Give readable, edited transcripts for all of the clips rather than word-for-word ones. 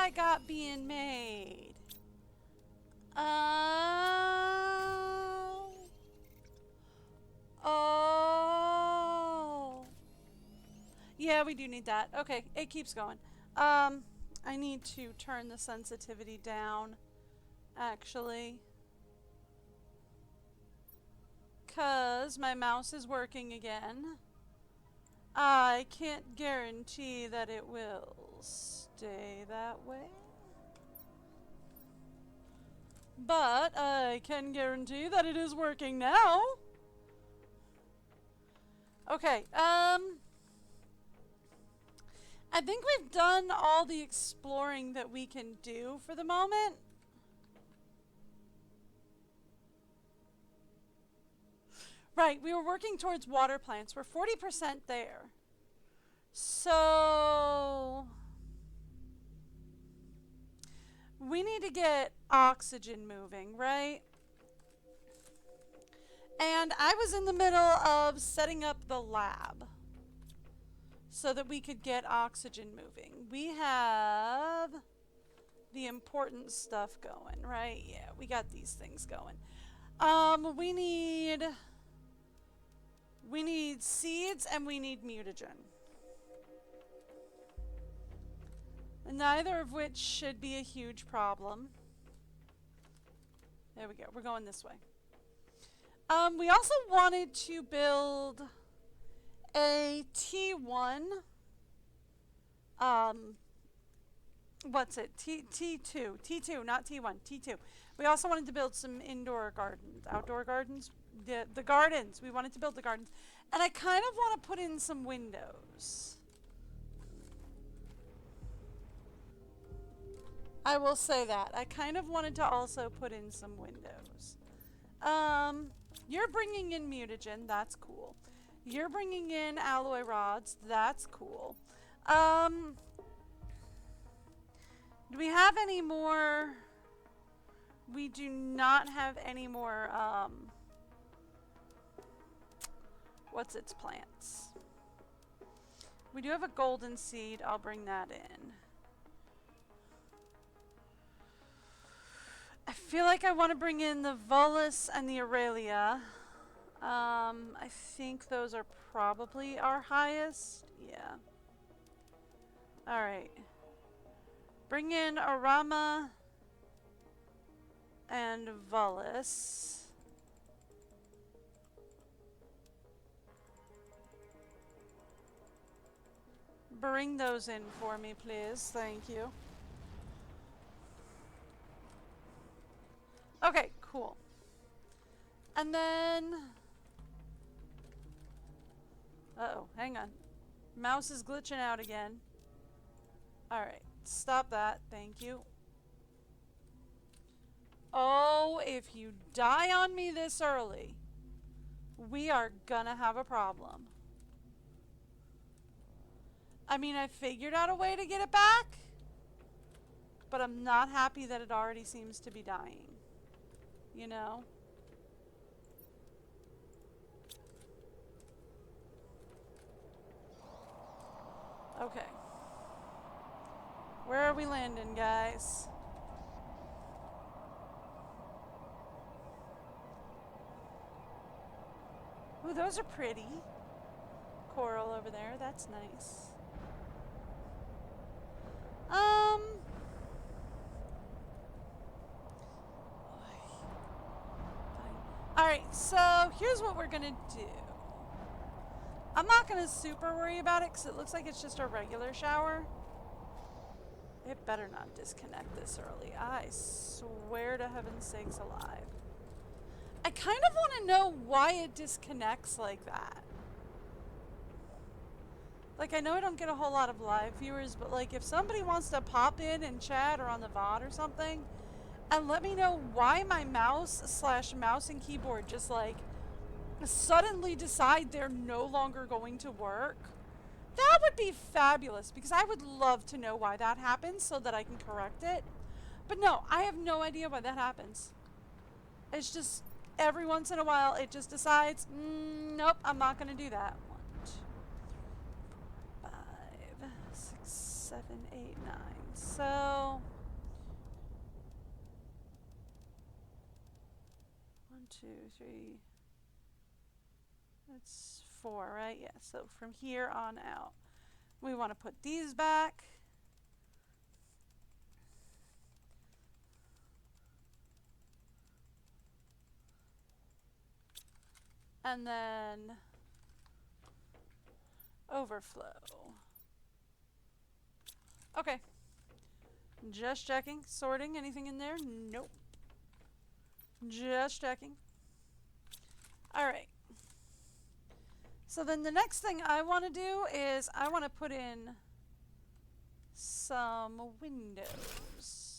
I got being made. Oh. Oh. Yeah, we do need that. Okay, it keeps going. I need to turn the sensitivity down, actually. 'Cause my mouse is working again. I can't guarantee that it will stay that way. But I can guarantee that it is working now. Okay, I think we've done all the exploring that we can do for the moment. Right, we were working towards water plants. We're 40% there. So we need to get oxygen moving, right? And I was in the middle of setting up the lab so that we could get oxygen moving. We have the important stuff going, right? Yeah, we got these things going. We need seeds and we need mutagen. Neither of which should be a huge problem. There we go. We're going this way. We also wanted to build a T1. What's it? T2. T2, not T1. T2. We also wanted to build some indoor gardens, outdoor gardens. The gardens. We wanted to build the gardens. And I kind of want to put in some windows. I will say that. I kind of wanted to also put in some windows. You're bringing in mutagen. That's cool. You're bringing in alloy rods. That's cool. Do we have any more? We do not have any more, what's its plants? We do have a golden seed. I'll bring that in. I feel like I want to bring in the Volus and the Aurelia. I think those are probably our highest. Yeah. Alright. Bring in Arama and Volus. Bring those in for me, please. Thank you. Okay, cool. And then... Uh-oh, hang on. Mouse is glitching out again. Alright, stop that. Thank you. Oh, if you die on me this early, we are gonna have a problem. I mean, I figured out a way to get it back, but I'm not happy that it already seems to be dying. You know? Okay. Where are we landing, guys? Ooh, those are pretty. Coral over there, that's nice. Alright, so here's what we're gonna do. I'm not gonna super worry about it because it looks like it's just a regular shower. It better not disconnect this early. I swear to heaven's sakes alive. I kind of want to know why it disconnects like that. Like, I know I don't get a whole lot of live viewers, but like if somebody wants to pop in and chat or on the VOD or something, and let me know why my mouse and keyboard just like suddenly decide they're no longer going to work. That would be fabulous because I would love to know why that happens so that I can correct it. But no, I have no idea why that happens. It's just every once in a while it just decides, nope, I'm not going to do that. 1, 2, 5, 6, 7, 7, 8, 9. So 1, 2, 3. That's 4, right? Yeah. So from here on out, we want to put these back. And then overflow. Okay. Just checking. Sorting. Anything in there? Nope. Just checking. Alright. So then the next thing I want to do is I want to put in some windows.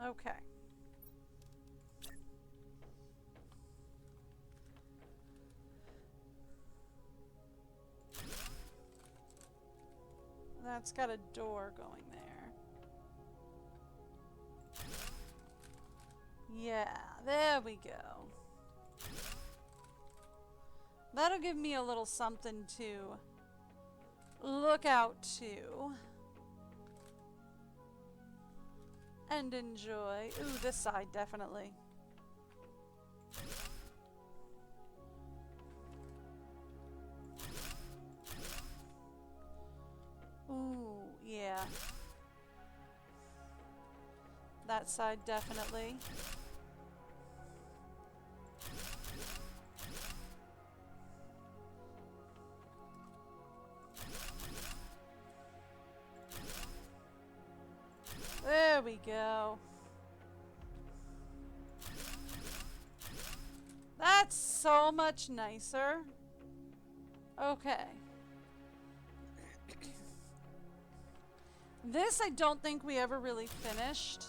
Okay. That's got a door going there. Yeah, there we go. That'll give me a little something to look out to and enjoy. Ooh, this side definitely. Ooh, yeah. That side definitely. There we go. That's so much nicer. Okay. This I don't think we ever really finished.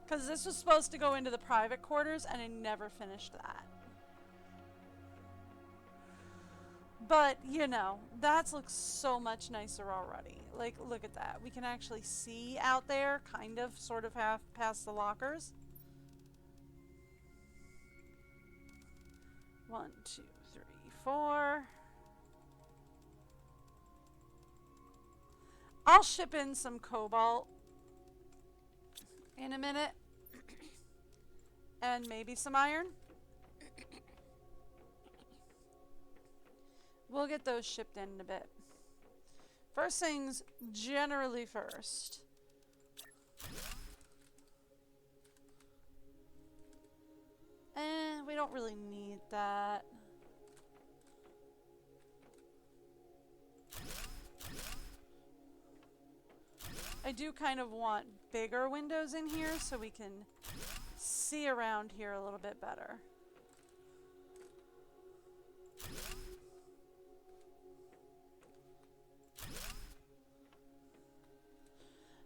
Because this was supposed to go into the private quarters and I never finished that. But, you know, that looks so much nicer already. Like, look at that. We can actually see out there, kind of, sort of half past the lockers. 1, 2, 3, 4. I'll ship in some cobalt in a minute. And maybe some iron. We'll get those shipped in a bit. First things generally first. We don't really need that. I do kind of want bigger windows in here so we can see around here a little bit better.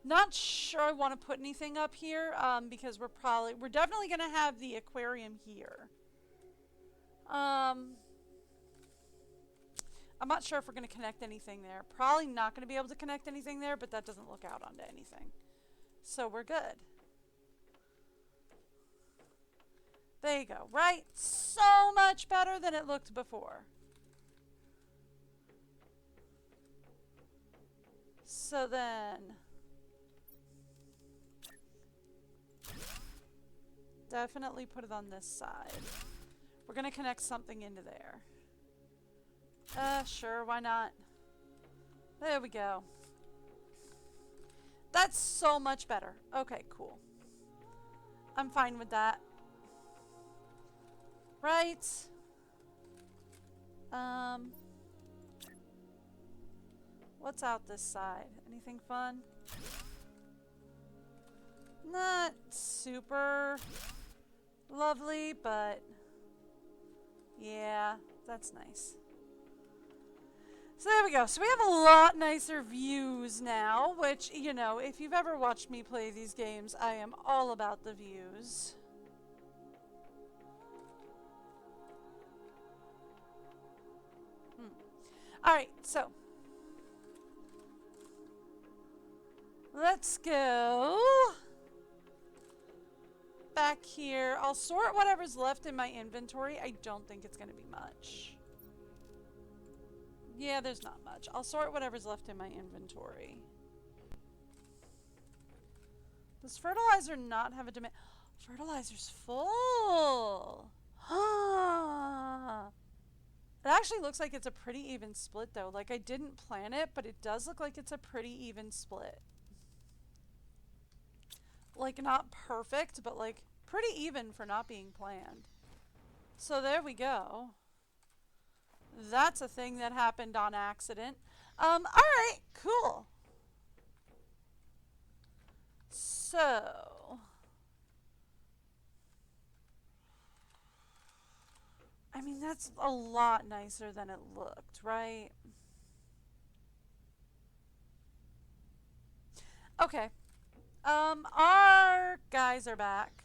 Not sure I want to put anything up here because we're definitely going to have the aquarium here. I'm not sure if we're going to connect anything there. Probably not going to be able to connect anything there, but that doesn't look out onto anything. So we're good. There you go. Right? So much better than it looked before. So then... definitely put it on this side. We're going to connect something into there. Sure, why not? There we go. That's so much better. Okay, cool. I'm fine with that. Right. What's out this side? Anything fun? Not super lovely, but yeah, that's nice. So there we go. So we have a lot nicer views now, which, you know, if you've ever watched me play these games, I am all about the views. Alright, so Let's go back here. I'll sort whatever's left in my inventory. I don't think it's going to be much. Yeah, there's not much. I'll sort whatever's left in my inventory. Does fertilizer not have a demand? Fertilizer's full. It actually looks like it's a pretty even split, though. Like, I didn't plan it, but it does look like it's a pretty even split. Like, not perfect, but, like, pretty even for not being planned. So there we go. That's a thing that happened on accident. Alright, cool. So... I mean, that's a lot nicer than it looked, right? Okay. Our guys are back.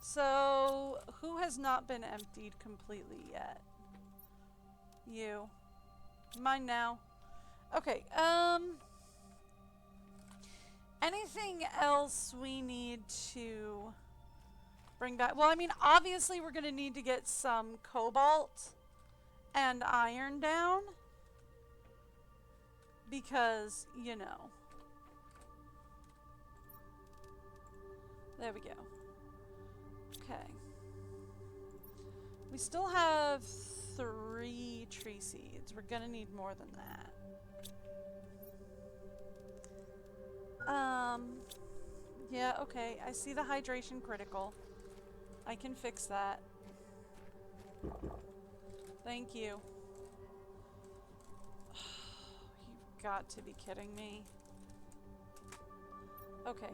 So, who has not been emptied completely yet? You. Mine now. Okay, anything else we need to bring back? Well, I mean, obviously we're going to need to get some cobalt and iron down. Because, you know. There we go. Okay. We still have 3 tree seeds. We're gonna need more than that. Yeah, okay. I see the hydration critical. I can fix that. Thank you. You've got to be kidding me. Okay.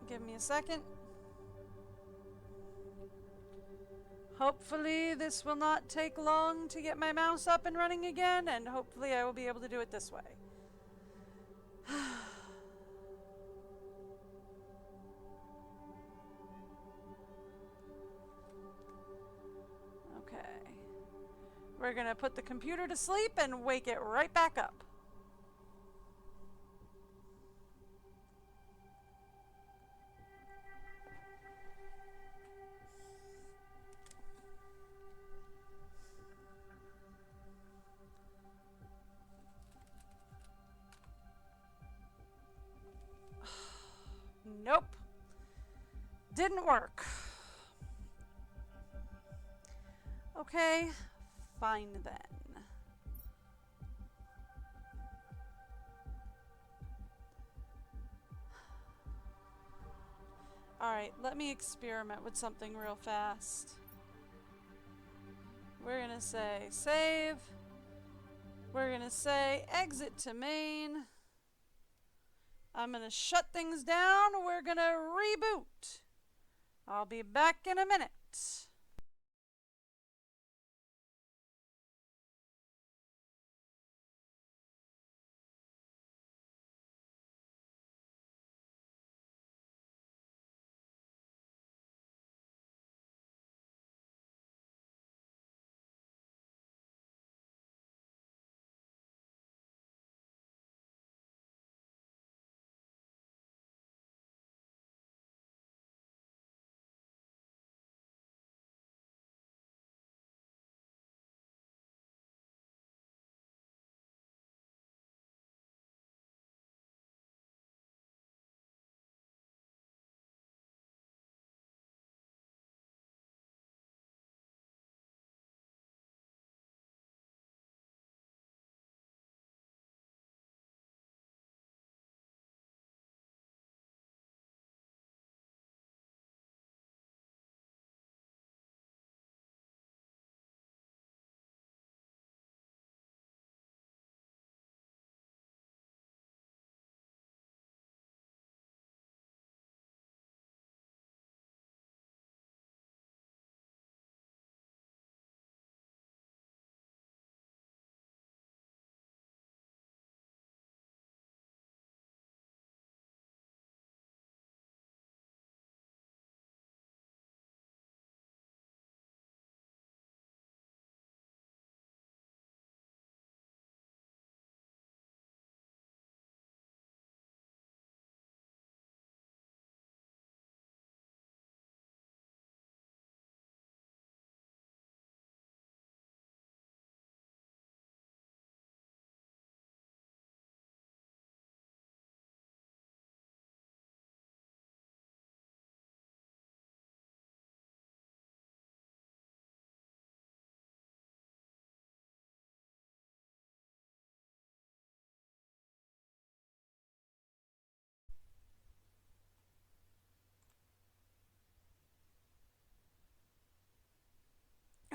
Give me a second. Hopefully this will not take long to get my mouse up and running again, and hopefully I will be able to do it this way. Okay. We're gonna put the computer to sleep and wake it right back up. Nope. Didn't work. Okay, fine then. Alright, let me experiment with something real fast. We're gonna say save. We're gonna say exit to main. I'm gonna shut things down. We're gonna reboot. I'll be back in a minute.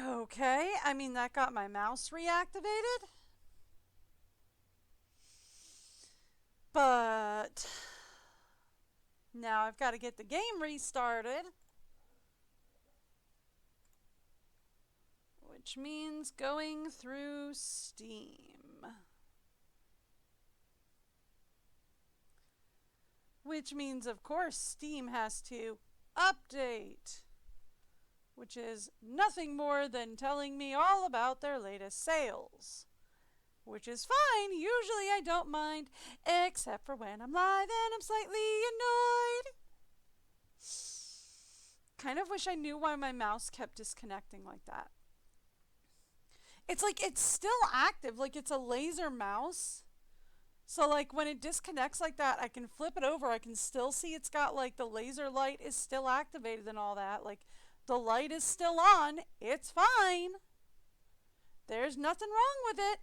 Okay, I mean, that got my mouse reactivated. But now I've got to get the game restarted. Which means going through Steam. Which means, of course, Steam has to update. Which is nothing more than telling me all about their latest sales. Which is fine. Usually I don't mind, except for when I'm live and I'm slightly annoyed. Kind of wish I knew why my mouse kept disconnecting like that. It's like it's still active, like it's a laser mouse. So like when it disconnects like that, I can flip it over. I can still see it's got like the laser light is still activated and all that. Like the light is still on. It's fine. There's nothing wrong with it.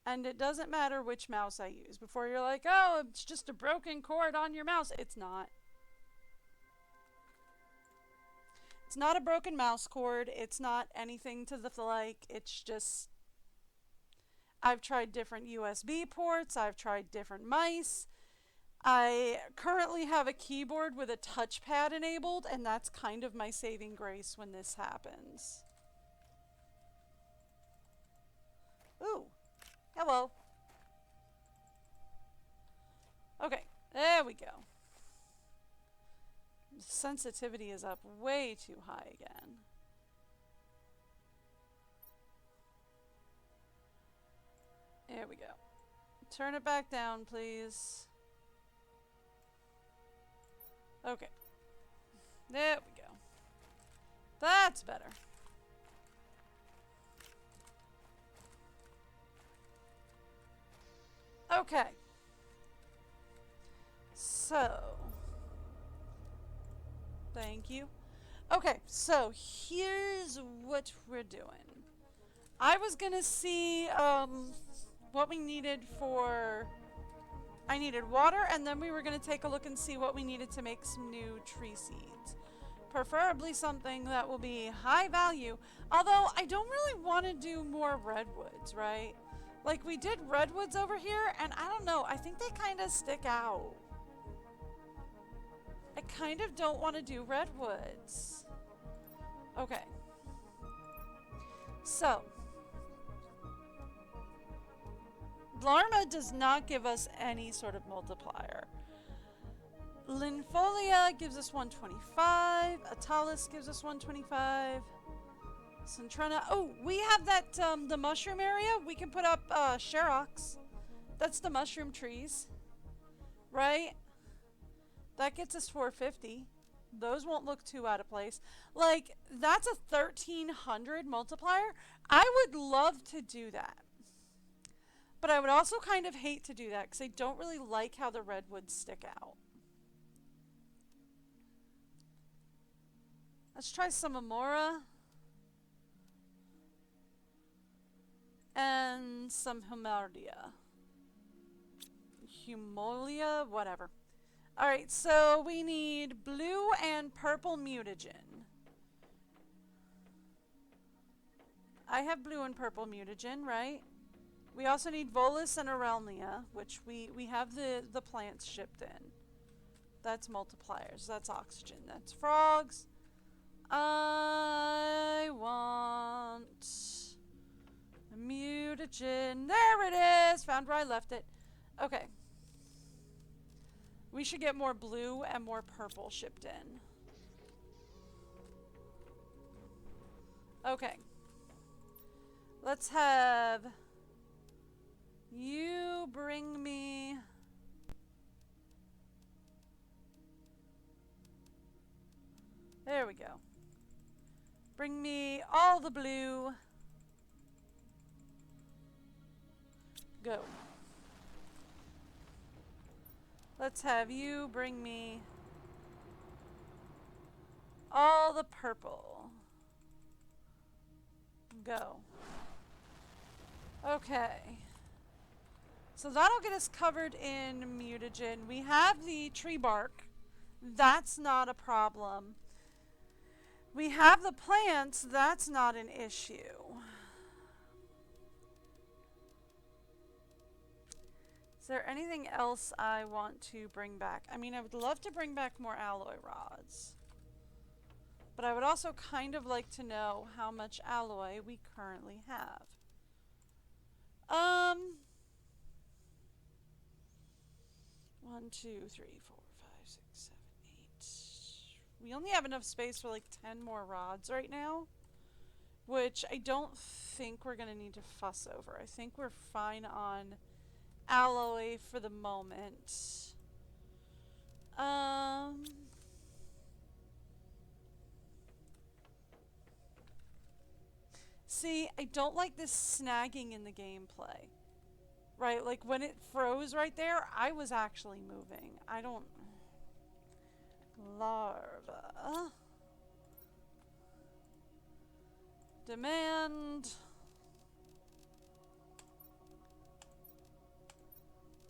And it doesn't matter which mouse I use. Before you're like, oh, it's just a broken cord on your mouse. It's not. It's not a broken mouse cord. It's not anything to the like. It's just, I've tried different USB ports. I've tried different mice. I currently have a keyboard with a touchpad enabled, and that's kind of my saving grace when this happens. Ooh. Hello. Okay, there we go. Sensitivity is up way too high again. There we go. Turn it back down, please. Okay. There we go. That's better. Okay. So. Thank you. Okay, so here's what we're doing. I was gonna see what we needed for... I needed water, and then we were gonna take a look and see what we needed to make some new tree seeds. Preferably something that will be high value, although I don't really want to do more redwoods, right? Like, we did redwoods over here, and I don't know, I think they kind of stick out. I kind of don't want to do redwoods. Okay. So. Larma does not give us any sort of multiplier. Linfolia gives us 125. Atalis gives us 125. Centrena. Oh, we have that, the mushroom area. We can put up, Sherox. That's the mushroom trees. Right? That gets us 450. Those won't look too out of place. Like, that's a 1300 multiplier. I would love to do that. But I would also kind of hate to do that because I don't really like how the redwoods stick out. Let's try some Amora. And some Humardia. Humolia, whatever. Alright, so we need blue and purple mutagen. I have blue and purple mutagen, right? We also need Volus and Arelnia, which we have the plants shipped in. That's multipliers. That's oxygen. That's frogs. I want a mutagen. There it is! Found where I left it. Okay. We should get more blue and more purple shipped in. Okay. Let's have you bring me... There we go. Bring me all the blue. Go. Let's have you bring me all the purple. Go. Okay. So that'll get us covered in mutagen. We have the tree bark, That's not a problem. We have the plants, that's not an issue. Is there anything else I want to bring back? I mean, I would love to bring back more alloy rods. But I would also kind of like to know how much alloy we currently have. 1, 2, 3, 4, 5, 6, 7, 8. We only have enough space for like 10 more rods right now, which I don't think we're going to need to fuss over. I think we're fine on alloy for the moment. See, I don't like this snagging in the gameplay. Right, like when it froze right there, I was actually moving. I don't... Larva. Demand.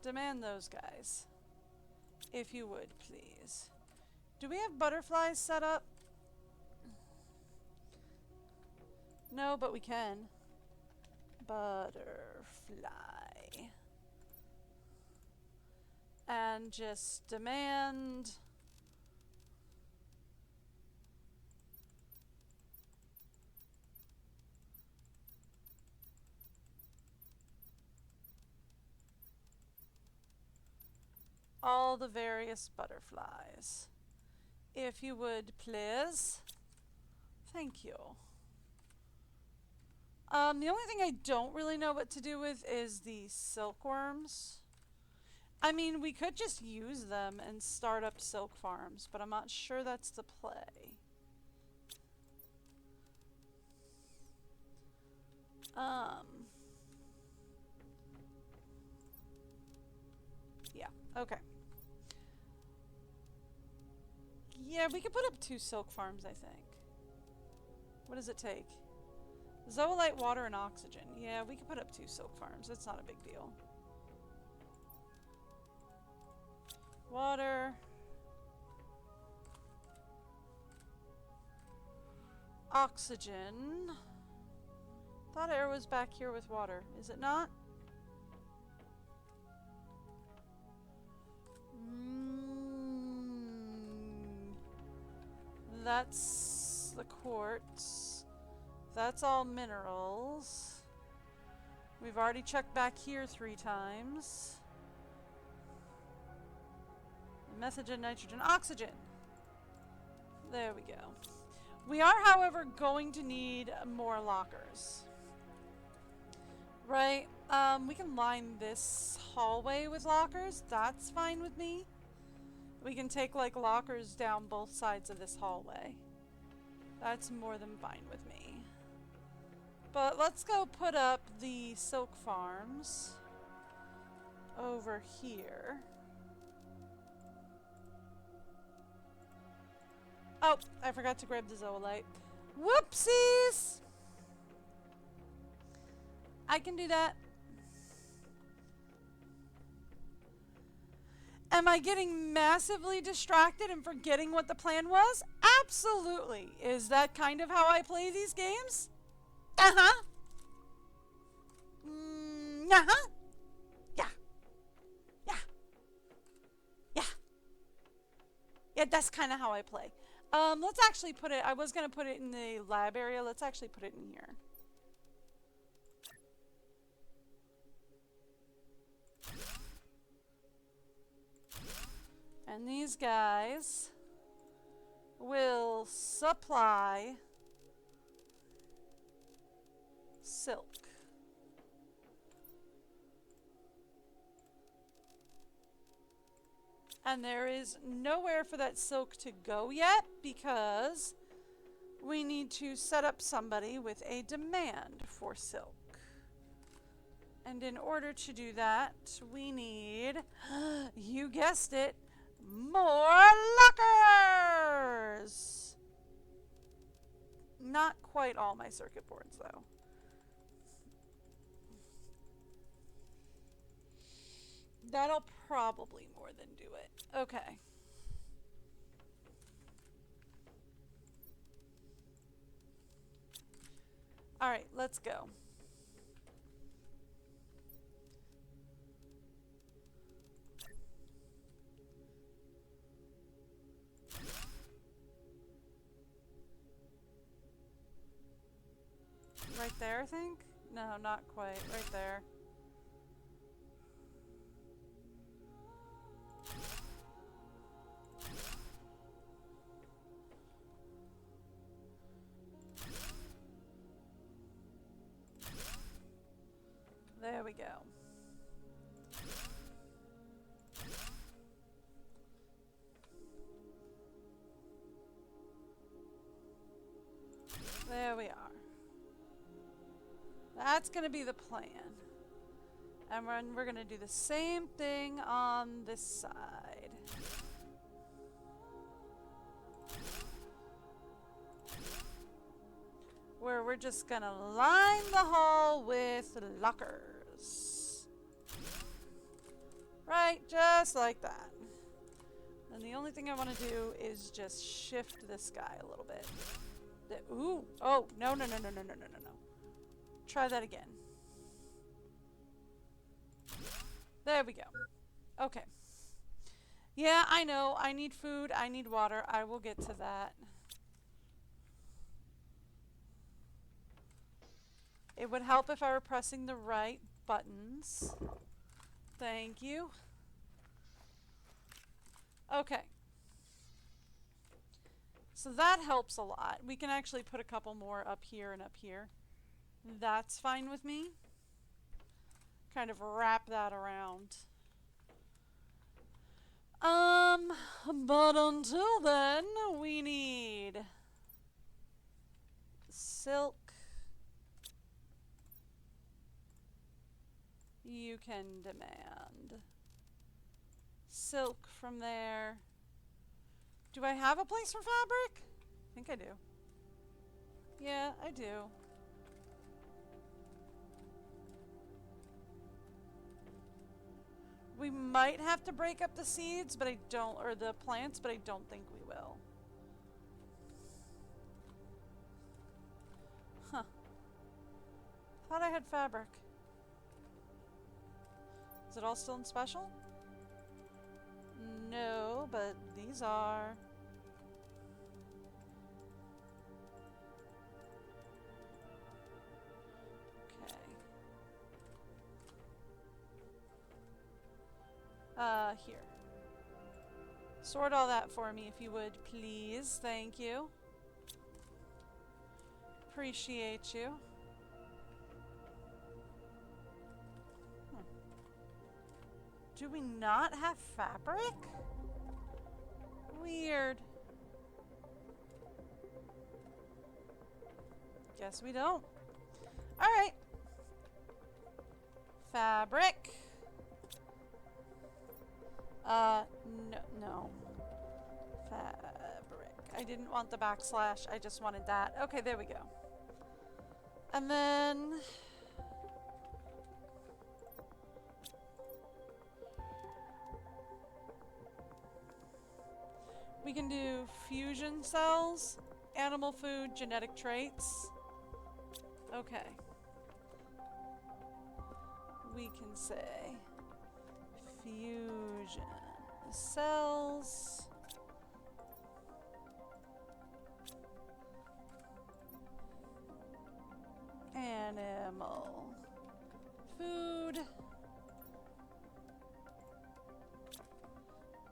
Demand those guys. If you would, please. Do we have butterflies set up? No, but we can. Butterfly. And just demand... all the various butterflies. If you would, please. Thank you. The only thing I don't really know what to do with is the silkworms. I mean, we could just use them and start up silk farms, but I'm not sure that's the play. Yeah, okay. Yeah, we could put up 2 silk farms, I think. What does it take? Zoolite, water, and oxygen. Yeah, we could put up 2 silk farms. That's not a big deal. Water. Oxygen. Thought air was back here with water. Is it not? That's the quartz. That's all minerals. We've already checked back here 3 times. Methanogen, nitrogen, oxygen. There we go. We are, however, going to need more lockers. Right? We can line this hallway with lockers. That's fine with me. We can take, like, lockers down both sides of this hallway. That's more than fine with me. But let's go put up the silk farms over here. Oh, I forgot to grab the zoolite. Whoopsies! I can do that. Am I getting massively distracted and forgetting what the plan was? Absolutely. Is that kind of how I play these games? Uh-huh. Uh-huh. Yeah. Yeah. Yeah. Yeah, that's kind of how I play. Let's actually put it, I was going to put it in the lab area. Let's actually put it in here. And these guys will supply silk. And there is nowhere for that silk to go yet because we need to set up somebody with a demand for silk. And in order to do that, we need, you guessed it, more lockers! Not quite all my circuit boards, though. That'll probably more than do it. Okay. Alright, let's go. Right there, I think? No, not quite. Right there. There we go. There we are. That's going to be the plan. And we're going to do the same thing on this side. Where we're just going to line the hall with lockers. Right, just like that. And the only thing I want to do is just shift this guy a little bit. Ooh, oh, no. Try that again. There we go. Okay. Yeah, I know. I need food. I need water. I will get to that. It would help if I were pressing the right buttons. Thank you. Okay. So that helps a lot. We can actually put a couple more up here and up here. That's fine with me. Kind of wrap that around. But until then, we need silk. You can demand silk from there. Do I have a place for fabric? I think I do. Yeah, I do. We might have to break up the seeds, but I don't, or the plants, but I don't think we will. Huh. Thought I had fabric. Is it all still in special? No, but these are. Here. Sort all that for me if you would, please. Thank you. Appreciate you. Do we not have fabric? Weird. Guess we don't. Alright. Fabric. No. Fabric. I didn't want the backslash. I just wanted that. Okay, there we go. And then we can do fusion cells, animal food, genetic traits. Okay. We can say fusion cells. Animal food.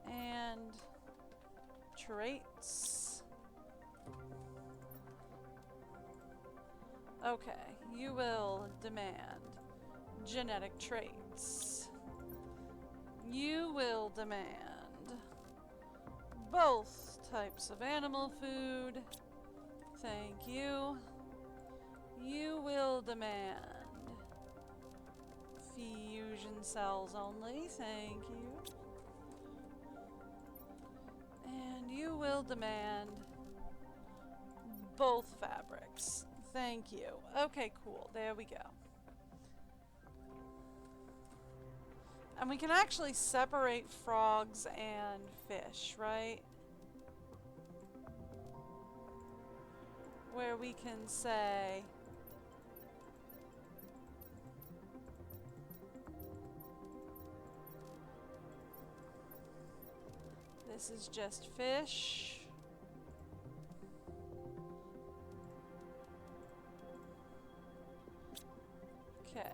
And traits. Okay, you will demand genetic traits. You will demand both types of animal food. Thank you. You will demand fusion cells only. Thank you. And you will demand both fabrics. Thank you. Okay, cool. There we go. And we can actually separate frogs and fish, right? Where we can say This is just fish. Okay.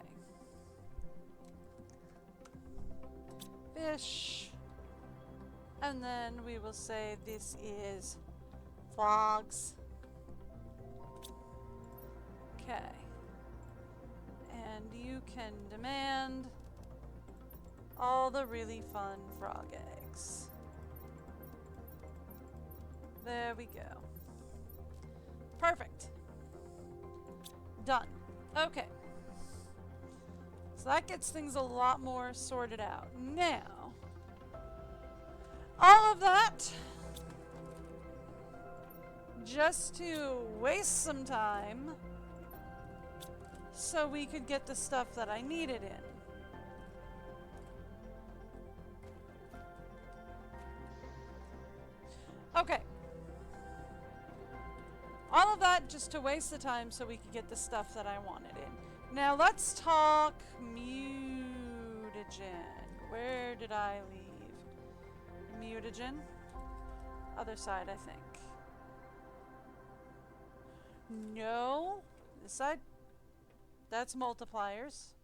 Fish. And then we will say this is frogs. Okay. And you can demand all the really fun frog eggs. There we go. Perfect. Done. Okay. So that gets things a lot more sorted out. Now, all of that just to waste some time so we could get the stuff that I needed in. Okay. All of that just to waste the time so we could get the stuff that I wanted in. Now let's talk mutagen. Where did I leave? Mutagen? Other side, I think. No. This side? That's multipliers.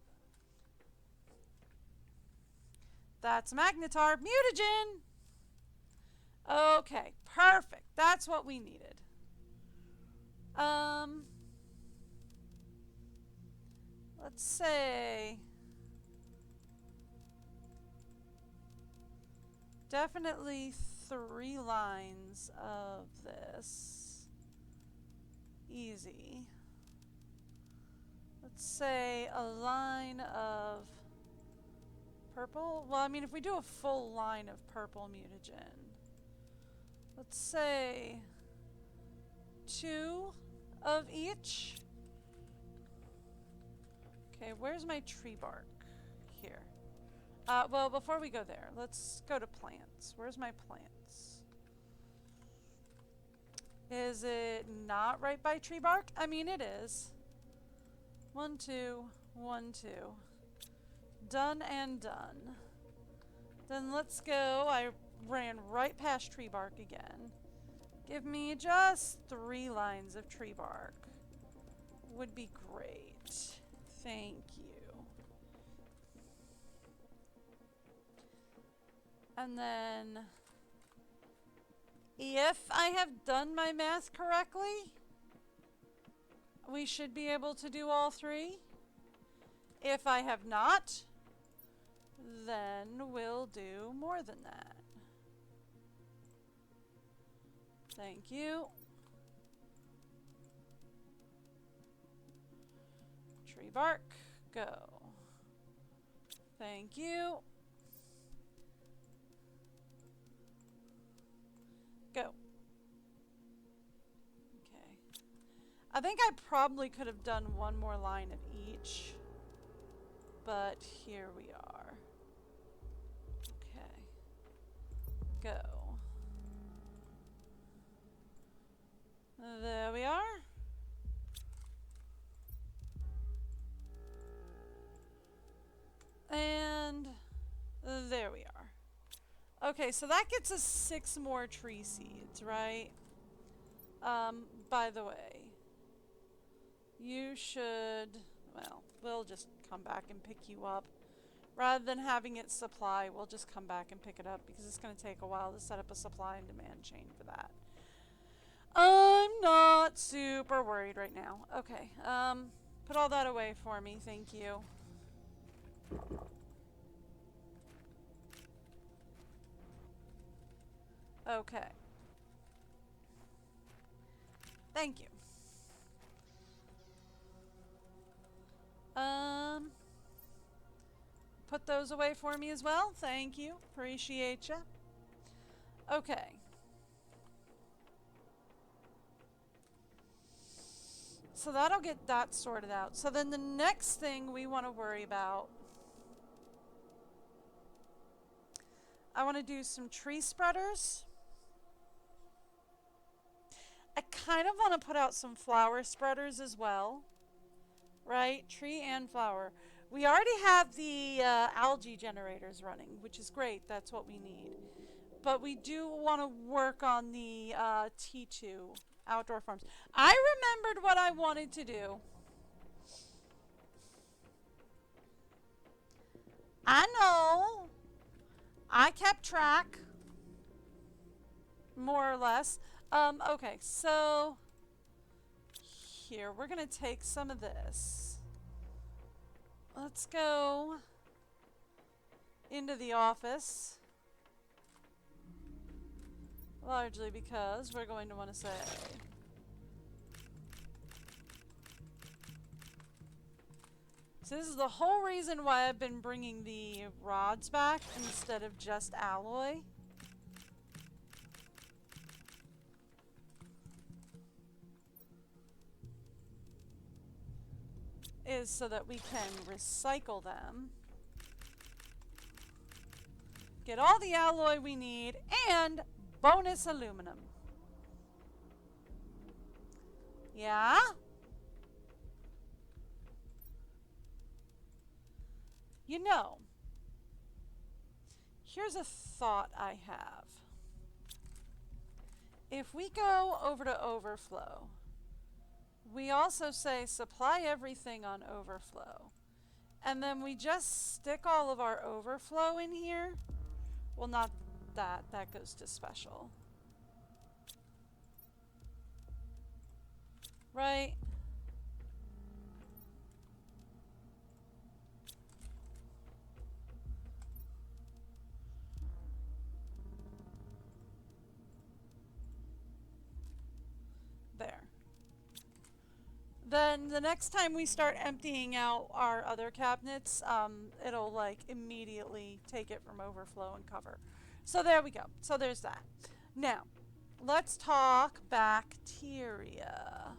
That's magnetar. Mutagen! Okay, perfect. That's what we needed. Let's say definitely 3 lines of this. Easy. Let's say a line of purple. Well, I mean, if we do a full line of purple mutagen, let's say 2 of each. Okay, where's my tree bark? Here. Well, before we go there, let's go to plants. Where's my plants? Is it not right by tree bark? I mean, it is. 1, 2, 1, 2. Done and done. Then let's go. I ran right past tree bark again. Give me just 3 lines of tree bark. Would be great. Thank you. And then, if I have done my math correctly, we should be able to do all 3. If I have not, then we'll do more than that. Thank you. Tree bark, go. Thank you. Go. Okay. I think I probably could have done 1 more line of each, but here we are. Okay. Go. There we are. And there we are. Okay, so that gets us 6 more tree seeds, right? By the way, you should, well, we'll just come back and pick you up. Rather than having it supply, we'll just come back and pick it up because it's going to take a while to set up a supply and demand chain for that. I'm not super worried right now. Okay, put all that away for me, thank you. Okay. Thank you. Put those away for me as well. Thank you. Appreciate ya. Okay. So that'll get that sorted out. So then the next thing we want to worry about, I want to do some tree spreaders. I kind of want to put out some flower spreaders as well. Right? Tree and flower. We already have the algae generators running, which is great. That's what we need. But we do want to work on the T2 outdoor farms. I remembered what I wanted to do. I know. I kept track. More or less. Okay, so here, we're going to take some of this. Let's go into the office. Largely because we're going to want to say... So this is the whole reason why I've been bringing the rods back instead of just alloy. Is so that we can recycle them. Get all the alloy we need and bonus aluminum. Yeah? You know, here's a thought I have. If we go over to overflow, we also say supply everything on overflow. And then we just stick all of our overflow in here. Well, not that. That goes to special. Right? There. Then the next time we start emptying out our other cabinets, it'll like immediately take it from overflow and cover. So there we go. So there's that. Now, let's talk bacteria.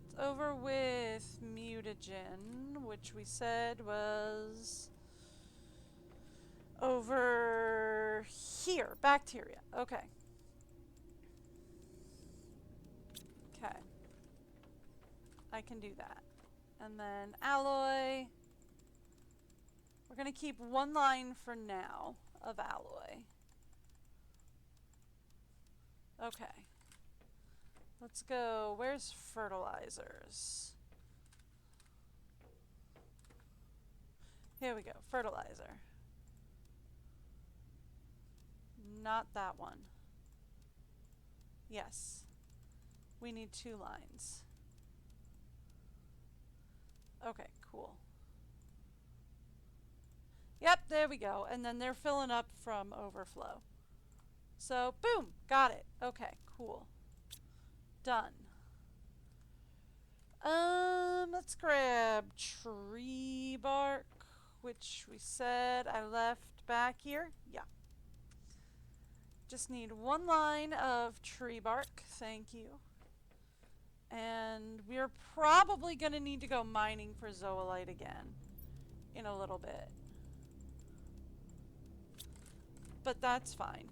It's over with mutagen, which we said was over here. Bacteria. Okay. Okay. I can do that. And then alloy. We're going to keep one line for now of alloy. Okay. Let's go. Where's fertilizers? Here we go. Fertilizer. Not that one. Yes. We need 2 lines. Okay, cool. Yep, there we go. And then they're filling up from overflow. So, boom, got it. Okay, cool. Done. Let's grab tree bark, which we said I left back here. Yeah. Just need 1 line of tree bark. Thank you. And we're probably going to need to go mining for zoolite again in a little bit. But that's fine.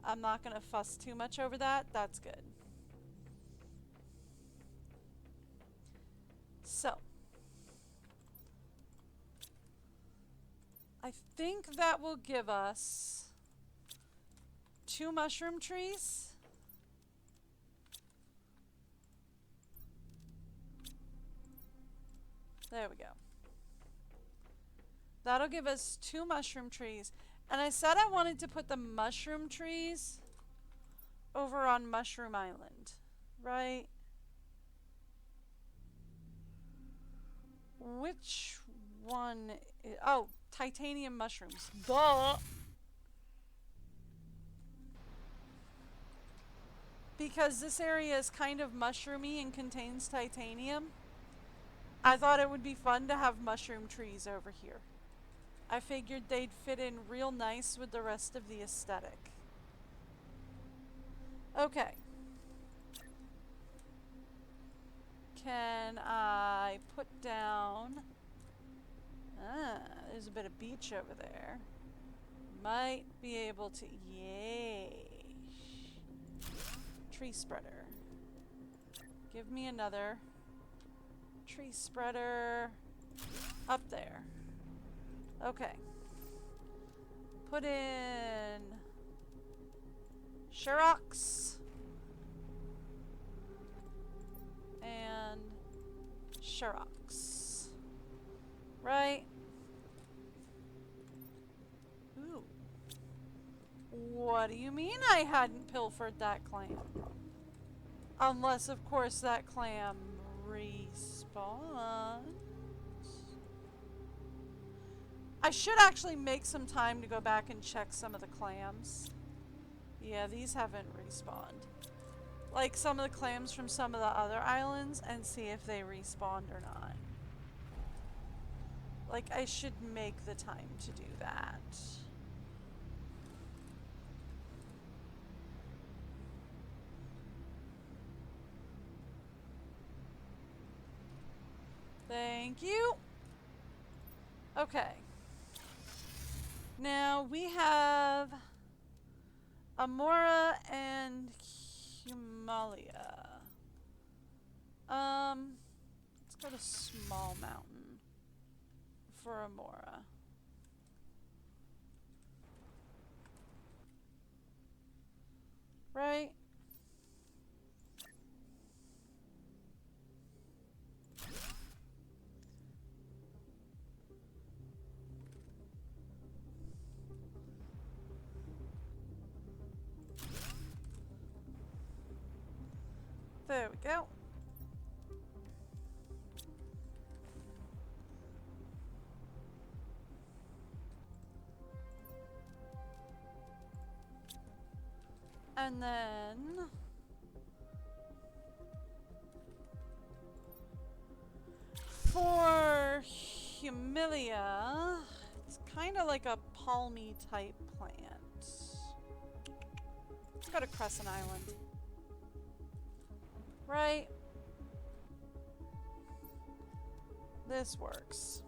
I'm not going to fuss too much over that. That's good. So, I think that will give us 2 mushroom trees. There we go. That'll give us 2 mushroom trees. And I said I wanted to put the mushroom trees over on Mushroom Island, right? Which one? Oh, titanium mushrooms. Duh! Because this area is kind of mushroomy and contains titanium, I thought it would be fun to have mushroom trees over here. I figured they'd fit in real nice with the rest of the aesthetic. Okay. Can I put down... there's a bit of beach over there. Might be able to... Yay. Tree spreader. Give me another tree spreader up there. Okay. Put in Shurox. And Shurox. Right? Ooh. What do you mean I hadn't pilfered that clam? Unless, of course, that clam respawns. I should actually make some time to go back and check some of the clams. Yeah, these haven't respawned. Like some of the clams from some of the other islands and see if they respawned or not. Like, I should make the time to do that. Thank you. Okay. Now we have Amora and Humalia. Let's go to Small Mountain for Amora. Right? There we go. And then for Humilia, it's kind of like a palmy type plant. Let's go to Crescent Island. Right? This works.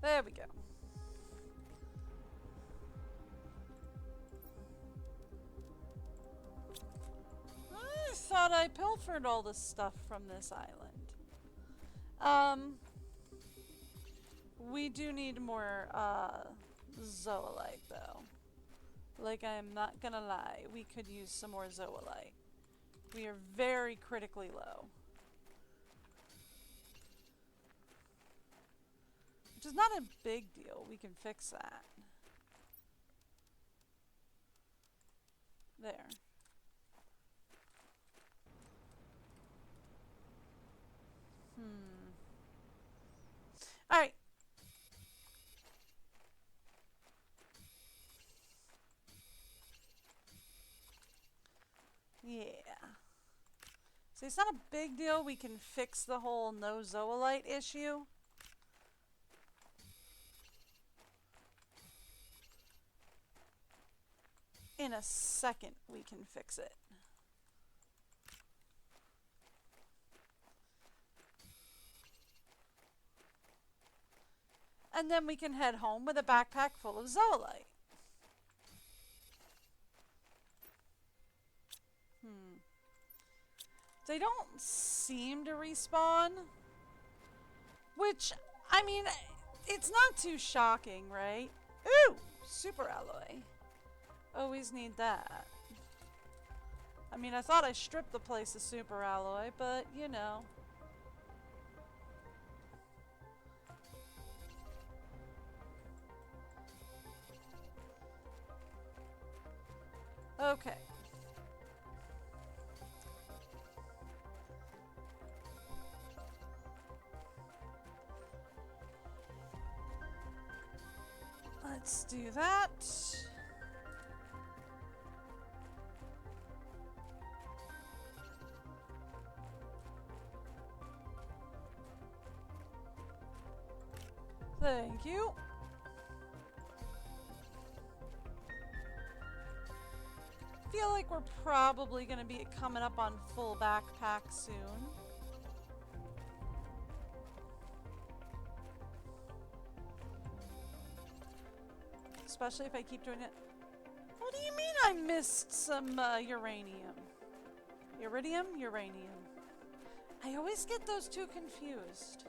There we go. I thought I pilfered all the stuff from this island. We do need more, zoolite, though. Like, I'm not gonna lie. We could use some more zoolite. We are very critically low. Which is not a big deal. We can fix that. There. Alright. Yeah. See, it's not a big deal. We can fix the whole no zoolite issue. In a second, we can fix it. And then we can head home with a backpack full of zoolite. They don't seem to respawn. Which, I mean, it's not too shocking, right? Ooh! Super alloy. Always need that. I mean, I thought I stripped the place of super alloy, but, you know. Okay. Let's do that. Thank you. Feel like we're probably going to be coming up on full backpack soon. Especially if I keep doing it. What do you mean I missed some uranium? Iridium? Uranium. I always get those two confused.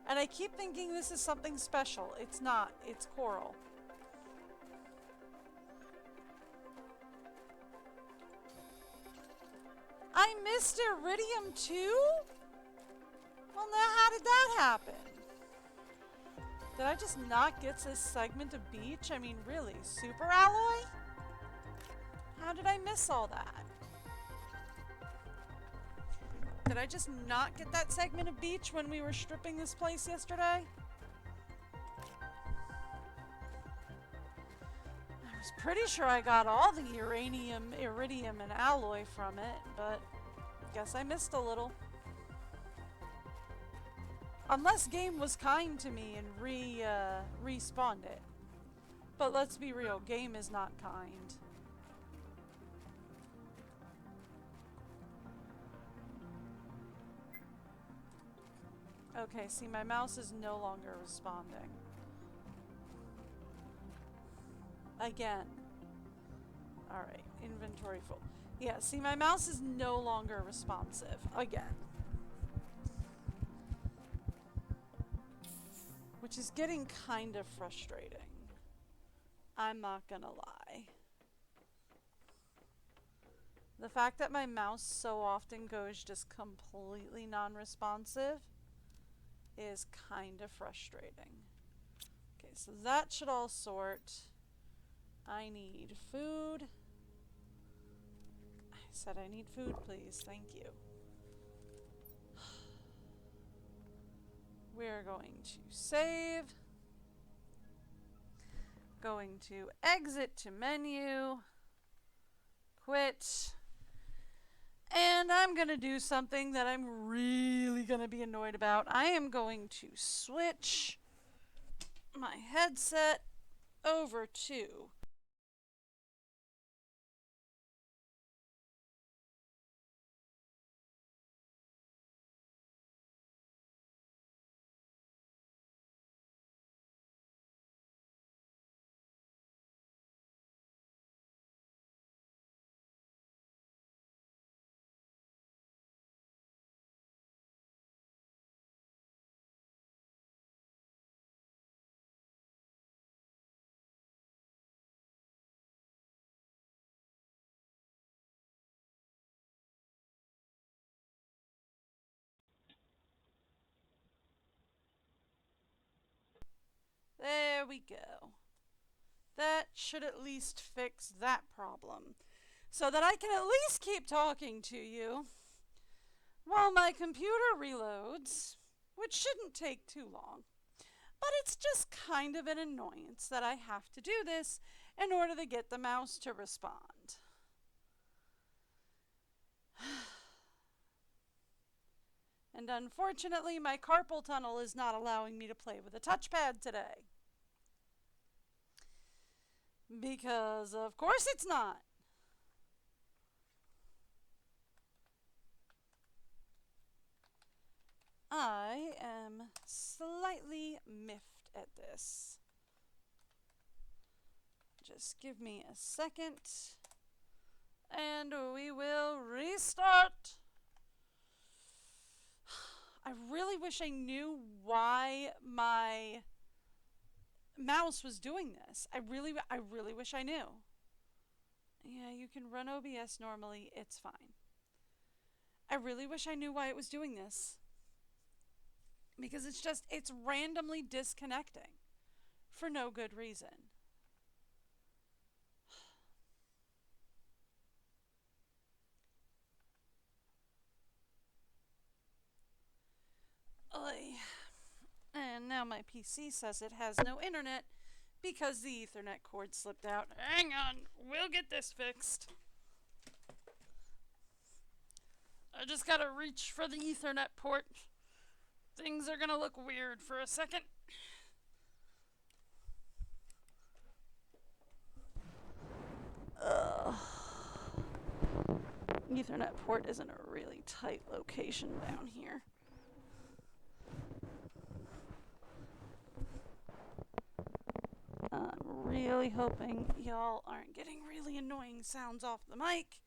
And I keep thinking this is something special. It's not. It's coral. I missed iridium too? Well, now how did that happen? Did I just not get this segment of beach? I mean, really, super alloy? How did I miss all that? Did I just not get that segment of beach when we were stripping this place yesterday? I was pretty sure I got all the uranium, iridium, and alloy from it, but guess I missed a little. Unless game was kind to me and respawned it. But let's be real, game is not kind. Okay, see, my mouse is no longer responding. Again. Alright, inventory full. Yeah, see, my mouse is no longer responsive. Again. Which is getting kind of frustrating. I'm not gonna lie. The fact that my mouse so often goes just completely non-responsive is kind of frustrating. Okay, so that should all sort. I need food. I said I need food, please. Thank you. We're going to save. Going to exit to menu. Quit. And I'm going to do something that I'm really going to be annoyed about. I am going to switch my headset over to there we go. That should at least fix that problem. So that I can at least keep talking to you while my computer reloads, which shouldn't take too long. But it's just kind of an annoyance that I have to do this in order to get the mouse to respond. And unfortunately, my carpal tunnel is not allowing me to play with a touchpad today. Because of course it's not. I am slightly miffed at this. Just give me a second and we will restart. I really wish I knew why my mouse was doing this. I really wish I knew. Yeah, you can run OBS normally. It's fine. I really wish I knew why it was doing this. Because it's randomly disconnecting for no good reason. Oy. And now my PC says it has no internet because the Ethernet cord slipped out. Hang on, we'll get this fixed. I just gotta reach for the Ethernet port. Things are gonna look weird for a second. Ethernet port is in a really tight location down here. I'm really hoping y'all aren't getting really annoying sounds off the mic.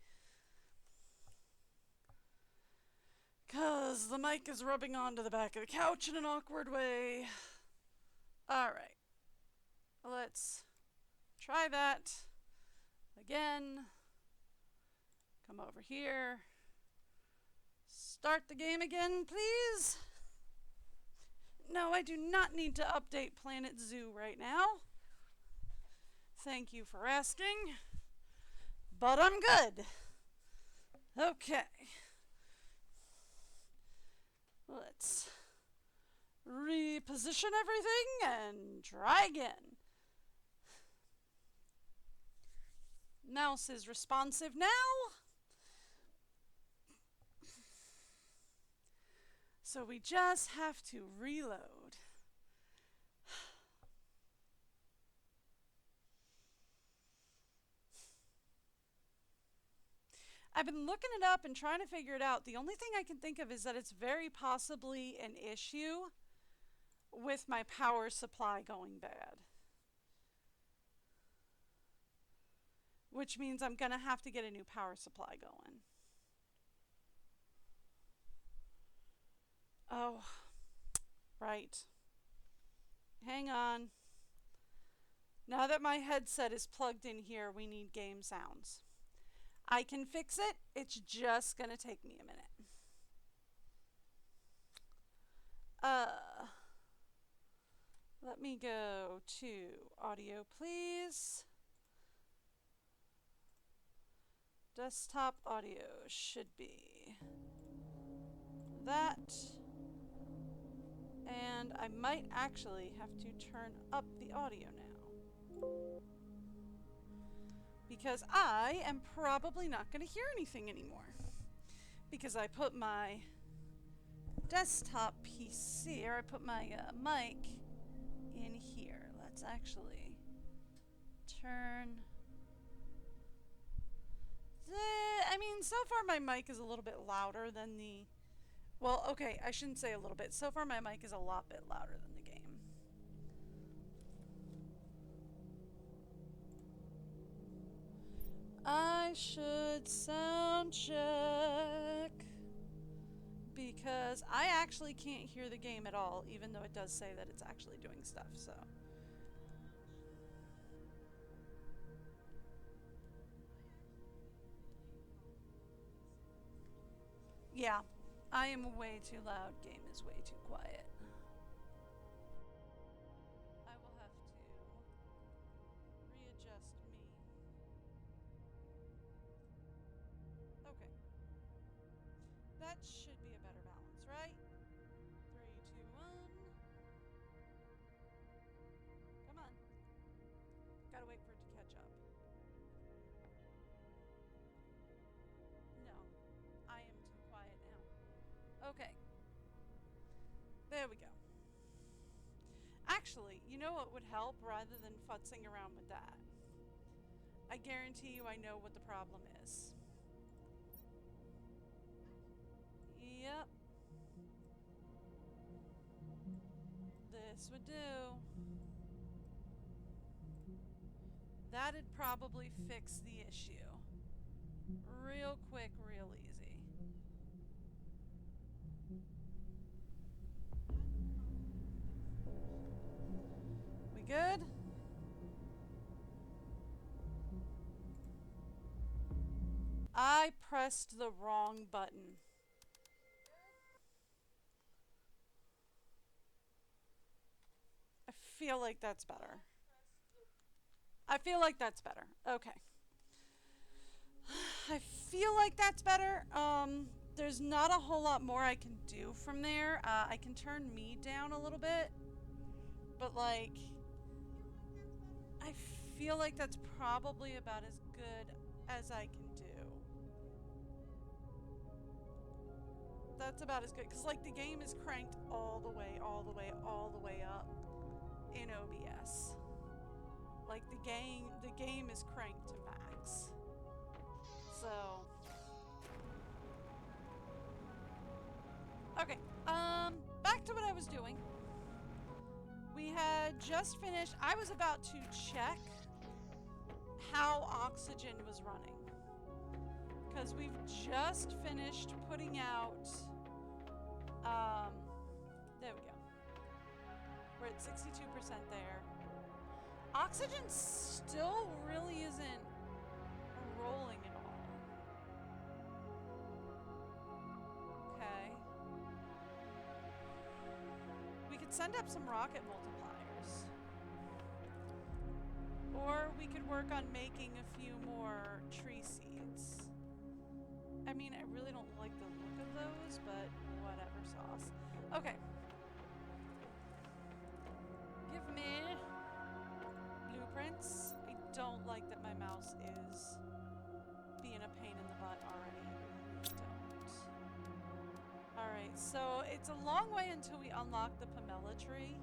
Because the mic is rubbing onto the back of the couch in an awkward way. Alright. Let's try that again. Come over here. Start the game again, please. No, I do not need to update Planet Zoo right now. Thank you for asking. But I'm good. Okay. Let's reposition everything and try again. Mouse is responsive now. So we just have to reload. I've been looking it up and trying to figure it out. The only thing I can think of is that it's very possibly an issue with my power supply going bad. Which means I'm going to have to get a new power supply going. Oh, right. Hang on. Now that my headset is plugged in here, we need game sounds. I can fix it. It's just going to take me a minute. Let me go to audio, please. Desktop audio should be that. And I might actually have to turn up the audio now, because I am probably not going to hear anything anymore, because I put my desktop PC, or I put my mic in here. Let's actually turn I mean, so far my mic is a little bit louder than the... Well, okay, I shouldn't say a little bit. So far my mic is a lot bit louder than the game. I should sound check, because I actually can't hear the game at all, even though it does say that it's actually doing stuff, so... Yeah, I am way too loud. Game is way too quiet. I will have to readjust me. Okay. That should be a better balance, right? 3, 2, 1. Come on. Gotta wait for it to catch up. No, I am too quiet now. Okay. There we go. Actually, you know what would help rather than futzing around with that? I guarantee you I know what the problem is. Yep. This would do. That'd probably fix the issue. Real quick, real easy. We good? I pressed the wrong button. I feel like that's better. I feel like that's better. Okay. I feel like that's better. There's not a whole lot more I can do from there. I can turn me down a little bit. But, like, I feel like that's probably about as good as I can do. That's about as good. Because, like, the game is cranked all the way up in OBS. Like, the game is cranked to max. So... Okay, back to what I was doing. We had just finished, I was about to check how oxygen was running. Because we've just finished putting out There we go. We're at 62% there. Oxygen still really isn't rolling at all. Okay. We could send up some rocket multipliers. Or we could work on making a few more tree seeds. I mean, I really don't like the look of those, but whatever sauce. Okay. Give me blueprints. I don't like that my mouse is being a pain in the butt already. I really don't. Alright, so it's a long way until we unlock the pomelo tree,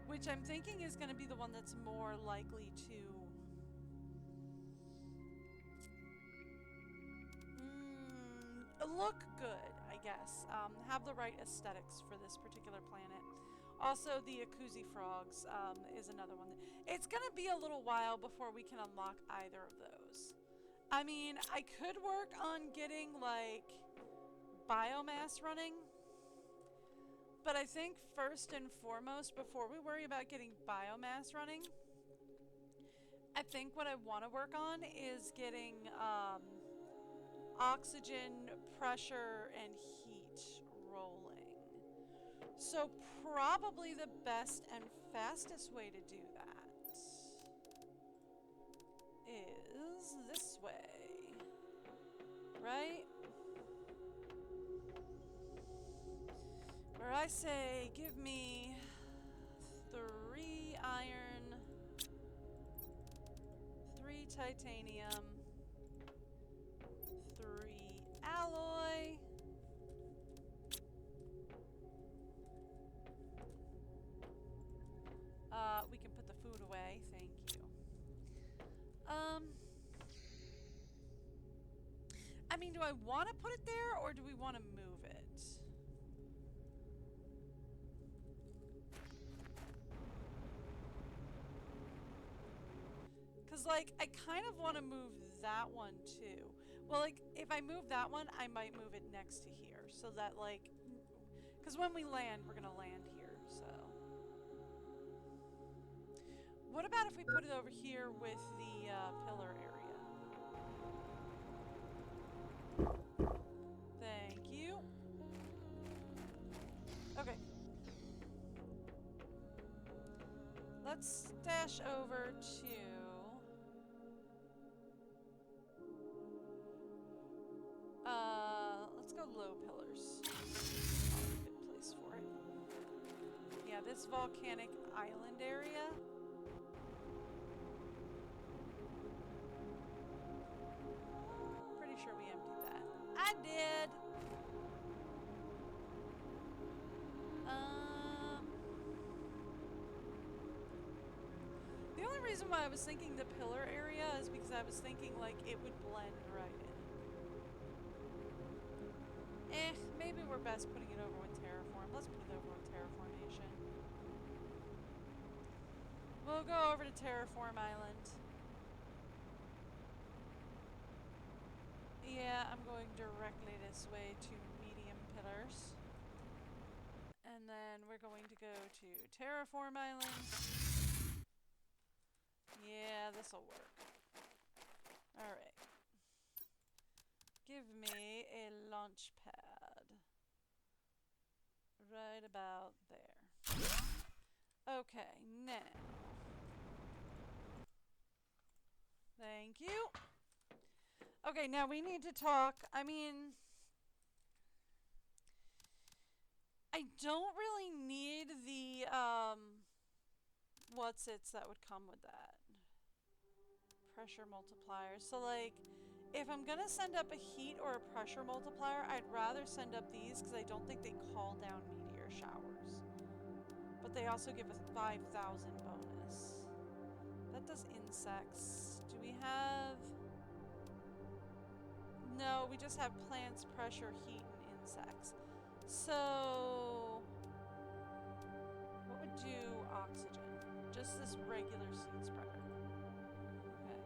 which I'm thinking is going to be the one that's more likely to look good, I guess. Have the right aesthetics for this particular planet. Also, the Akuzi frogs is another one. It's going to be a little while before we can unlock either of those. I mean, I could work on getting, like, biomass running. But I think first and foremost, before we worry about getting biomass running, I think what I want to work on is getting oxygen, pressure, and heat rolling. So probably the best and fastest way to do that is this way, right? Where I say, give me 3 iron, 3 titanium, 3 alloy, we can put the food away, thank you. I mean, do I want to put it there, or do we want to move it? Because, like, I kind of want to move that one, too. Well, like, if I move that one, I might move it next to here. So that, like... Because when we land, we're going to land here, so... What about if we put it over here with the pillar area? Thank you. Okay. Let's dash over to... let's go low pillars. Probably a good place for it. Yeah, this volcanic island area. Pretty sure we emptied that. I did! The only reason why I was thinking the pillar area is because I was thinking, like, it would blend right in. Maybe we're best putting it over with terraform. Let's put it over with terraformation. We'll go over to Terraform Island. Yeah, I'm going directly this way to medium pillars. And then we're going to go to Terraform Island. Yeah, this'll work. Alright. Give me a launch pad. Right about there. Okay, now. Thank you. Okay, now we need to talk. I mean, I don't really need the, what's-its that would come with that. Pressure multipliers. So, like, if I'm gonna send up a heat or a pressure multiplier, I'd rather send up these because I don't think they call down meteor showers. But they also give us 5,000 bonus. That does insects. Do we have... No, we just have plants, pressure, heat, and insects. So... what would do oxygen? Just this regular seed spreader. Okay.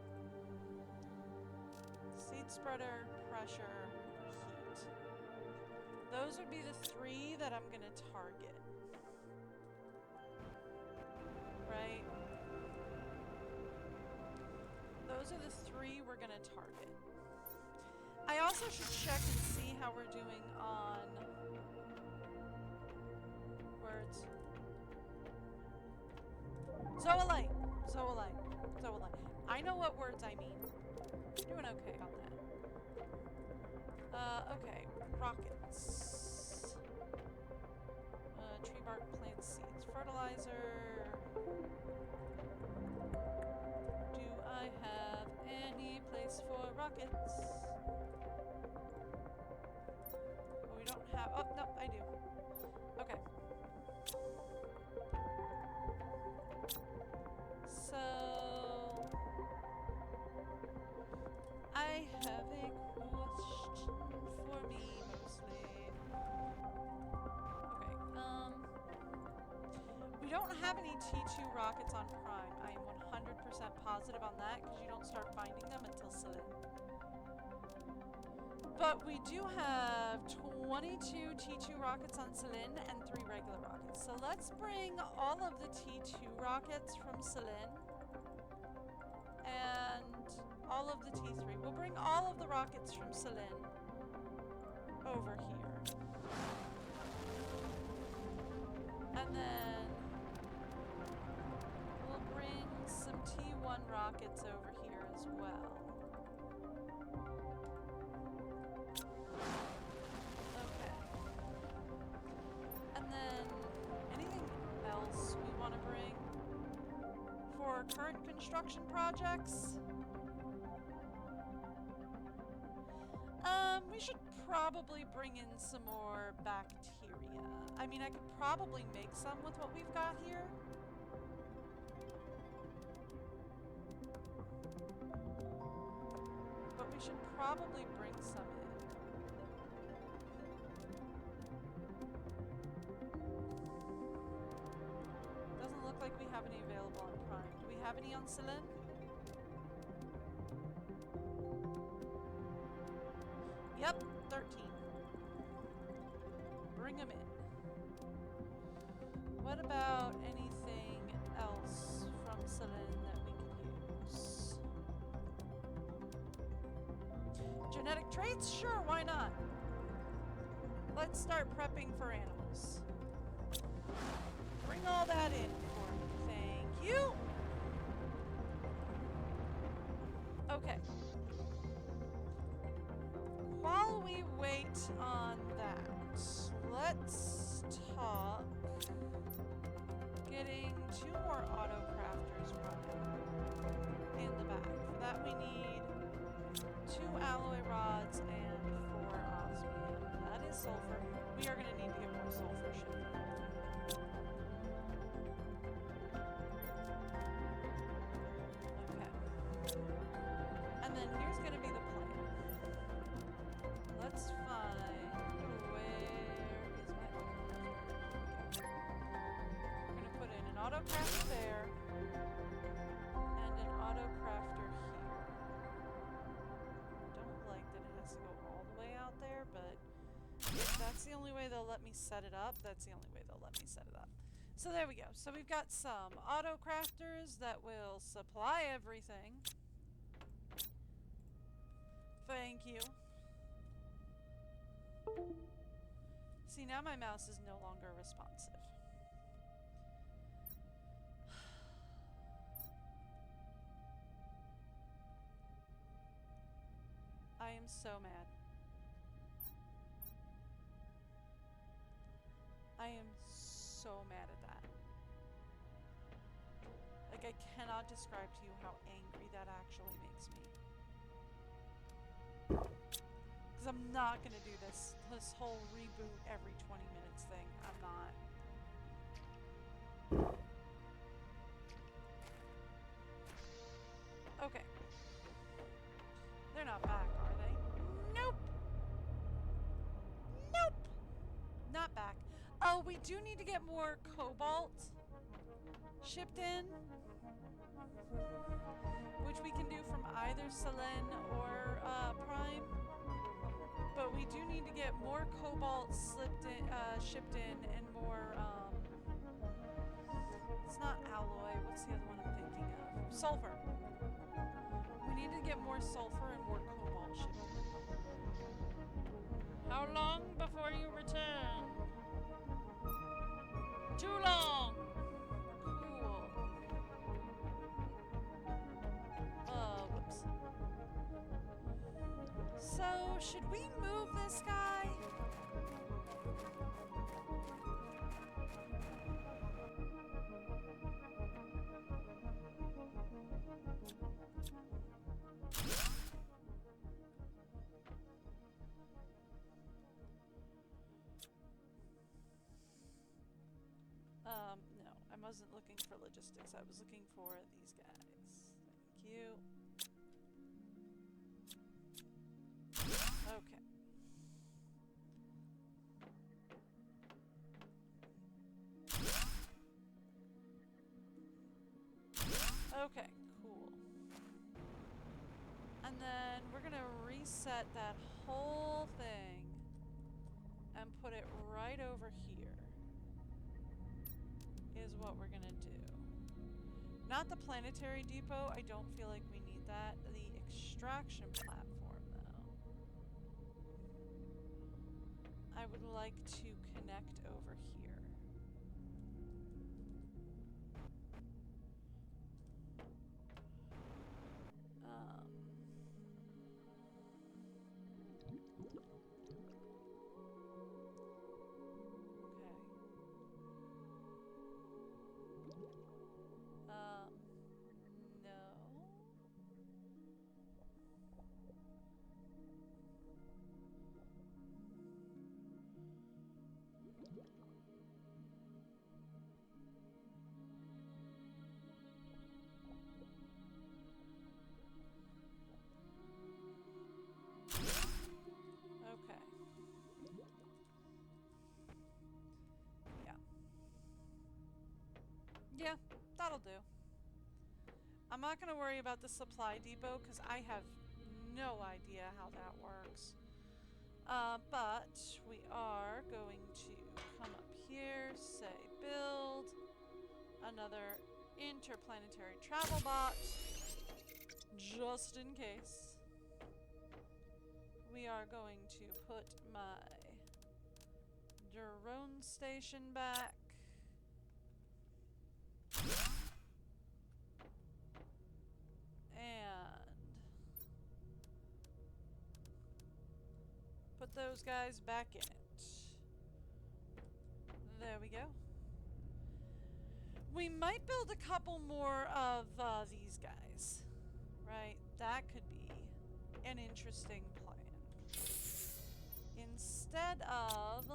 Seed spreader, pressure, heat. Those would be the 3 that I'm gonna target. Right? Those are the 3 we're gonna target. I also should check and see how we're doing on words. Zoolite! Zoolite. Zoolite. I know what words I mean. Doing okay on that. Okay. Rockets. Tree bark, plant seeds, fertilizer. Do I have any place for rockets? Oh, we don't have. Oh, no, I do. Okay. So I have a question for me mostly. Okay, we don't have any T2 rockets on Prime. I am 100% positive on that because you don't start finding them until Celine. But we do have 22 T2 rockets on Celine and 3 regular rockets. So let's bring all of the T2 rockets from Celine and all of the T3. We'll bring all of the rockets from Celine over here. And then we'll bring some T1 rockets over here as well. Okay. And then anything else we want to bring for current construction projects? We should probably bring in some more bacteria. I mean, I could probably make some with what we've got here. But we should probably bring some in. Doesn't look like we have any available on Prime. Do we have any on Celine? Yep, 13. Bring them in. What about anything else from Celine that we could use? Genetic traits? Sure, why not? Let's start prepping for animals. Bring all that in for me. Thank you. Okay. While we wait on that, let's talk getting 2 more auto crafters running in the back. For that we need 2 alloy rods and 4 osmium. That is sulfur. We are going to need to get more sulfur shipped. Okay. And then here's going to be the plan. Let's find where is my auto crafter? We're going to put in an auto crafter there and an auto crafter here. Don't like that it has to go all the way out there, but if that's the only way they'll let me set it up, that's the only way they'll let me set it up. So there we go. So we've got some auto crafters that will supply everything. Thank you. See, now my mouse is no longer responsive. I am so mad. I am so mad at that. Like, I cannot describe to you how angry that actually makes me. Because I'm not going to do this whole reboot every 20 minutes thing. I'm not. Okay. They're not back, are they? Nope! Nope! Not back. Oh, we do need to get more cobalt shipped in, which we can do from either Selene or Prime. But we do need to get more cobalt shipped in, and more, it's not alloy. What's the other one I'm thinking of? Sulfur. We need to get more sulfur and more cobalt shipped in. How long before you return? Too long! Cool. Whoops. So, should we move this guy? No, I wasn't looking for logistics. I was looking for these guys. Thank you. Okay. Okay, cool. And then we're gonna reset that whole thing and put it right over here. Is what we're gonna do. Not the planetary depot. I don't feel like we need that. The extraction platform, though. I would like to connect over here. No. Okay. Yeah. Yeah, that'll do. I'm not going to worry about the supply depot because I have no idea how that works. But we are going to come up here, say build another interplanetary travel bot, just in case. We are going to put my drone station back. And put those guys back in it. There we go. We might build a couple more of these guys, right? That could be an interesting plan. Instead of...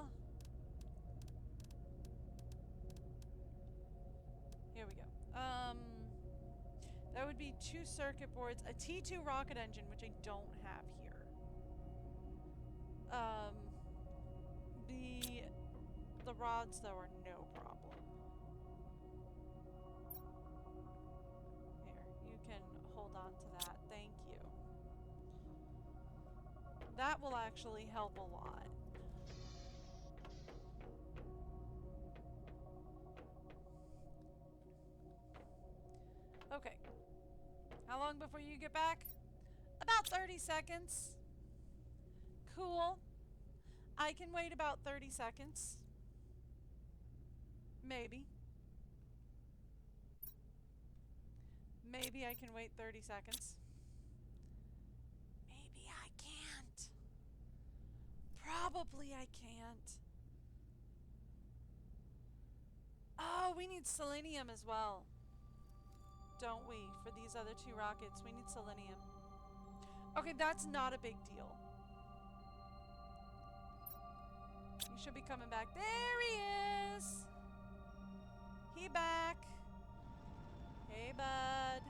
Here we go. That would be 2 circuit boards, a T2 rocket engine, which I don't have here. The rods, though, are no problem. Here, you can hold on to that. Thank you. That will actually help a lot. Okay. How long before you get back? About 30 seconds. Cool. I can wait about 30 seconds. Maybe. Maybe I can wait 30 seconds. Maybe I can't. Probably I can't. Oh, we need selenium as well. Don't we? For these other 2 rockets, we need selenium. Okay, that's not a big deal. You should be coming back. There he is! He back. Hey, bud.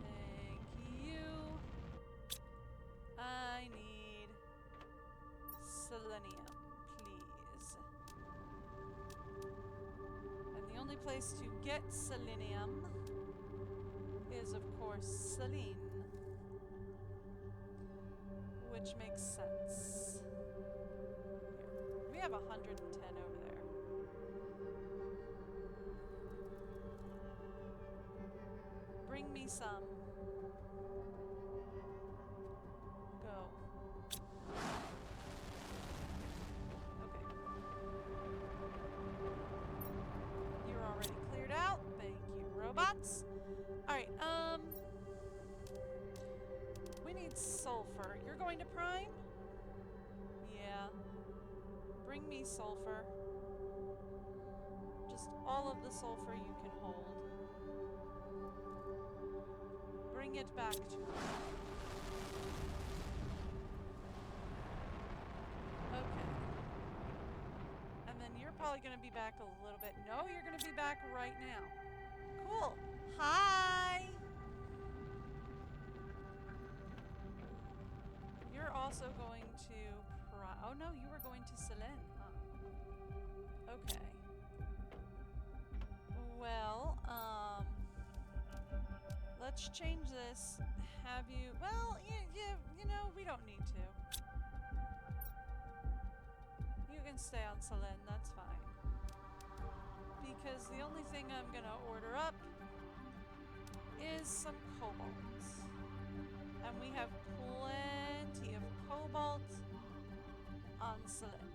Thank you. I need selenium, please. And the only place to get selenium is, of course, Selene. which makes sense. Here. We have 110 over there. Bring me some. Go. Okay. You're already cleared out. Thank you, robots. Alright, we need sulfur. You're going to Prime? Yeah. Bring me sulfur. Just all of the sulfur you can hold. Bring it back to me. Okay. And then you're probably going to be back a little bit. No, you're going to be back right now. Cool. Hi! You're also going to... Oh no, you were going to Selene, huh? Okay. Well, let's change this. Have you... Well, you know, we don't need to. You can stay on Selene, that's fine. Because the only thing I'm gonna order up is some cobalt. And we have plenty of cobalt on Selene.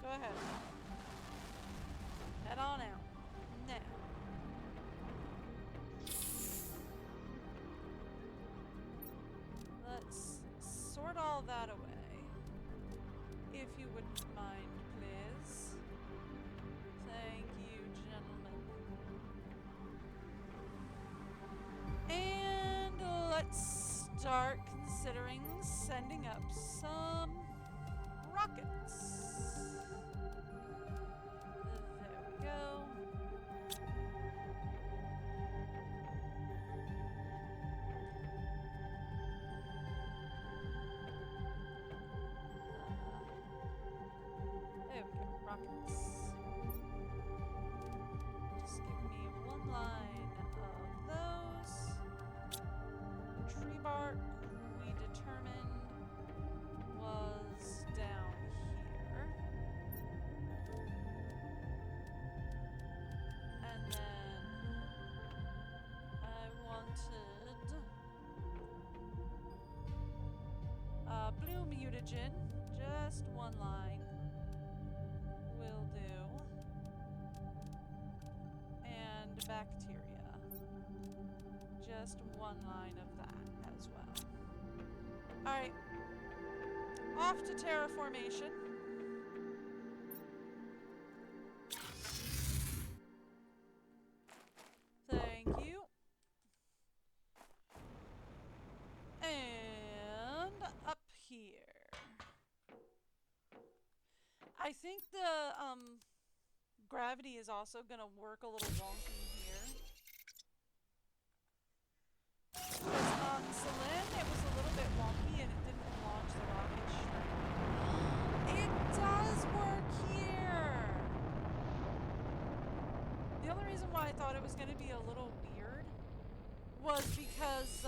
Go ahead. Head on out. Now. Let's sort all that away. If you wouldn't mind, please. Thank you, gentlemen. And let's start considering sending up some rockets. There we go. There we go, rockets. Just give me one line of those. Tree bark, we determined, was down here. And then I wanted blue mutagen, just one line. Will do. And bacteria. Just one line of that as well. Alright. Off to terraformation. Thank you. And up here. I think the gravity is also gonna work a little wonky here. Because on Selene it was a little bit wonky and it didn't launch the rocket straight. It does work here! The only reason why I thought it was gonna be a little weird was because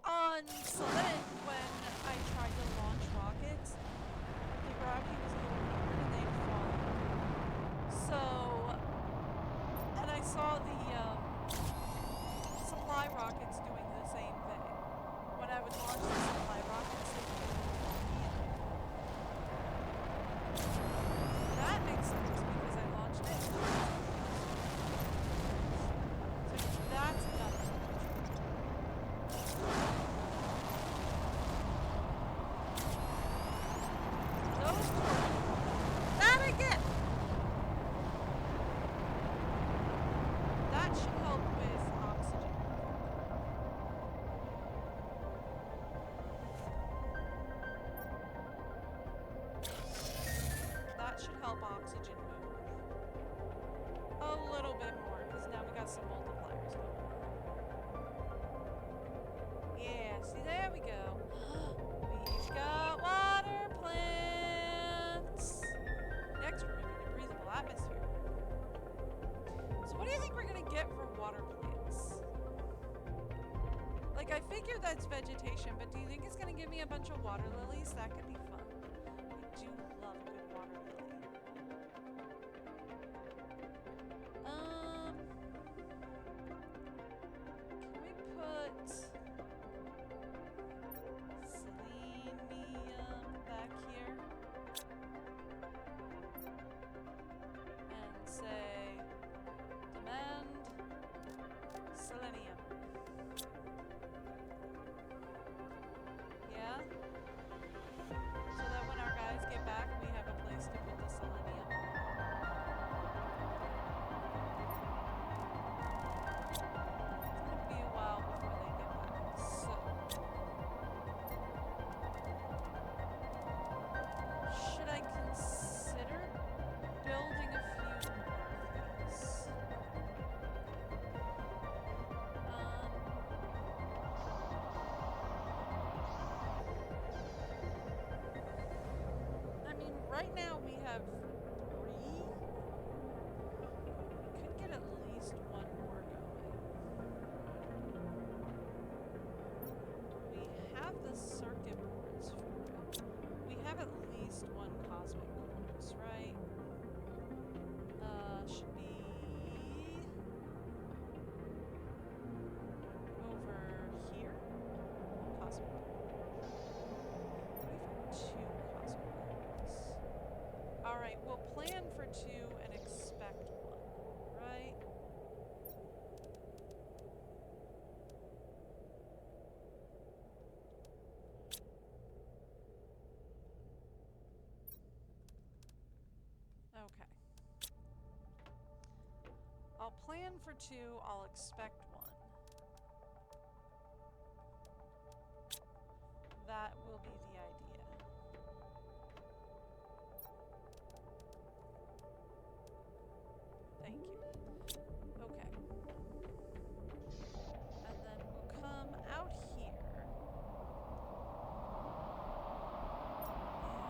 on Selene, when I tried to launch rockets, the gravity was a little weird and they'd fall. So, and I saw the supply rockets doing the same thing. When I would launch the supply rockets, they would get a little wonky. That makes sense because I launched it. So that's another one. That again! That should help with oxygen. That should help oxygen move. A little bit more, because now we got some multipliers going on. Yeah, see, there we go. We've got water plants. Next, we're going to need a breathable atmosphere. So what do you think we're going to get for water plants? Like, figure that's vegetation, but do you think it's gonna give me a bunch of water lilies? That could be fun. I do love a good water lily. Can we put selenium back here? And say, demand selenium. Yeah? So that when our guys get back, we have a place to put the selenium. It's gonna be a while before they get back. So, should I consider building a few more of these? I mean, right now we have 3. We could get at least one more going. We have the circuit boards for it. We have at least one cosmic quartz, right? Should be over here. Cosmic. We have 2 cosmic quartz. Alright, we'll plan for 2 and expect 1, right? Okay. I'll plan for 2, I'll expect 1. That will be the idea. Thank you. Okay. And then we'll come out here.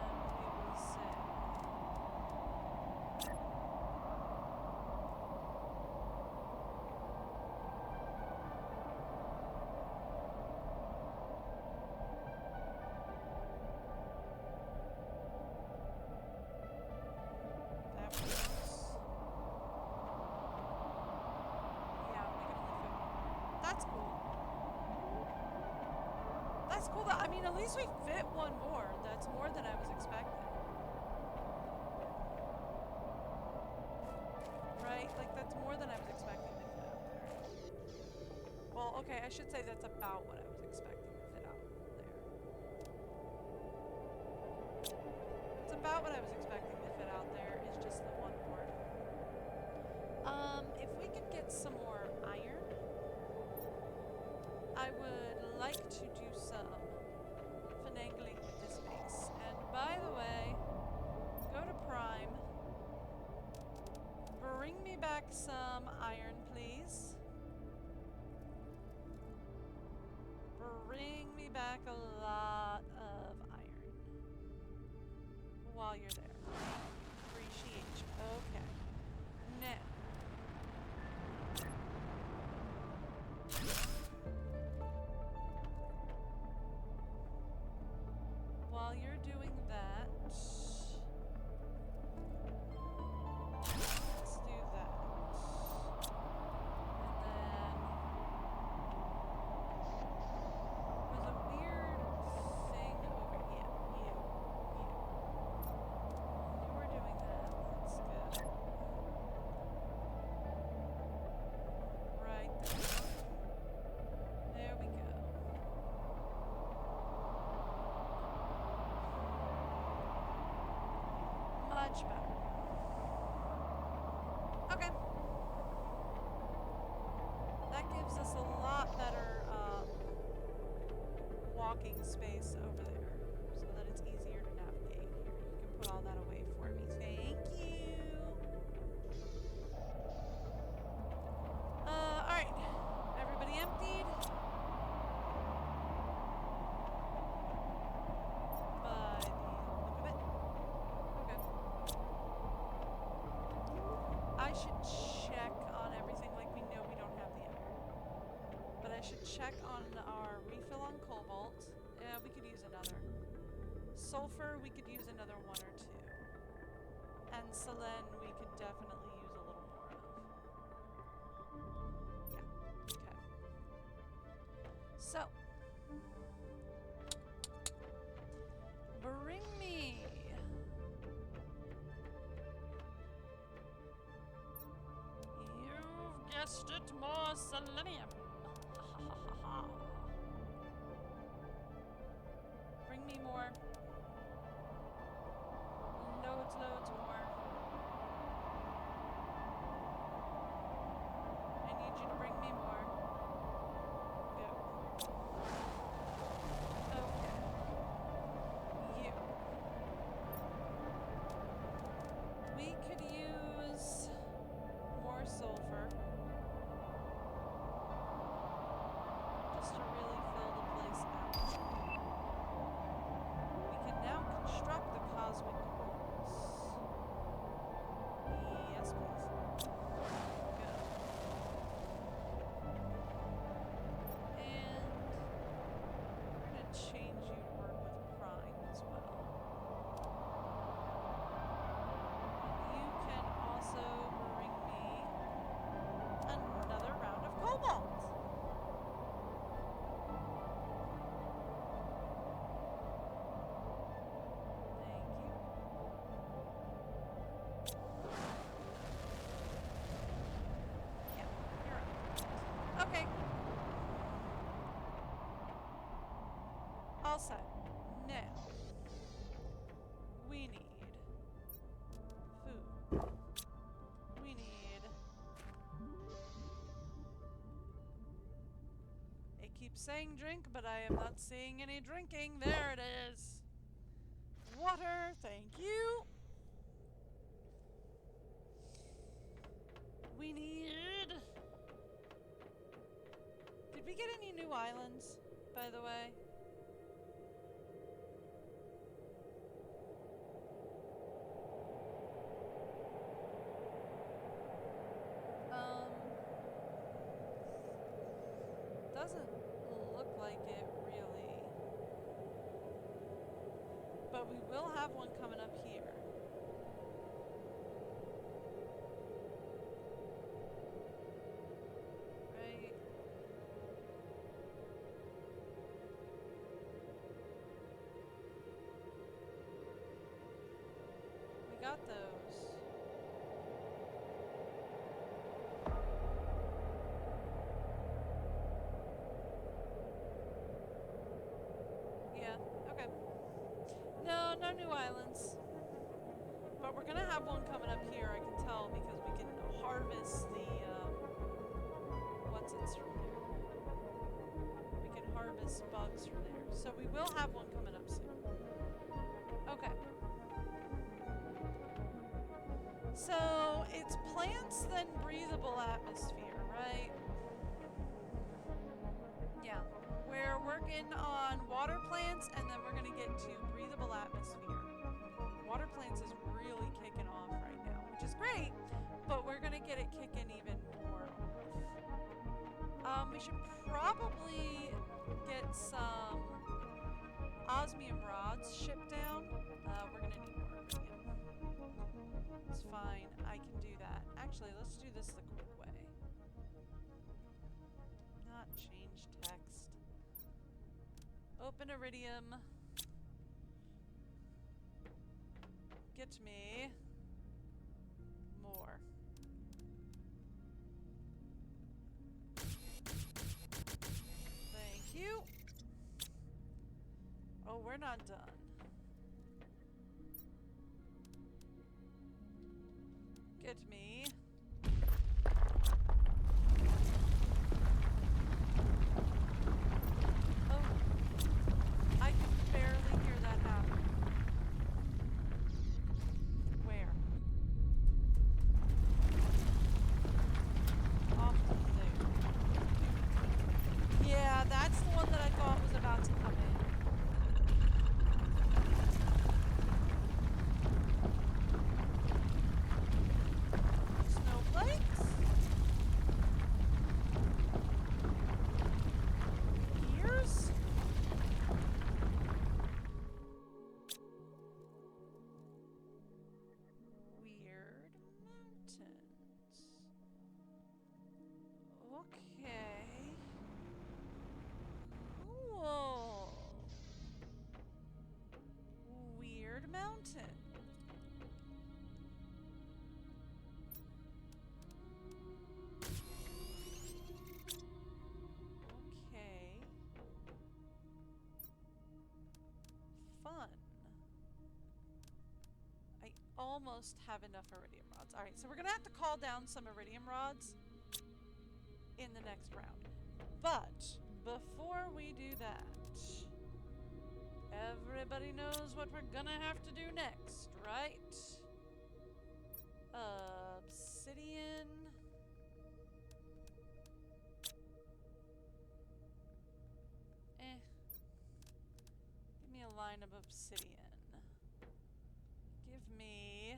And we will say... I mean, at least we fit 1 more. That's more than I was expecting. Right? Like, that's more than I was expecting to fit out there. Well, okay, I should say that's about what I was expecting to fit out there. It's about what I was expecting to fit out there. It's just the 1 more. If we could get some more iron, I would like to do some finagling with this base. And by the way, go to Prime. Bring me back some iron, please. Bring me back a lot of iron. While you're there. Appreciate you. Okay. Now. While you're doing that, let's do that. And then there's a weird thing over here. You were doing that. That's good. Right there. There we go. Much better. Okay. That gives us a lot better walking space over there so that it's easier to navigate. Here, you can put all that away for me. Thank you. Alright. Everybody emptied? By the look of it. I should check on everything. Like, we know we don't have the iron. But I should check on our refill cobalt. Yeah, we could use another. Sulfur, we could use another 1 or 2. And Selen, we could definitely use a little more of. Yeah, okay. So, bring me. You've guessed it, more selenium. Bring me more. Loads, loads more. I need you to bring me more. Go. Okay. You. We could use more sulfur. Just to really fill the place out. We can now construct the cosmic quartz. Yes, please. Good. And we're going to change you to work with prime as well. You can also bring me another round of cobalt. Thank you. Yeah, you're right. Okay. All set. Now, we need food. We need... It keeps saying drink, but I am not seeing any drinking. There it is. Water, thank you. We need... Did we get any new islands, by the way? Doesn't look like it really. But we will have one coming up here. Right? We got those. Yeah, okay. No, no new islands. But we're gonna have one coming up here, I can tell, because we can harvest the, what's it's from there. We can harvest bugs from there. So we will have one coming up soon. Okay. So, it's plants, then breathable atmosphere, right? Yeah. We're working on water plants, and then we're going to get to breathable atmosphere. Water plants is really kicking off right now, which is great, but we're going to get it kicking even more off. We should probably get some osmium rods shipped down. We're going to need more iridium. It's fine. I can do that. Actually, let's do this the quick way. Not change text. Open iridium. Get me more. Thank you. Oh, we're not done. Get me. Oh, I can barely hear that happen. Where? Off to there. Yeah, that's the one that I thought was about to come in. Okay. Cool. Weird mountain. Okay. Fun. I almost have enough iridium rods. Alright, so we're gonna have to call down some iridium rods in the next round. But before we do that, everybody knows what we're gonna have to do next, right? Obsidian. Give me a line of obsidian. Give me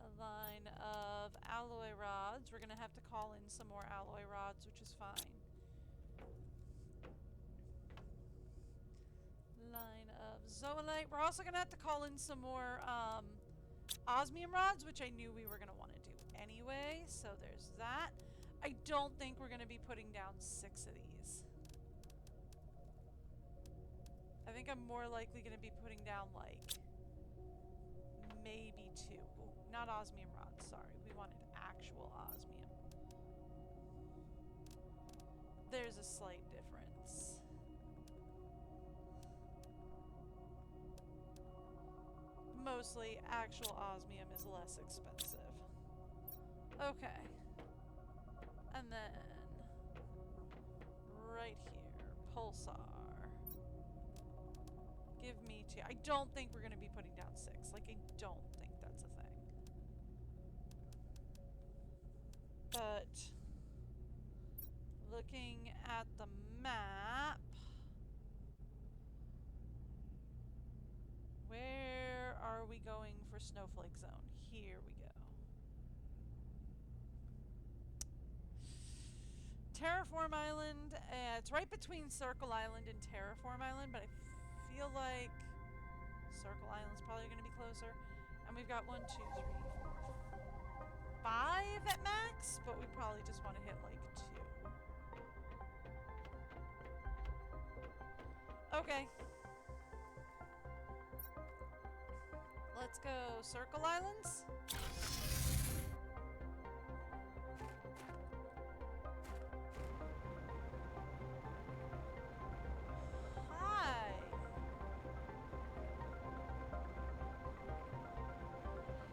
a line of alloy rods. We're gonna have to call in some more alloy rods, which is fine. Line of zoolite. We're also gonna have to call in some more osmium rods, which I knew we were gonna want to do anyway. So there's that. I don't think we're gonna be putting down 6 of these. I think I'm more likely gonna be putting down like maybe 2. Ooh, not osmium rods, sorry. We wanted actual osmium. There's a slight difference. Mostly, actual osmium is less expensive. Okay. And then, right here, pulsar. Give me 2. I don't think we're going to be putting down 6. Like, I don't think that's a thing. But, looking at the map, where are we going for Snowflake Zone? Here we go. Terraform Island. It's right between Circle Island and Terraform Island, but I feel like Circle Island's probably going to be closer. And we've got 1, 2, 3, 4, 5 at max, but we probably just want to hit like 2. Okay. Let's go Circle Islands. Hi.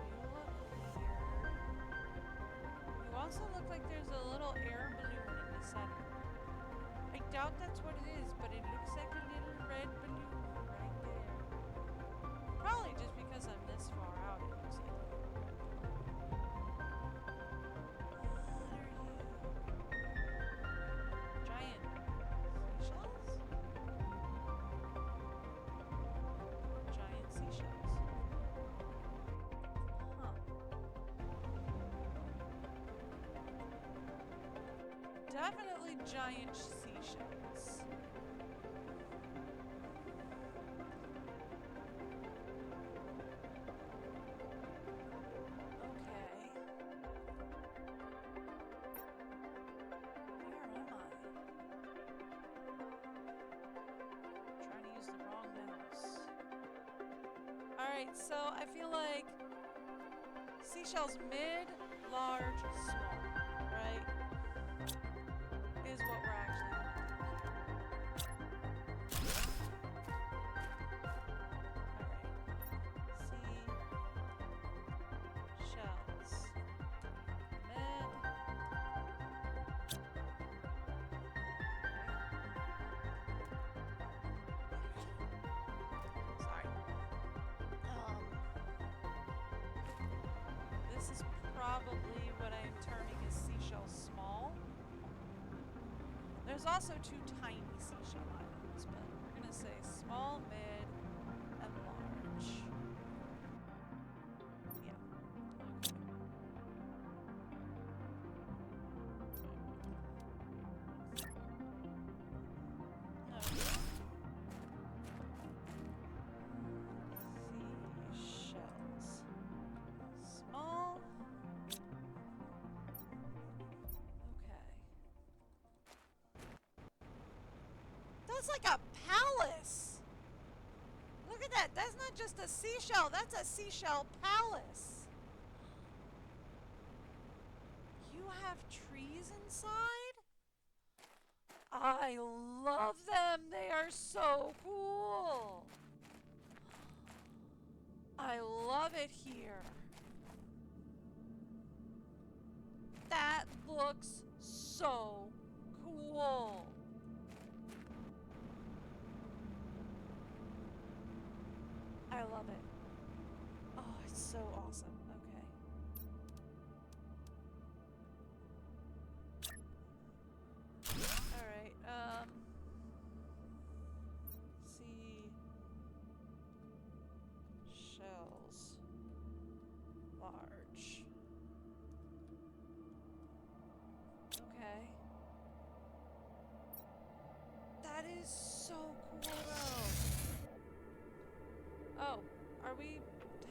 You look weird. You also look like there's a little air balloon in the center. I doubt that's what it is, but it looks like a little red balloon right there. Probably just because I'm this far out, it looks like a little red balloon. What are you? Giant seashells? Giant seashells. Huh. Definitely giant seashells. Okay. Where am I? Trying to use the wrong mouse. Alright, so I feel like seashells mid, large, small, right? Is what we're actually doing. Alright. Seashells. Mid. Sorry. This is probably what I am terming as seashell small. There's also 2 tiny seashell islands, but we're gonna say small, mid, and large. Yeah. Okay. Seashells. Small. Okay. was like a palace. Look at that. That's not just a seashell. That's a seashell palace. You have trees inside? I love them. They are so cool. I love it here. That looks so cool. I love it. Oh, it's so awesome. Okay. Alright, see. Shells. Large. Okay. That is so cool though. Oh, are we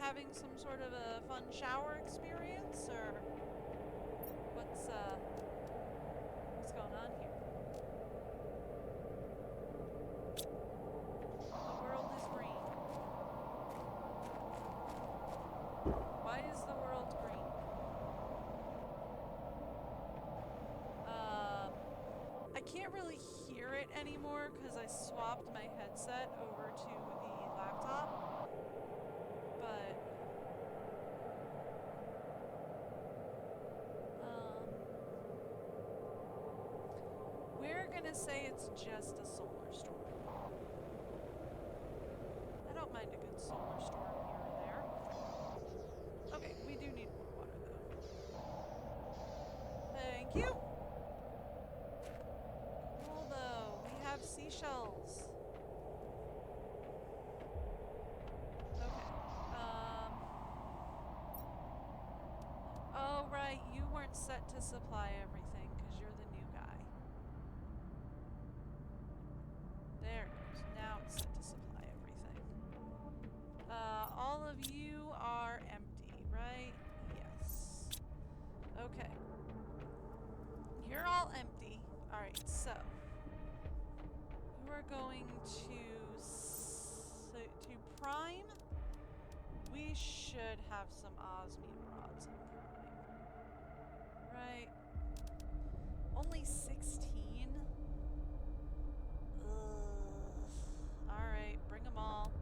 having some sort of a fun shower experience, or what's going on here? The world is green. Why is the world green? I can't really hear it anymore because I swapped my headset over to the laptop. But we're gonna say it's just a solar storm. I don't mind a good solar storm here and there. Okay, we do need more water though. Thank you. Cool though, we have seashells. Oh, right, you weren't set to supply everything because you're the new guy. There it goes. Now it's set to supply everything. All of you are empty, right? Yes. Okay. You're all empty. Alright, so we're going to prime. We should have some osmium rods in prime. Right. Only 16? Ugh. Alright, bring them all.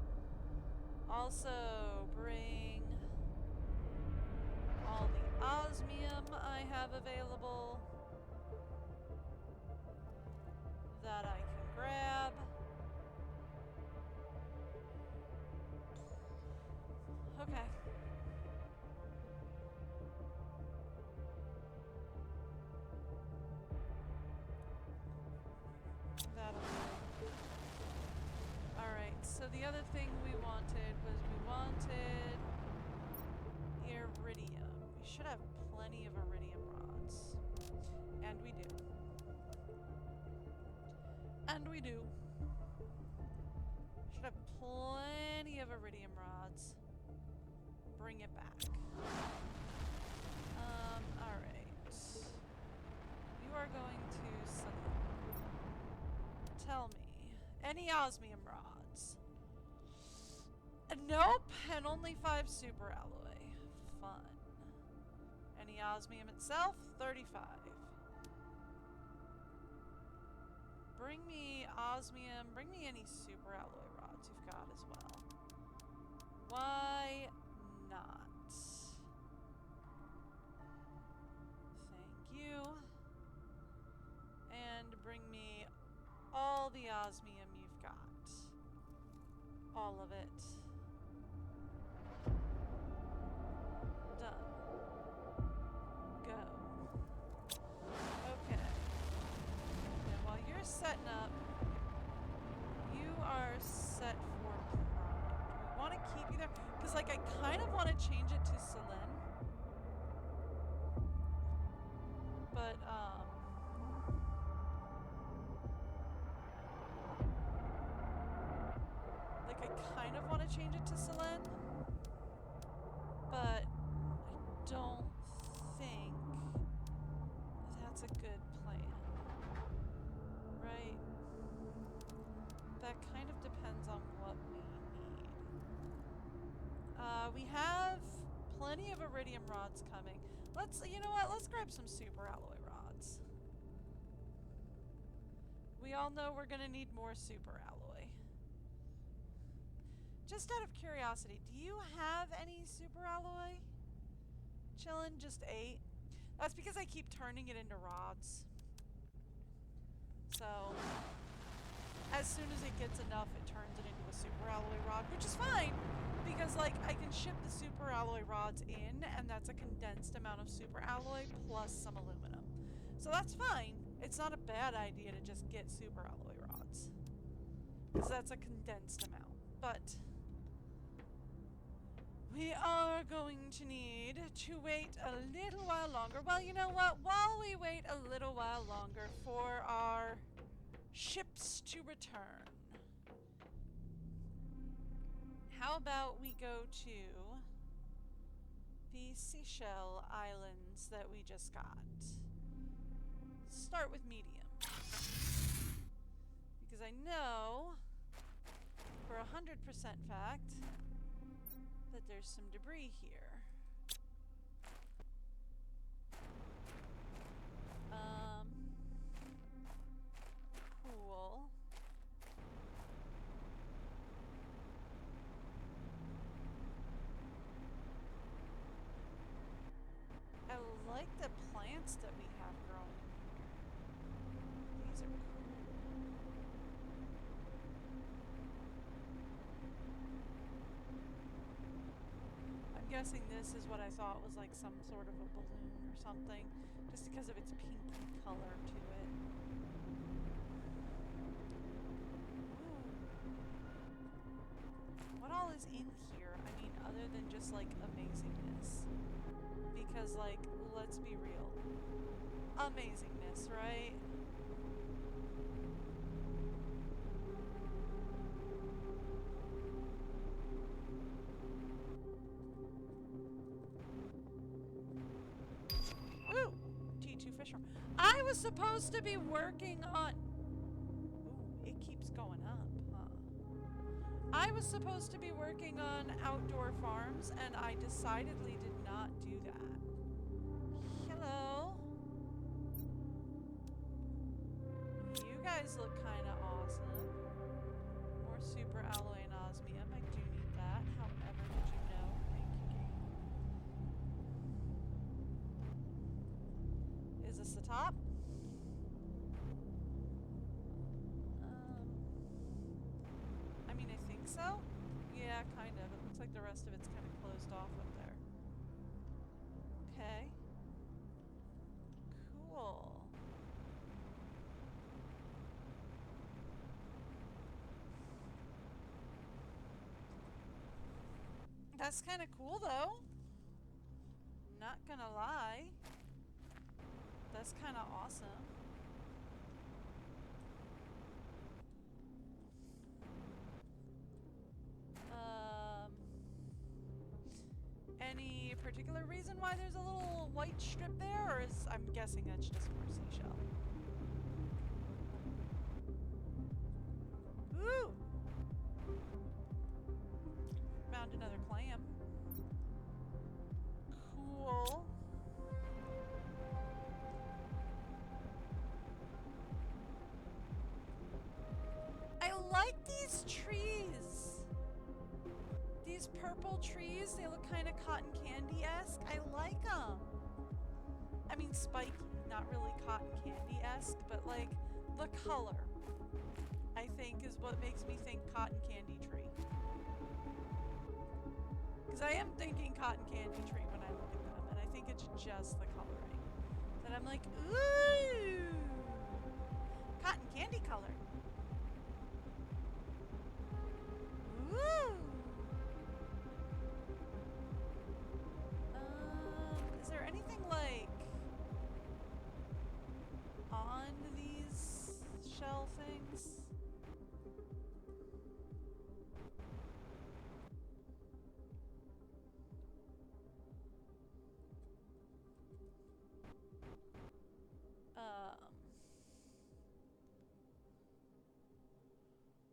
Also, bring all the osmium I have available that I can grab. Okay. That'll do. Alright, so the other thing we wanted was iridium. We should have plenty of iridium rods. And we do. And we do. Should have plenty of iridium rods. Bring it back. Alright. You are going to tell me. Any osmium rods? Nope, and only 5 super alloy. Fun. Any osmium itself? 35. Bring me osmium. Bring me any super alloy rods you've got as well. Why not? Thank you. And bring me all the osmium you've got. All of it. Done. Go. Okay. Now while you're setting up, you are set for prime. Do we want to keep you there? Because, like, I kind of want to change it to Selene. But, like, I kind of want to change it to Selene. But I don't think that's a good plan. Right? plenty of iridium rods coming. You know what? Let's grab some super alloy rods. We all know we're gonna need more super alloy. Just out of curiosity, do you have any super alloy? Chillin', just 8. That's because I keep turning it into rods. So, as soon as it gets enough, it turns it into a super alloy rod, which is fine, because, like, I can ship the super alloy rods in, and that's a condensed amount of super alloy plus some aluminum. So that's fine. It's not a bad idea to just get super alloy rods, because that's a condensed amount. But we are going to need to wait a little while longer. Well, you know what? While we wait a little while longer for our ships to return, how about we go to the seashell islands that we just got? Start with medium. Because I know for 100% fact that there's some debris here. Cool. I like the plants that we have growing here. These are cool. I'm guessing this is what I thought was like some sort of a balloon or something, just because of its pinky color to it. What all is in here? I mean, other than just like amazingness. Because, like, let's be real. Amazingness, right? Ooh! T2 fish farm. I was supposed to be working on... Ooh, it keeps going up, huh? I was supposed to be working on outdoor farms, and I decidedly did not do that. Hello. You guys look kind of awesome. More super alloy and osmium. I do need that. However, did you know? Thank you, game. Is this the top? I mean, I think so. Yeah, kind of. It looks like the rest of it's kind of closed off up there. Okay. Cool. That's kind of cool, though. Not gonna lie. That's kind of awesome. Any particular reason why there's a little white strip there, or is I'm guessing that's just more seashell? Ooh! Found another clam. Cool. I like these trees. These purple trees, they look kind of cotton candy-esque. I like them. I mean, spiky, not really cotton candy-esque, but like the color, I think, is what makes me think cotton candy tree. Because I am thinking cotton candy tree when I look at them, and I think it's just the coloring. That I'm like, ooh, cotton candy color. Ooh. Is there anything like on these shell things?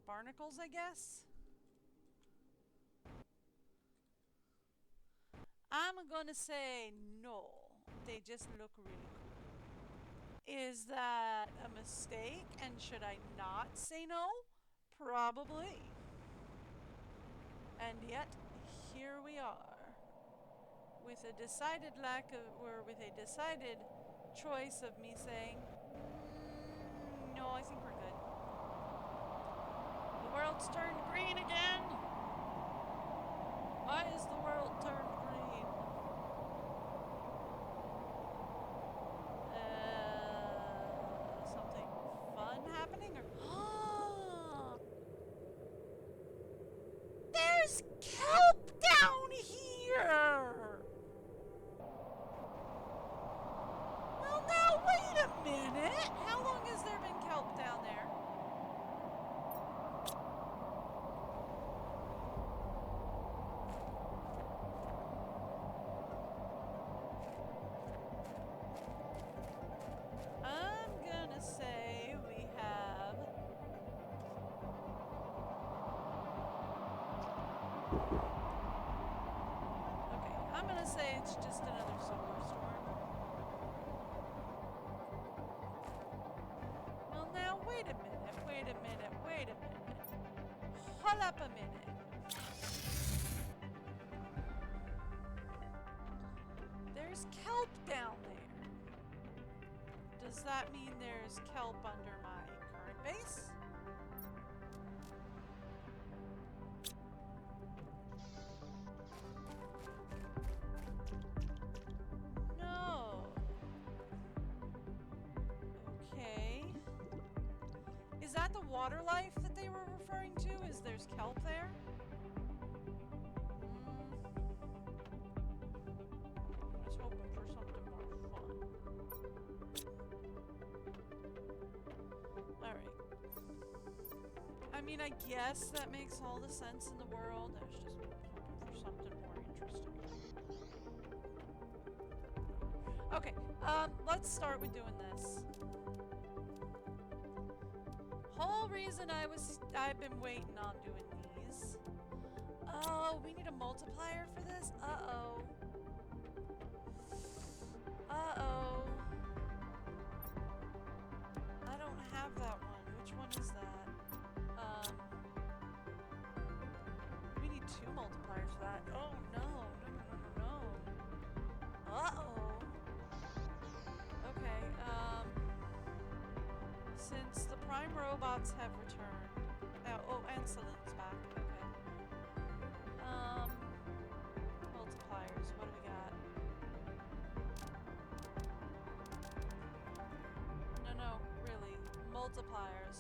Barnacles, I guess? I'm I'm gonna say no. They just look really cool. Is that a mistake? And should I not say no? Probably. And yet, here we are. With a decided lack of, or with a decided choice of me saying, no, I think we're good. The world's turned green again. Why is the world turned green? Something fun happening? Or there's kelp down here! Well, now wait a minute. How long has there been kelp down there? I'm gonna say we have... Okay, I'm gonna say it's just another solar storm. Well, now wait a minute, wait a minute, wait a minute. Hold up a minute. There's kelp down there. Does that mean there's kelp under my current base? No. Okay. Is that the water life that they were referring to? Is there's kelp there? I was hoping for something more fun. Alright. I mean, I guess that makes all the sense in the world. I was just hoping for something more interesting. Okay, let's start with doing this. Whole reason I've been waiting on doing these. Oh, we need a multiplier for this? Uh-oh. Uh-oh. I don't have that one. Which one is that? We need 2 multipliers for that. Oh, no. No. Uh-oh. Okay, since the prime robots have returned... Oh, and Celin's back. Okay. Multipliers. What do we got? No, really. Multipliers.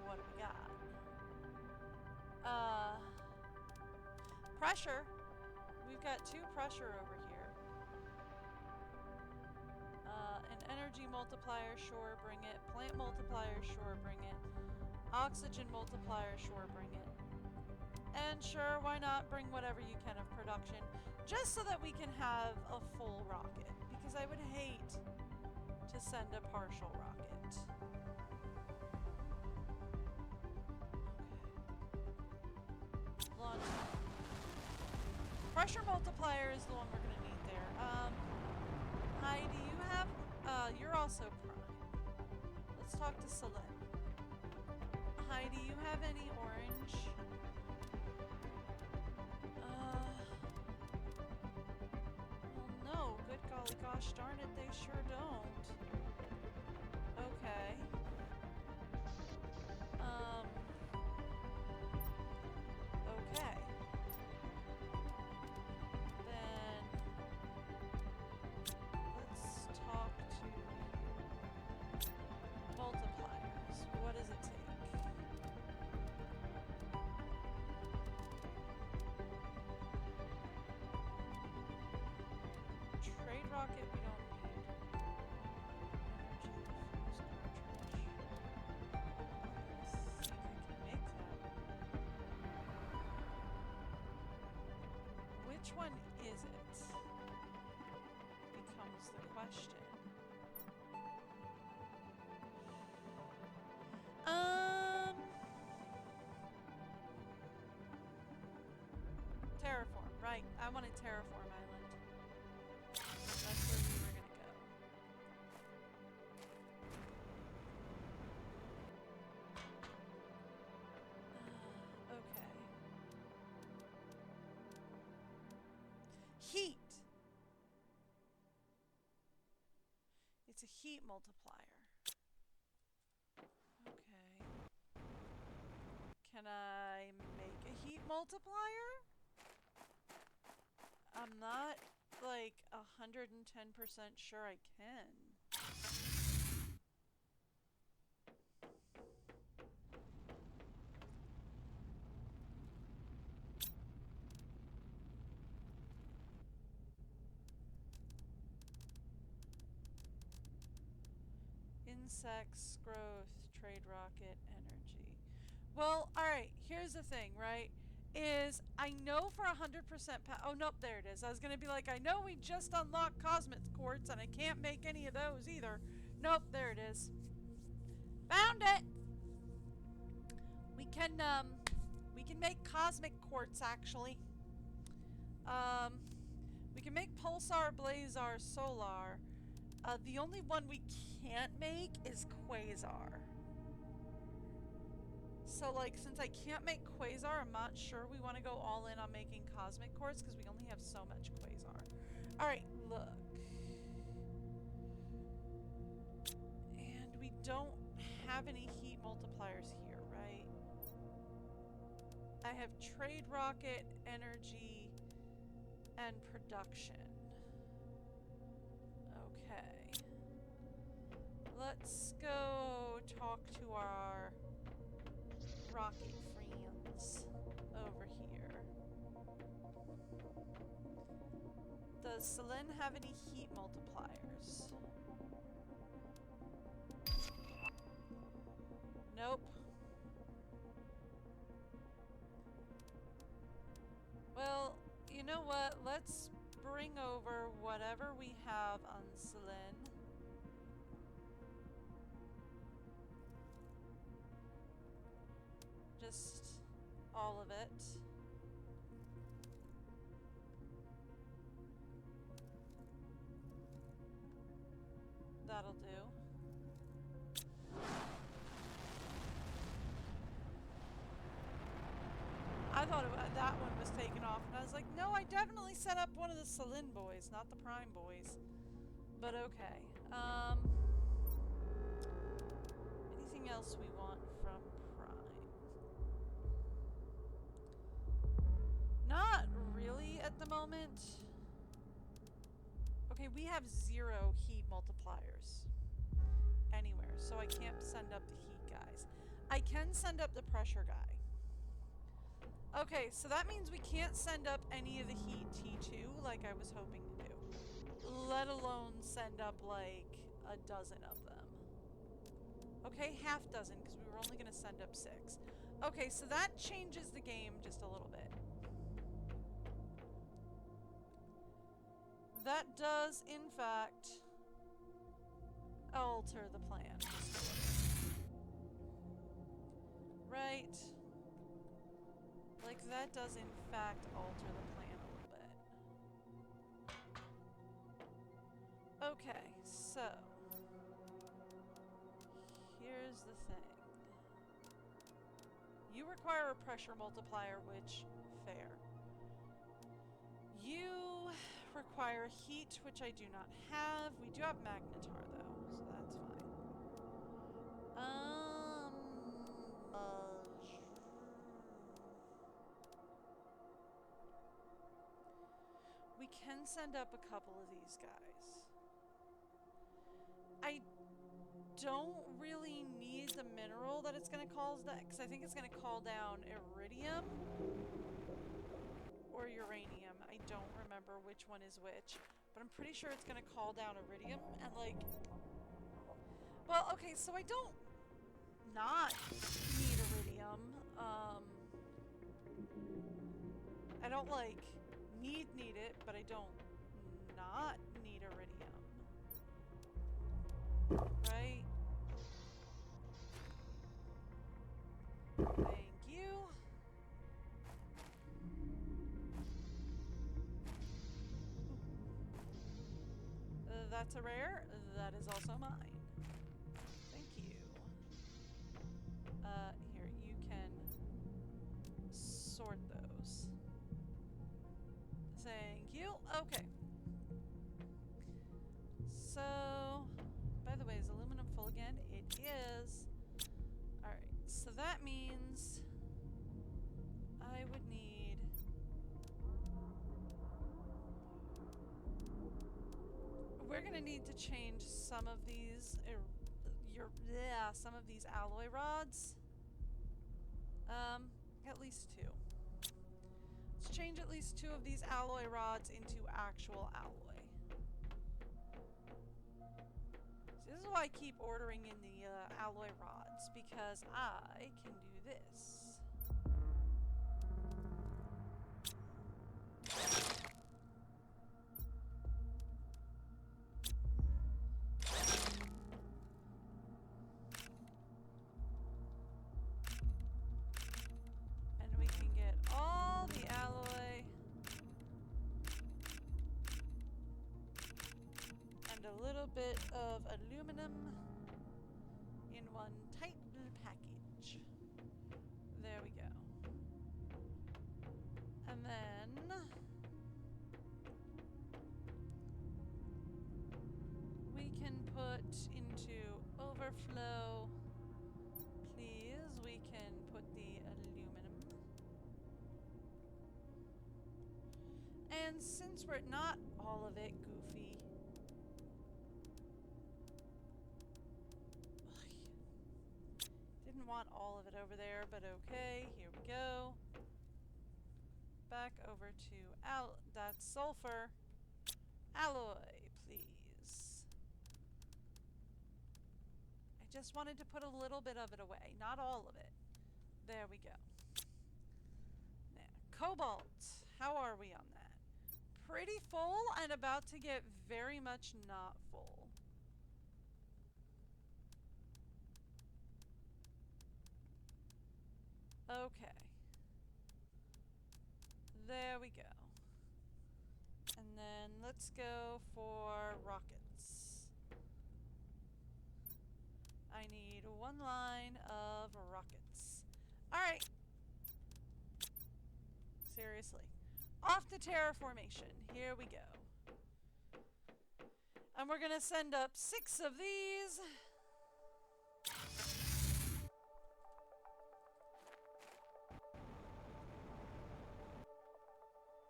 What do we got? Pressure. We've got 2 pressure over here. An energy multiplier, sure, bring it. Plant multiplier, sure, bring it. Oxygen multiplier, sure, bring it. And sure, why not bring whatever you can of production, just so that we can have a full rocket. Because I would hate to send a partial rocket. Okay. Launch. Pressure multiplier is the one we're going to need there. Hi, do you have... you're also prime. Let's talk to Celine. Hi, do you have any orange? Well, no. Good golly gosh darn it, they sure don't. Okay. Okay. Then... let's talk to... multipliers. What does it take? Trade rocket we don't need. Energy fuse cartridge. I think I can make that. Which one is it? Becomes the question. Terraform, right. I want to terraform island. It's a heat multiplier. Okay. Can I make a heat multiplier? I'm not, like, 110% sure I can. Insects, growth, trade rocket, energy. Well, alright, here's the thing, right? Is I know for 100% oh, nope, there it is. I was gonna be like, I know we just unlocked cosmic quartz and I can't make any of those either. Nope, there it is. Found it! We can make cosmic quartz, actually. We can make pulsar, blazar, solar. The only one we can't make is quasar. So, like, since I can't make quasar, I'm not sure we want to go all in on making cosmic quartz because we only have so much quasar. Alright, look. And we don't have any heat multipliers here, right? I have trade rocket, energy, and production. Okay. Let's go talk to our rocket friends over here. Does Selene have any heat multipliers? Nope. Well, you know what? Let's bring over whatever we have on Selene. Just all of it. That'll do. I thought that one was taken off, and I was like, no, I definitely set up one of the Selene boys, not the Prime boys. But okay. Anything else we want from Prime? Not really at the moment. Okay, we have 0 heat multipliers anywhere, so I can't send up the heat guys. I can send up the pressure guy. Okay, so that means we can't send up any of the heat T2 like I was hoping to do. Let alone send up like a dozen of them. Okay, half dozen, because we were only going to send up 6. Okay, so that changes the game just a little bit. That does, in fact, alter the plan. Right. Like, that does, in fact, alter the plan a little bit. Okay, so... here's the thing. You require a pressure multiplier, which, fair. You require heat, which I do not have. We do have magnetar, though, so that's fine. We can send up a couple of these guys. I don't really need the mineral that it's going to call down, because I think it's going to call down iridium or uranium. I don't remember which one is which, but I'm pretty sure it's going to call down iridium, and like... well, okay, so I don't not need iridium. I don't, like, need it, but I don't not need iridium. Right? Thank you. That's a rare. That is also mine. Thank you. Here, you can sort those. Thank you. Okay. So, he is. Alright, so that means I would need... We're gonna need to change some of these... some of these alloy rods. At least 2. Let's change at least 2 of these alloy rods into actual alloy. So this is why I keep ordering in the alloy rods, because I can do this. And we can get all the alloy and a little bit of aluminum in one tight little package. There we go. And then we can put into overflow, please, we can put the aluminum. And since we're not all of it, Goofy. Didn't want all of it over there, but okay, here we go. Back over to that's sulfur. Alloy, please. I just wanted to put a little bit of it away, not all of it. There we go. Now, cobalt. How are we on that? Pretty full and about to get very much not full. Okay. There we go. And then let's go for rockets. I need 1 line of rockets. Alright. Seriously. Off to terraformation. Here we go. And we're gonna send up 6 of these.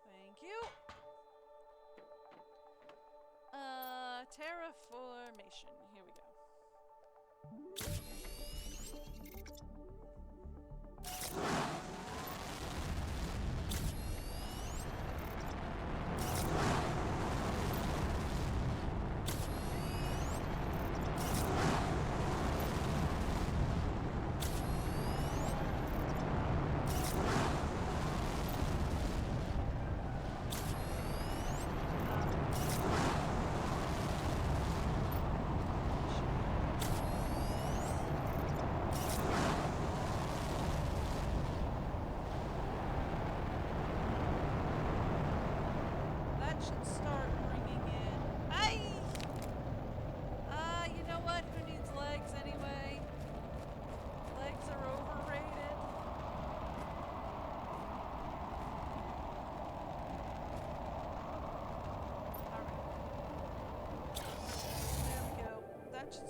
Thank you. Terraformation. Here we go.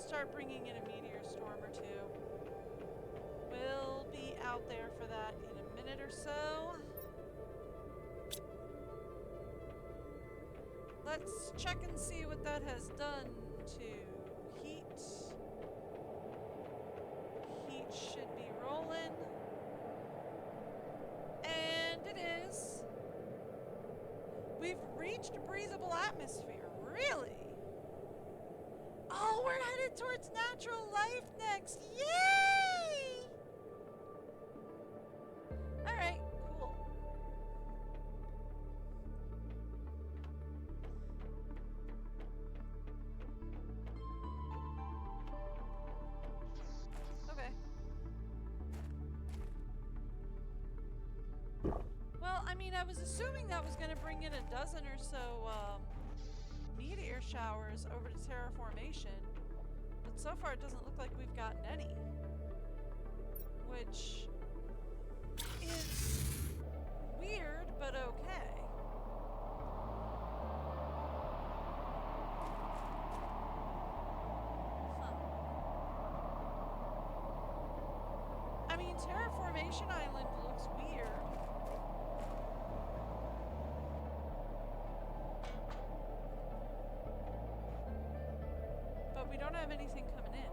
Start bringing in a meteor storm or 2. We'll be out there for that in a minute or so. Let's check and see what that has done to heat. Heat should be rolling. And it is. We've reached breathable atmosphere. Really? Oh, we're headed towards natural life next. Yay! Alright, cool. Okay. Well, I mean, I was assuming that was going to bring in a dozen or so, meteor showers over to terraformation, but so far it doesn't look like we've gotten any, which is weird, but okay. Huh. mean, Terraformation Island looks weird. But we don't have anything coming in.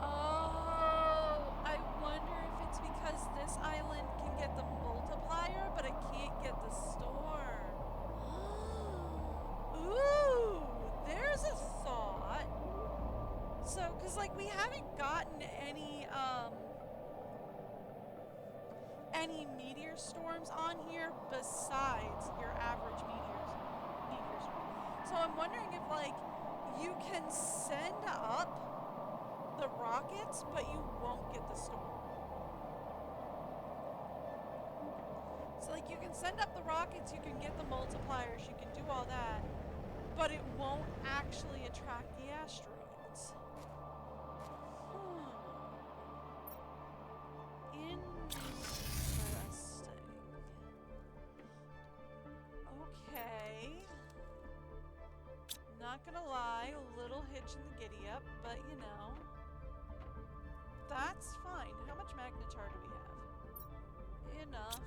Oh, I wonder if it's because this island can get the multiplier, but it can't get the storm. Ooh, there's a thought. So, because, like, we haven't gotten any meteor storms on here besides your average meteor storm. So I'm wondering if, like, you can send up the rockets, but you won't get the storm. So, like, you can send up the rockets, you can get the multipliers, you can do all that, but it won't actually attract the asteroids. Interesting. Okay. Not gonna lie, a little hitch in the giddy up, but you know, that's fine. How much magnetar do we have? Enough.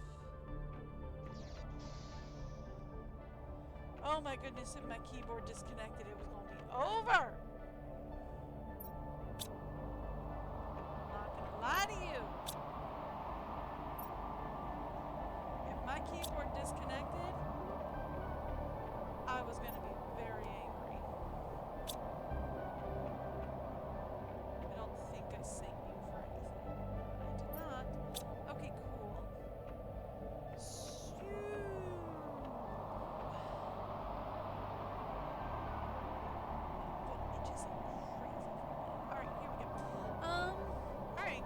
Oh my goodness, if my keyboard disconnected, it was gonna be over! Not gonna lie to you. If my keyboard disconnected, I was gonna be very angry. I don't think I sang you for anything. I did not. Okay, cool. Alright, here we go. Alright.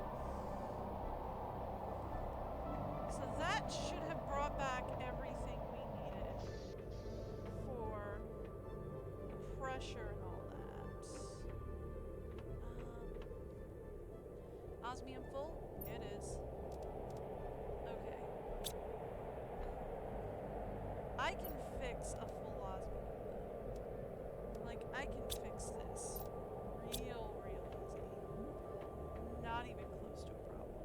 So that should have brought back everything we needed for pressure and all that. Osmium full? It is. Okay. I can fix a full osmium. Like, I can fix this real easy. Not even close to a problem.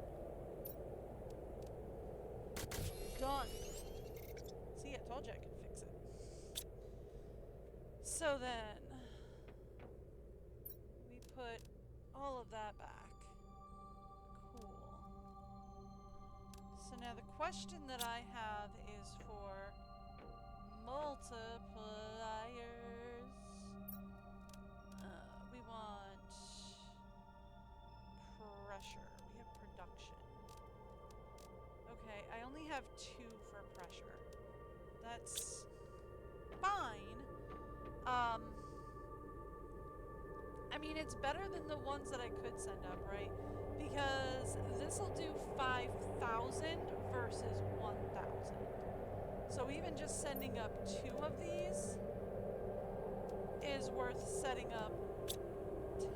Done. See, I told you I could fix it. So then, we put all of that back. Cool. So now the question that I have is for multipliers. We want pressure. We have production. Okay, I only have 2 for pressure. That's fine. I mean, it's better than the ones that I could send up, right? Because this will do 5,000 versus 1,000. So even just sending up 2 of these is worth setting up 10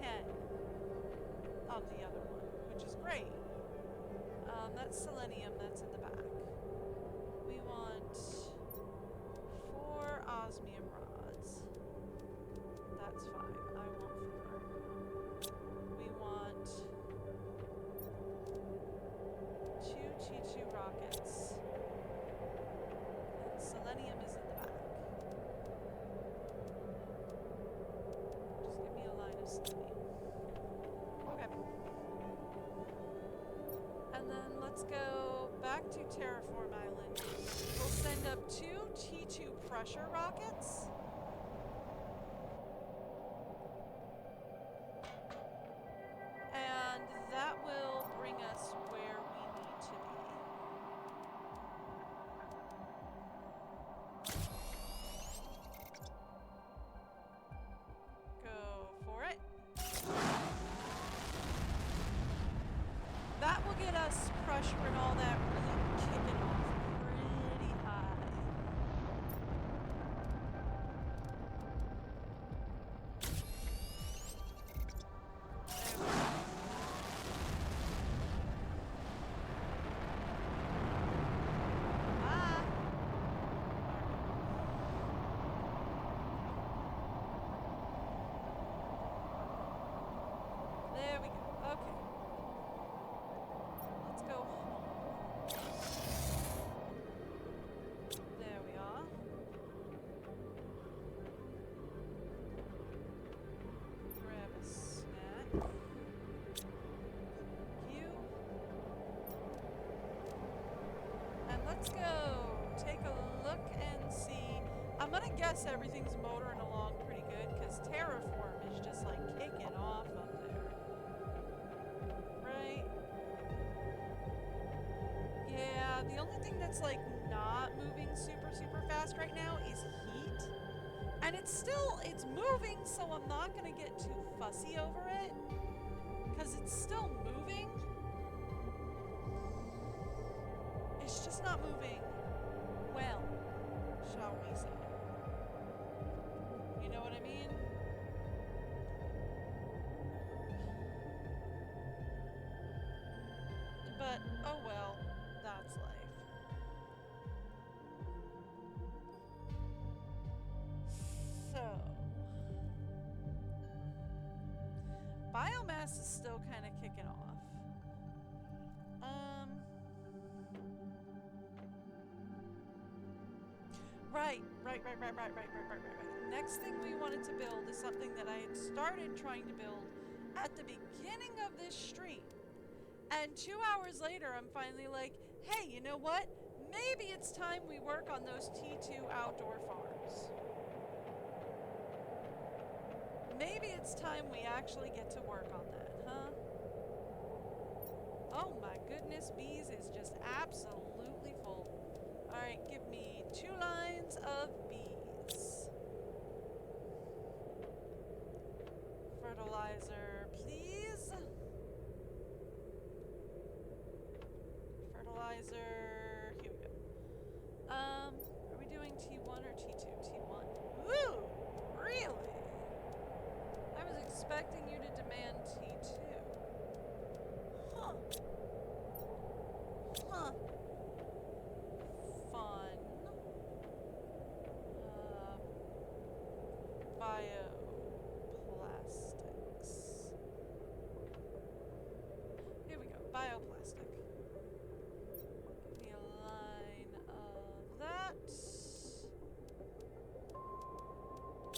of the other one, which is great. That's selenium, that's in the back. We want 4 osmium rods. That's 5. I want 4. We want 2 T2 rockets. And selenium is in the back. Just give me a line of selenium. Okay. And then let's go back to Terraform Island. We'll send up 2 T2 pressure rockets. And that will bring us where we need to be. Go for it. That will get us pressure and all that really kicking off pretty high. There we go. Okay. guess everything's motoring along pretty good because terraform is just like kicking off up there. Right? Yeah, the only thing that's like not moving super, super fast right now is heat. And it's moving, so I'm not going to get too fussy over it. Because it's still moving. It's just not moving well, shall we say. You know what I mean? But, oh well, that's life. So, biomass is still kind of kicking off. Right. Next thing we wanted to build is something that I had started trying to build at the beginning of this stream. And 2 hours later, I'm finally like, hey, you know what? Maybe it's time we work on those T2 outdoor farms. Maybe it's time we actually get to work on that, huh? Oh my goodness, bees is just absolutely full. Alright, give me 2 lines of bees. Fertilizer, please. Fertilizer, here we go. Are we doing T1 or T2? T1. Ooh, really? I was expecting you to demand T2. Huh. Huh. Fun. Bioplastics. Here we go. Bioplastic. Give me a line of that.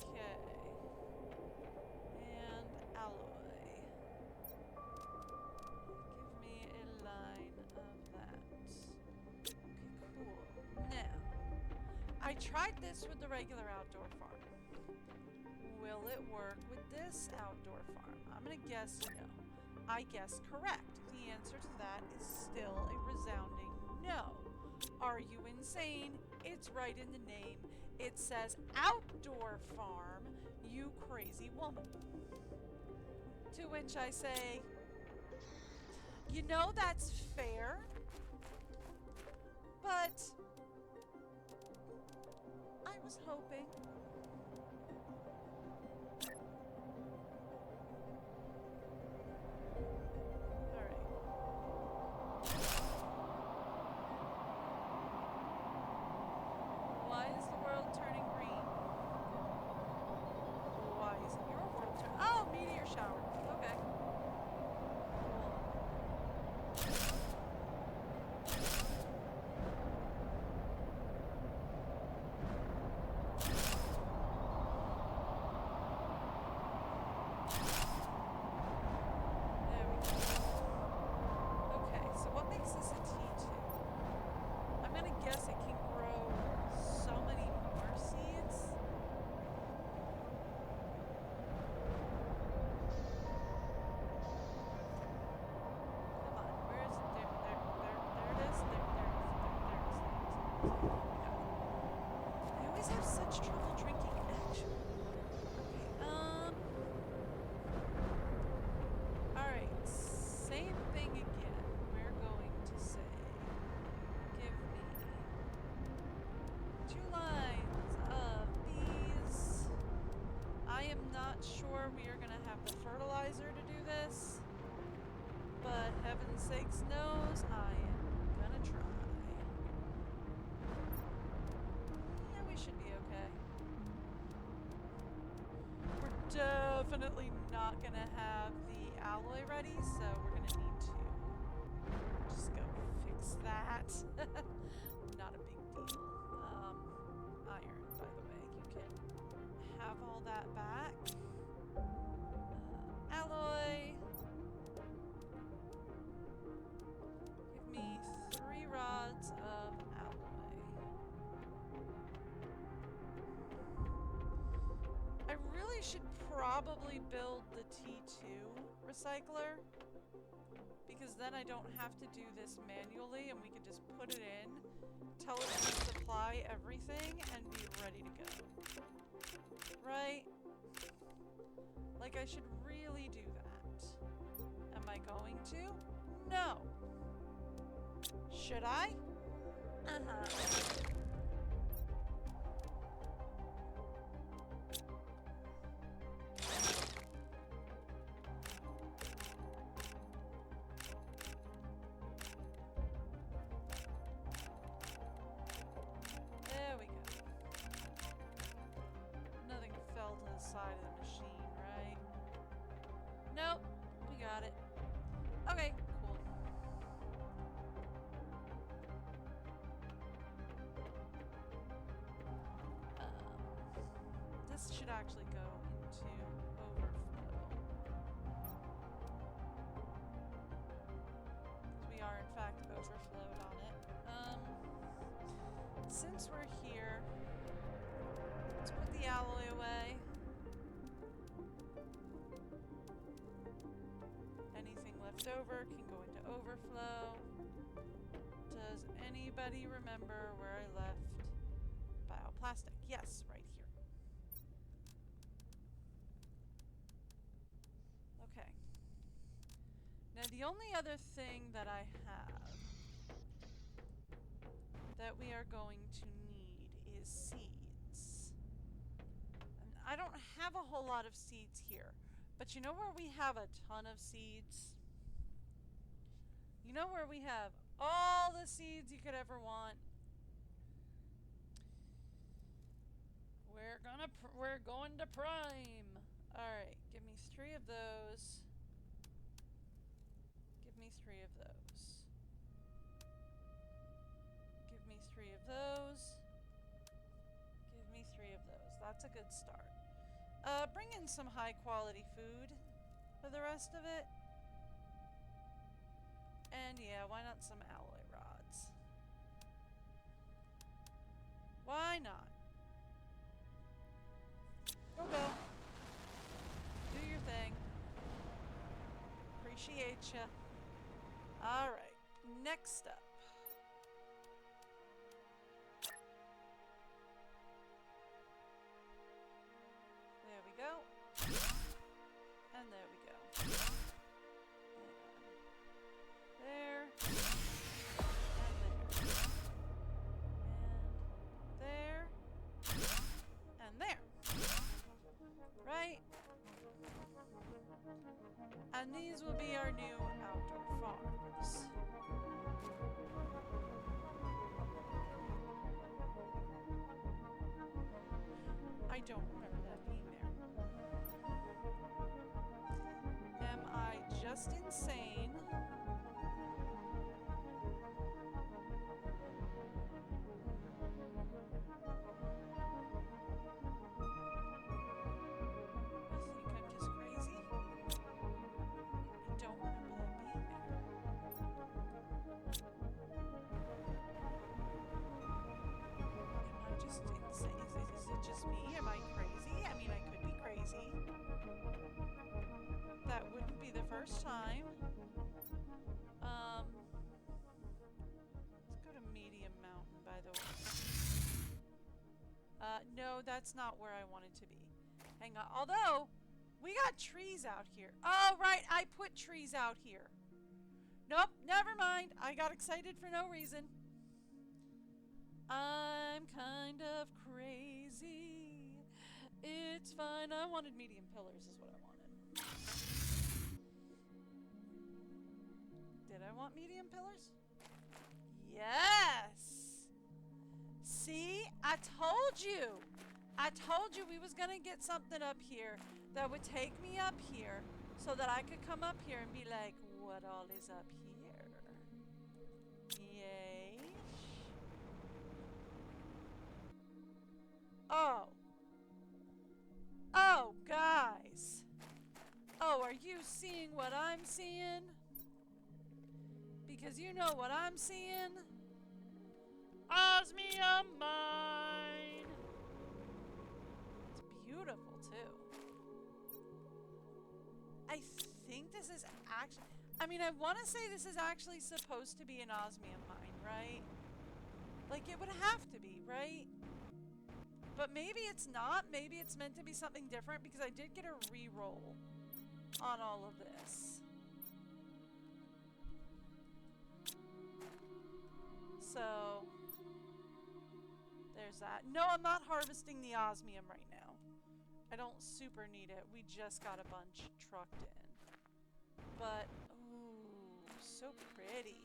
Okay. And alloy. Give me a line of that. Okay, cool. Now, I tried this with the regular outdoor farm. Will it work with this outdoor farm? I'm gonna guess no. I guess correct. The answer to that is still a resounding no. Are you insane? It's right in the name. It says outdoor farm, you crazy woman. To which I say, you know, that's fair, but I was hoping. Alright. Why is the world turning green? Why isn't your world turning? Oh, meteor shower. Okay. There we go. Okay, so what makes this a T2? I'm gonna guess it can grow so many more seeds. Come on, where is it? There it is. There it is. I always have such trouble drinking actually. Okay, alright, same thing again. We're going to say, give me 2 lines of bees. I am not sure we are going to have the fertilizer to do this, but heaven's sakes knows I am going to try. Yeah, we should be okay. We're definitely not going to have the alloy ready, so we're going to need to just go fix that. Not a big deal. Iron, by the way. You can have all that back. Alloy. Give me 3 rods of alloy. really should probably build the T2 recycler, because then I don't have to do this manually and we can just put it in, tell it to supply everything, and be ready to go. Right? Like, I should really do that. Am I going to? No. Should I? Uh-huh. There we go. Nothing fell to the side of the machine, right? Nope. We got it. Okay, cool. This should actually go into overflow. Because we are, in fact, overflowed on it. Since we're here, let's put the alloy away. Anything left over can go into overflow. Does anybody remember where I left bioplastic? Yes, right here. Okay. Now the only other thing that I have that we are going to need is seeds. And I don't have a whole lot of seeds here, but you know where we have a ton of seeds? You know where we have all the seeds you could ever want? We're going to prime. Alright, give me 3 of those. Give me 3 of those. Give me 3 of those. Give me 3 of those. That's a good start. Bring in some high quality food for the rest of it. And yeah, why not some alloy rods? Why not? Go. Do your thing. Appreciate ya. Alright, next up. There we go. And there we go. And there. And there. And there. Right? And these will be our new outdoor farms. I don't remember that being there. Am I just insane? That wouldn't be the first time. Let's go to Medium Mountain, by the way. No, that's not where I wanted to be. Hang on. Although, we got trees out here. Oh, right, I put trees out here. Nope, never mind. I got excited for no reason. I'm kind of crazy. It's fine. I wanted medium pillars is what I wanted. Did I want medium pillars? Yes! See? I told you! I told you we was gonna get something up here that would take me up here so that I could come up here and be like, what all is up here? Yay. Oh. Oh, guys. Oh, are you seeing what I'm seeing? Because you know what I'm seeing? Osmium mine! It's beautiful, too. I think this is actually... I mean, I want to say this is actually supposed to be an osmium mine, right? Like, it would have to be, right? But maybe it's not. Maybe it's meant to be something different because I did get a re-roll on all of this. So, there's that. No, I'm not harvesting the osmium right now. I don't super need it. We just got a bunch trucked in. But, ooh, so pretty.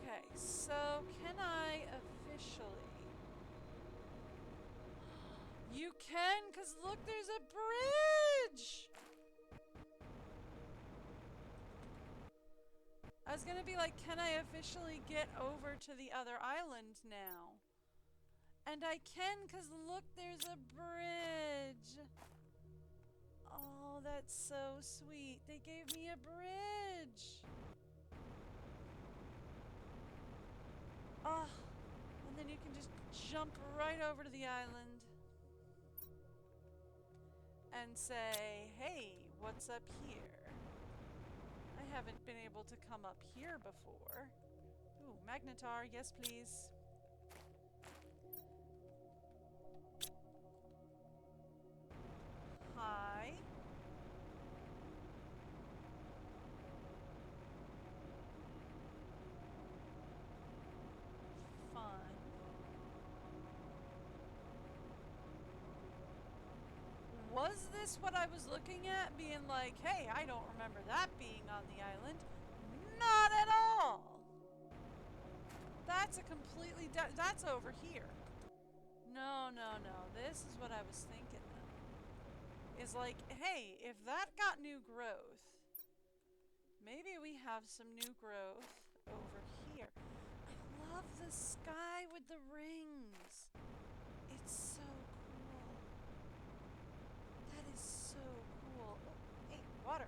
Okay, so can I officially... You can, because look, there's a bridge! I was gonna be like, can I officially get over to the other island now? And I can, because look, there's a bridge. Oh, that's so sweet. They gave me a bridge. Oh, and then you can just jump right over to the island and say, hey, what's up here? I haven't been able to come up here before. Ooh, magnetar, yes please. Hi. Fun. Was this what I was looking at? Being like, hey, I don't remember that being on the island. Not at all! That's a completely... that's over here. No, no, no. This is what I was thinking, though. Is like, hey, if that got new growth, maybe we have some new growth over here. I love the sky with the rings. It's so cool. That is so cool. Oh, hey, water.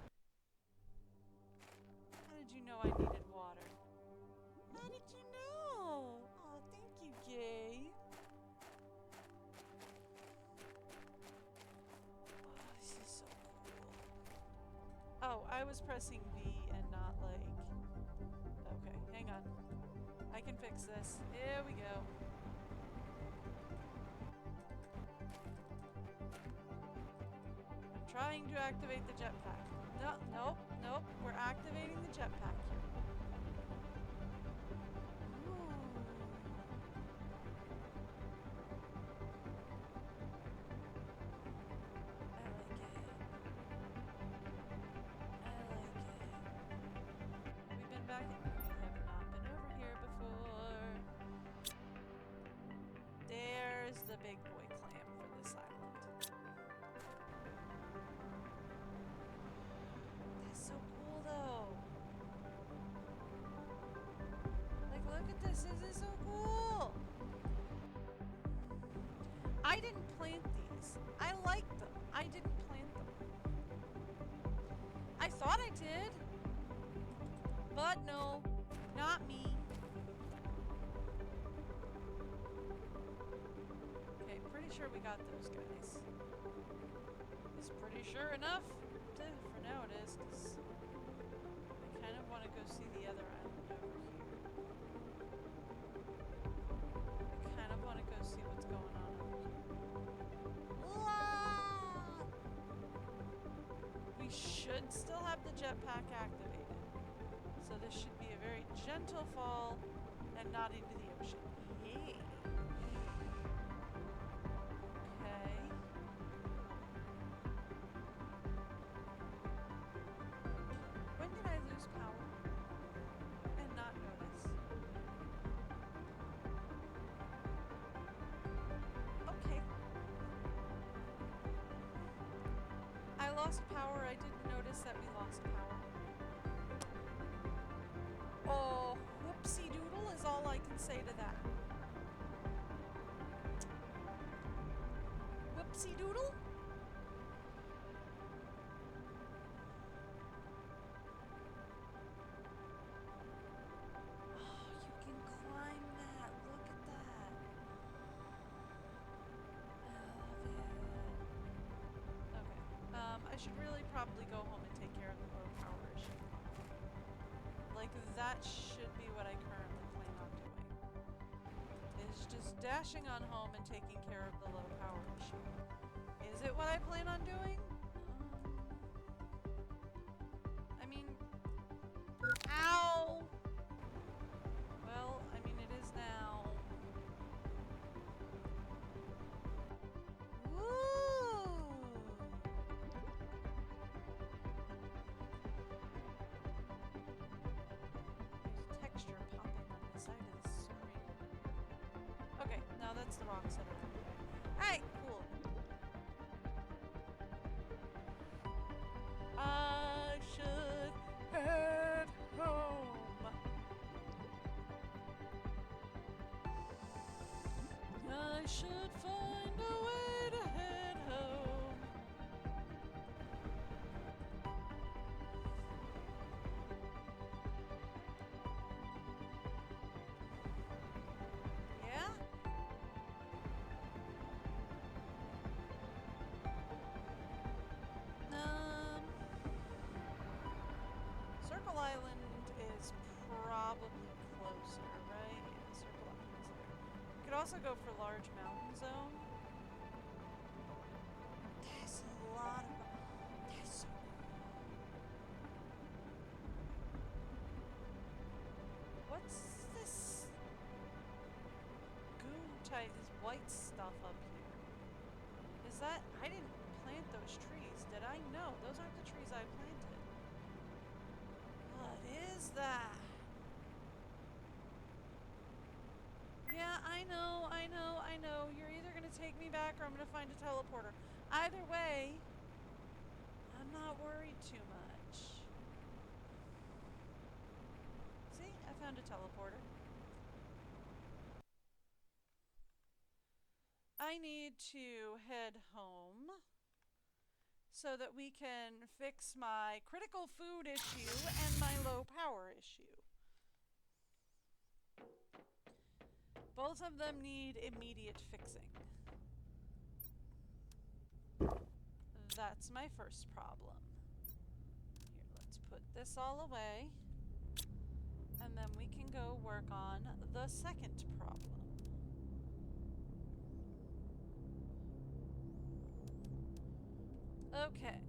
How did you know I needed water? How did you know? Oh, thank you, Gabe. Oh, this is so cool. Oh, I was pressing V and not like... Okay, hang on. I can fix this. Here we go. I'm trying to activate the jetpack. No, nope, nope. We're activating the jetpack here. Ooh. I like it. I like it. Have we been back? We have not been over here before. There's the big boy clam for this island. That's so cool though. Like, look at this. This is so cool. I didn't plant these. I like them. I didn't plant them. I thought I did. But no, not me. Okay, pretty sure we got those guys. It's pretty sure enough. For now it is, because I kind of want to go see the other island over here. I kind of want to go see what's going on over here. We should still have the jetpack activated. So this should be a very gentle fall and not into the ocean. Yay! Okay. When did I lose power and not notice? Okay. I lost power. I didn't notice that we lost power. Oh, whoopsie doodle is all I can say to that. Whoopsie doodle? Oh, you can climb that. Look at that. should really probably go home and take care of the low power issue. Like, that should be what I currently plan on doing. Is just dashing on home and taking care of the low power issue. Is it what I plan on doing? I mean... Ow! Well, I mean, it is now. Woo! There's texture popping on the side of the screen. Okay, no, that's the wrong side of the screen. Alright, cool. I should head home. I should find a way to head home. Yeah? Circle Island is probably closer, right? Yeah, Circle Island is there. We could also go for Large Mountain Zone. There's a lot of... That's so cool. What's this goo type, this white stuff up here? Is that... I didn't plant those trees, did I? No, those aren't the trees I planted. What is that? Yeah, I know. You're either gonna take me back or I'm gonna find a teleporter. Either way, I'm not worried too much. See? I found a teleporter. I need to head home so that we can fix my critical food issue and my low power issue. Both of them need immediate fixing. That's my first problem. Here, let's put this all away. And then we can go work on the second problem. Okay.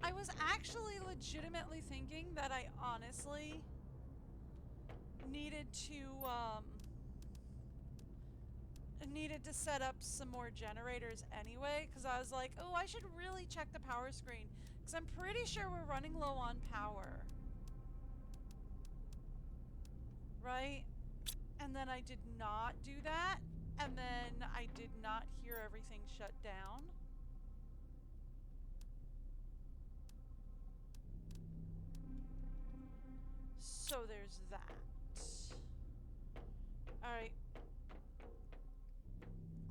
I was actually legitimately thinking that I honestly needed to set up some more generators anyway, because I was like, oh, I should really check the power screen, because I'm pretty sure we're running low on power. Right? And then I did not do that, and then I did not hear everything shut down. So there's that. Alright.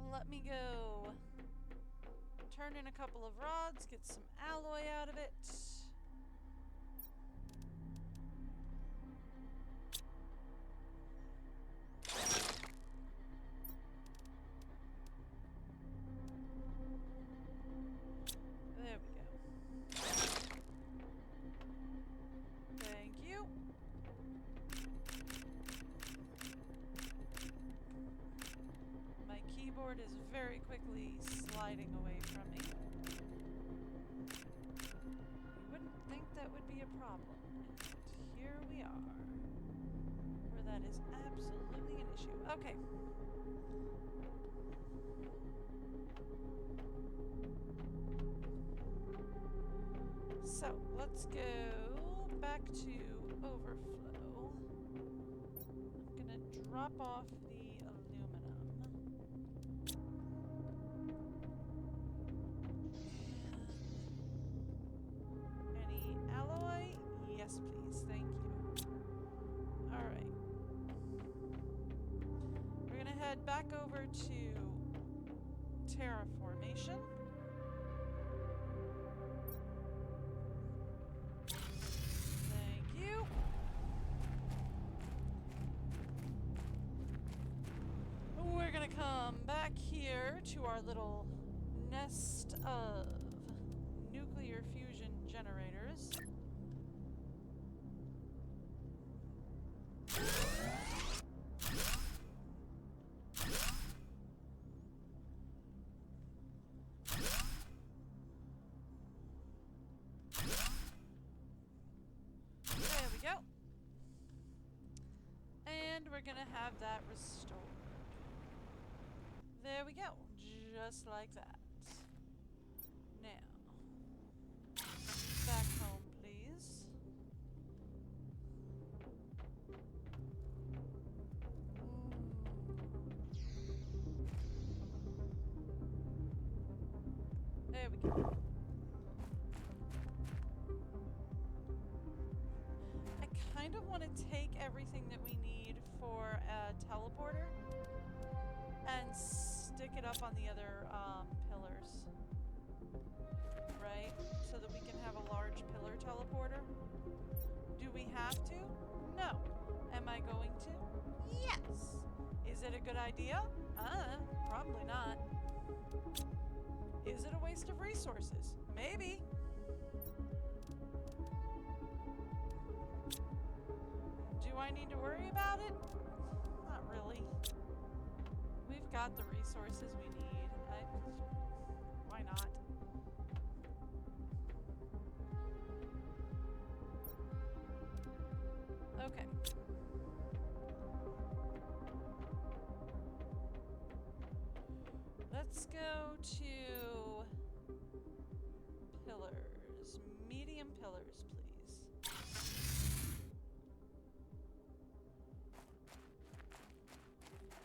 Let me go turn in a couple of rods, get some alloy out of it. There we go. Thank you. My keyboard is very quickly sliding away from me. You wouldn't think that would be a problem, and here we are, where that is absolutely an issue. Okay. So, let's go back to overflow. I'm gonna drop off the aluminum. Any alloy? Yes, please. Thank you. Alright. We're gonna head back over to terraformation. Come back here to our little nest of nuclear fusion generators. There we go. And we're gonna have that restored. There we go. Just like that. Now, back home, please. There we go. I kind of want to take everything that we need for a teleporter and stick it up on the other pillars. Right? So that we can have a large pillar teleporter. Do we have to? No. Am I going to? Yes. Is it a good idea? Probably not. Is it a waste of resources? Maybe. Do I need to worry about it? Not really. We've got the resources we need. Why not? Okay. Let's go to pillars. Medium pillars, please.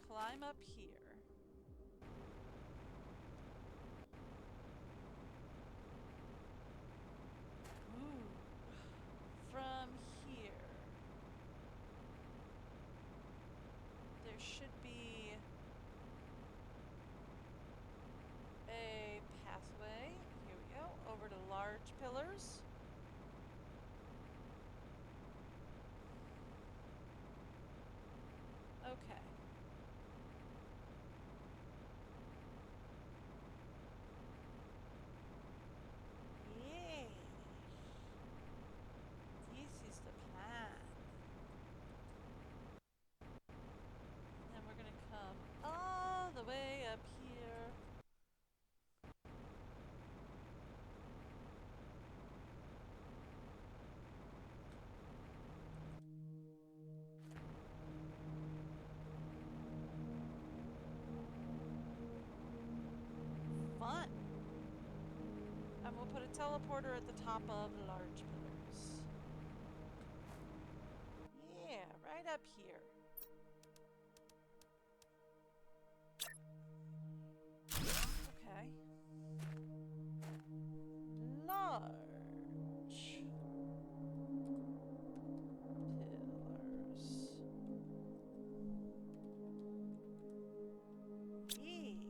Climb up here. Ooh. From here. There should be a pathway. Here we go. Over to large pillars. Okay. Yeah. This is the plan. And then we're gonna come all the way up here. Fun. And we'll put a teleporter at the top of large pillars. Yeah, right up here. Okay. Large pillars. Yes.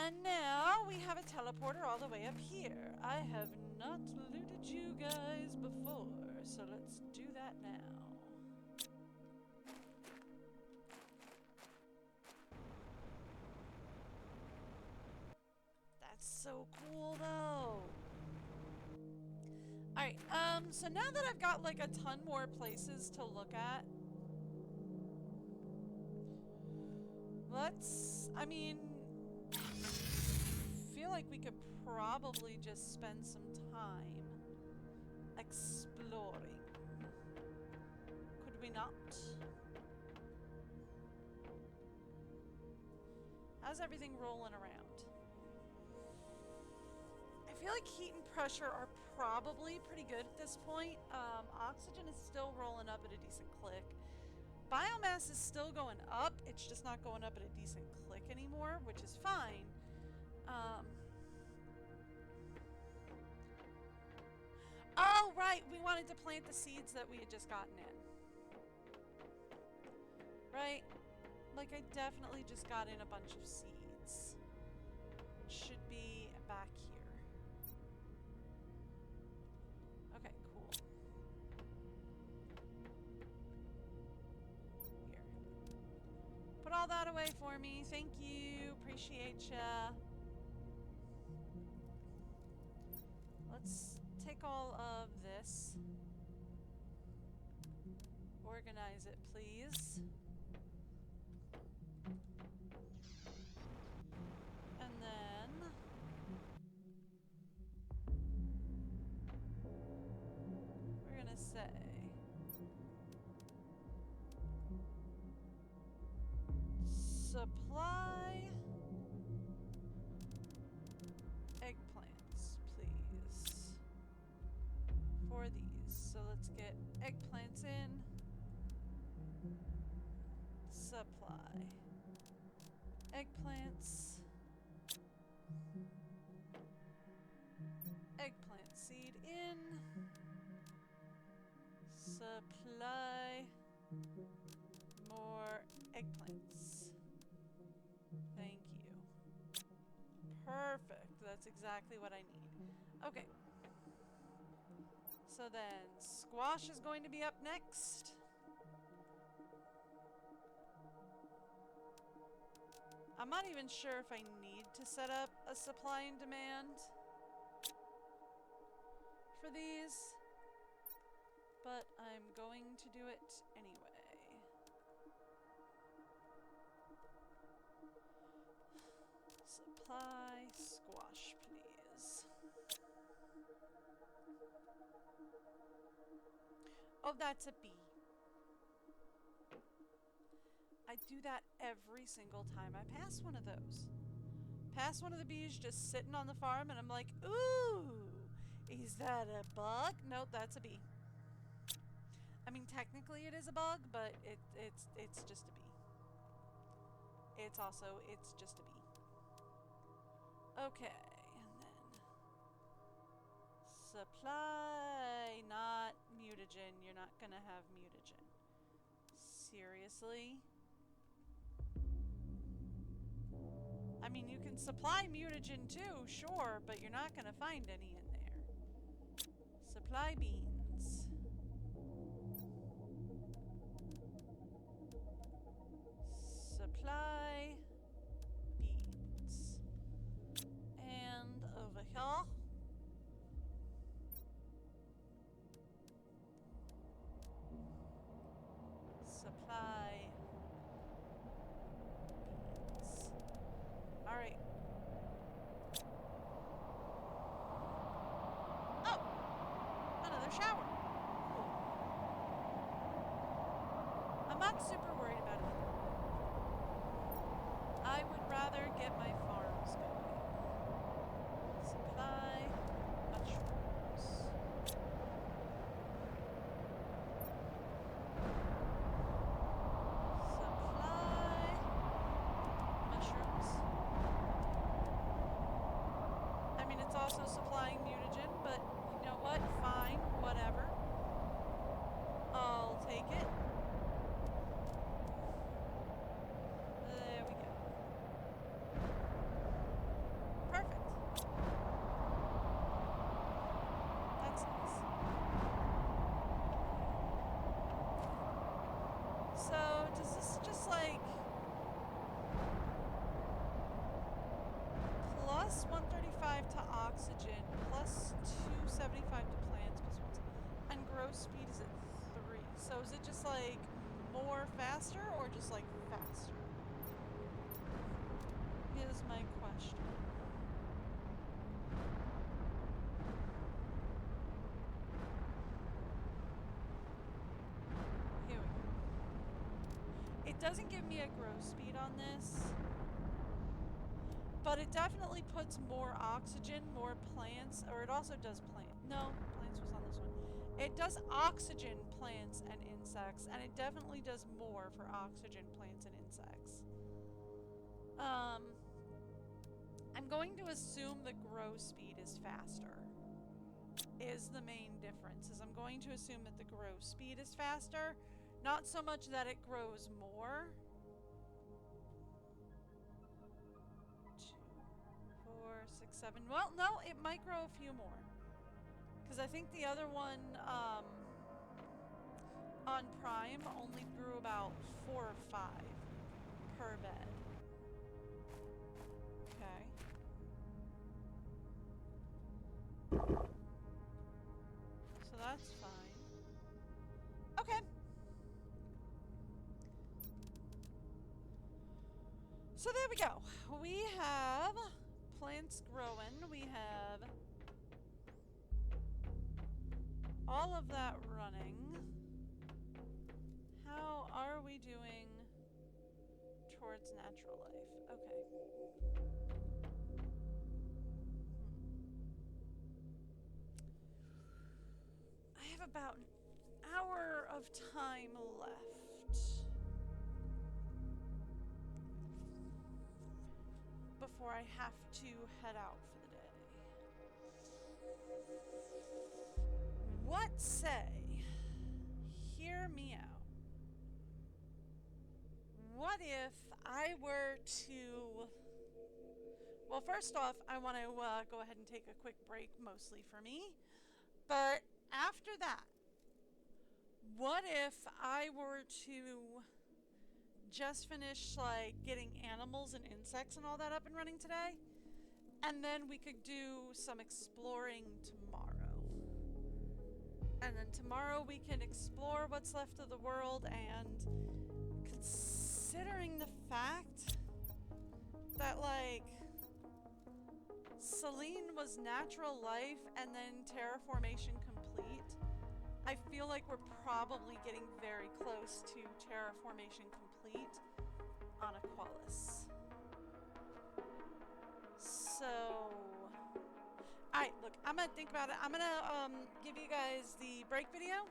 And now we have a teleporter all the way up here. I have not looted you guys before, so let's do that now. That's so cool though. Alright, so now that I've got like a ton more places to look at, I feel like we could probably just spend some time exploring. Could we not? How's everything rolling around? I feel like heat and pressure are probably pretty good at this point. Oxygen is still rolling up at a decent click. Biomass is still going up. It's just not going up at a decent click anymore, which is fine. Oh, right. We wanted to plant the seeds that we had just gotten in. Right? Like, I definitely just got in a bunch of seeds. Which should be back here. Okay, cool. Here. that away for me. Thank you. Appreciate ya. Let's take all of this. Organize it, please. And then... we're gonna say... supply... eggplants, please. For these. So let's get eggplants in. Supply. Eggplants. Eggplant seed in. Supply. More eggplants. Thank you. Perfect. That's exactly what I need. Okay. So then, squash is going to be up next. I'm not even sure if I need to set up a supply and demand for these, but I'm going to do it anyway. Supply squash, please. Oh, that's a bee. I do that every single time I pass one of those. Pass one of the bees just sitting on the farm and I'm like, ooh, is that a bug? Nope, that's a bee. I mean, technically it is a bug, but it's just a bee. It's just a bee. Okay, and then supply, not mutagen. You're not gonna have mutagen. Seriously? I mean, you can supply mutagen too, sure, but you're not gonna find any in there. Supply beans. Supply beans. And over here. Supply beans. Alright. Oh! Another shower. Cool. I'm not super worried about it. I would rather get my farms going. Supply mushrooms. Supply mushrooms. I mean, it's also supplying mutagen, but you know what? Fine, whatever. I'll take it. There we go. Perfect. That's nice. So, does this just like plus 135 to oxygen, plus 275 to plants, plus 1, and growth speed is at 3. So is it just like more faster or just like faster? Is my question. Here we go. It doesn't give me a growth speed on this, but it definitely puts more oxygen, more plants, or it also does plant. No, plants was on this one. It does oxygen, plants, and insects, and it definitely does more for oxygen, plants, and insects. I'm going to assume the grow speed is faster. Is the main difference. Is I'm going to assume that the grow speed is faster, not so much that it grows more. 2, 4, 6, 7. Well, no, it might grow a few more. Because I think the other one on Prime only grew about 4 or 5 per bed. Okay. So that's fine. Okay. So there we go. We have plants growing. We have all of that running. How are we doing towards natural life? Okay. I have about an hour of time left before I have to head out for the day. What say? Hear me out. What if I were to... Well, first off, I want to go ahead and take a quick break, mostly for me. But after that, what if I were to just finish, like, getting animals and insects and all that up and running today? And then we could do some exploring tomorrow. And then tomorrow we can explore what's left of the world, and considering the fact that, like, Selene was natural life and then terraformation complete, I feel like we're probably getting very close to terraformation complete on aqualis. So, alright, look, I'm gonna think about it. I'm gonna give you guys the break video,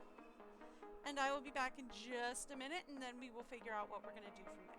and I will be back in just a minute, and then we will figure out what we're gonna do from there.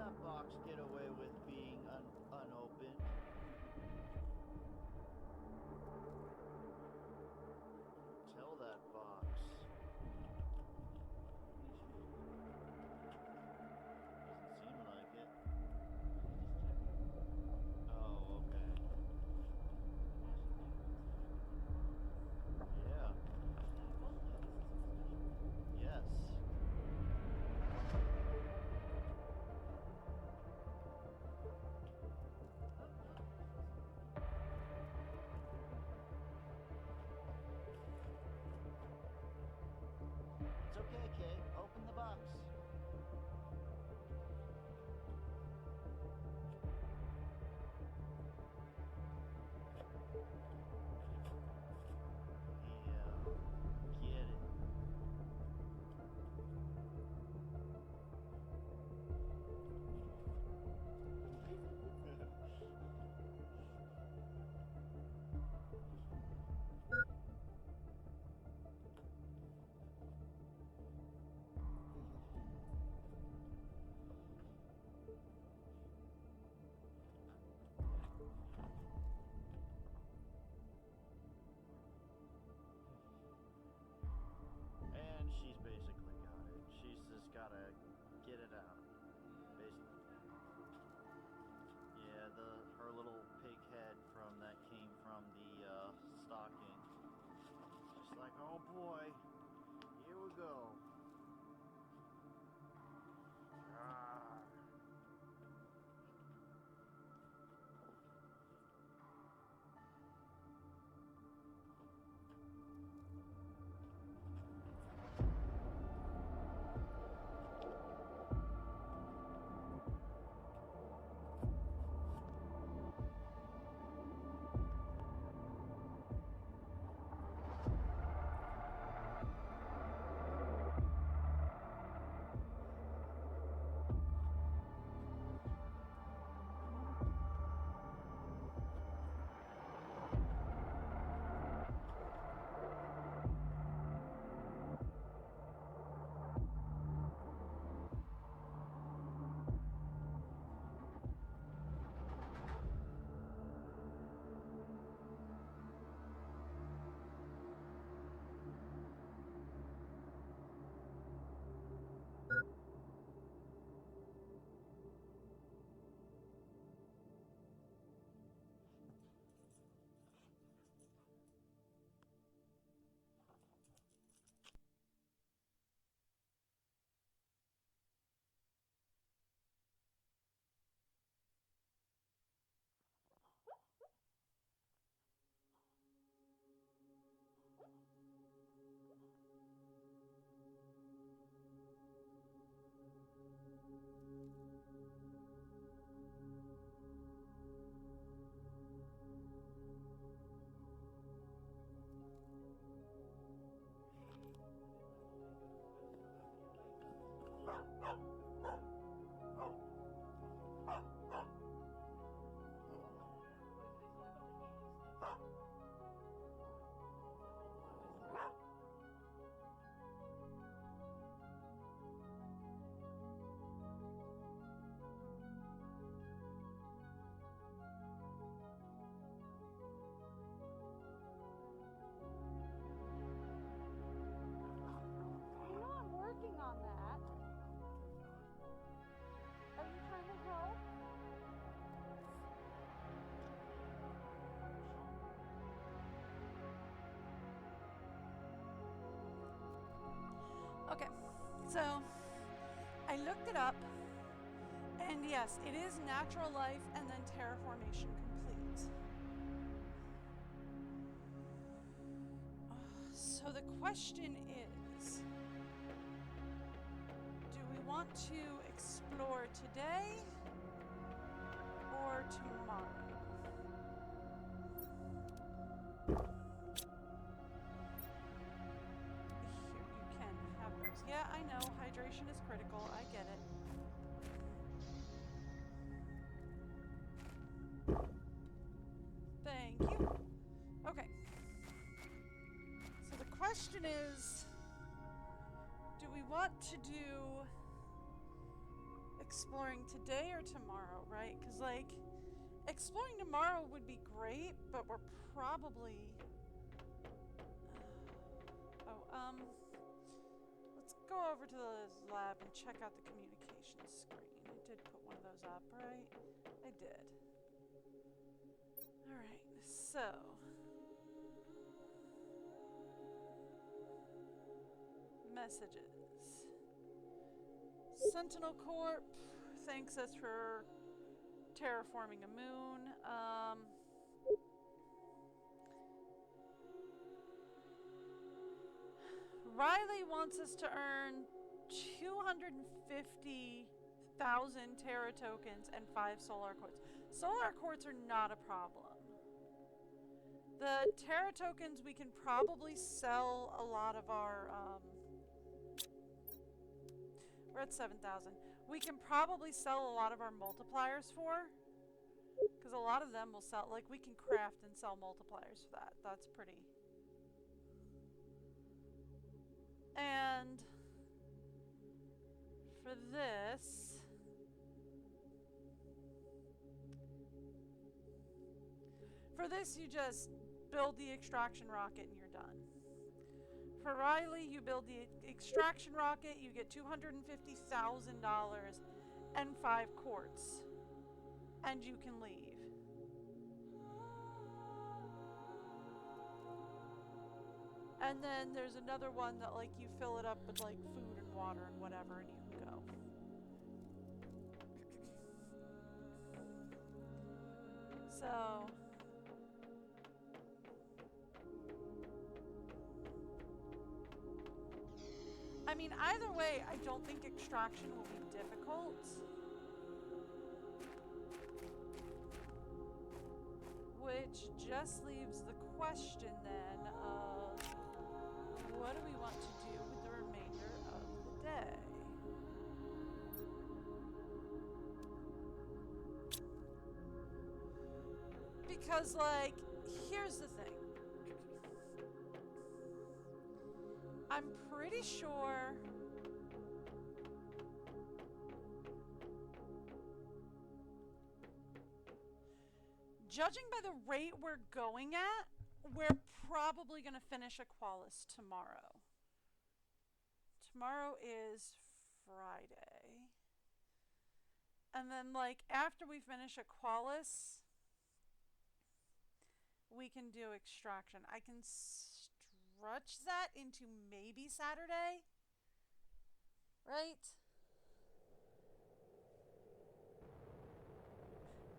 that box get away with being unopened? Tell that box. Doesn't seem like it. Oh, okay. Yeah. Yes. It's okay, Kay. Open the box. Yeah. Get it. And she's basically got it. She's just gotta get it out. Basically. Yeah, her little pig head from that came from the stocking. Just like, oh boy, here we go. Ah. On that. Are you trying to help? Okay, so I looked it up, and yes, it is natural life and then terraformation complete. So the question is, do we want to explore today or tomorrow? Here, you can have those. Yeah, I know, hydration is critical, I get it. Thank you. Okay. So the question is, do we want to do exploring today or tomorrow, right? Because, like, exploring tomorrow would be great, but we're probably... let's go over to the lab and check out the communications screen. I did put one of those up, right? I did. Alright, so... messages. Sentinel Corp thanks us for terraforming a moon. Riley wants us to earn 250,000 Terra tokens and 5 solar quartz. Solar quartz are not a problem. The Terra tokens, we can probably sell a lot of our... we're at 7,000. We can probably sell a lot of our multipliers for. Because a lot of them will sell... like, we can craft and sell multipliers for that. That's pretty... and... for this... for this, you just build the extraction rocket and you're done. For Riley, you build the extraction rocket, you get $250,000 and 5 quartz. And you can leave. And then there's another one that, like, you fill it up with, like, food and water and whatever, and you can go. So... I mean, either way, I don't think extraction will be difficult. Which just leaves the question then of what do we want to do with the remainder of the day? Because, like, here's the thing. I'm pretty sure judging by the rate we're going at, we're probably going to finish aqualis tomorrow. Tomorrow is Friday. And then, like, after we finish aqualis, we can do extraction. I can stretch that into maybe Saturday, right?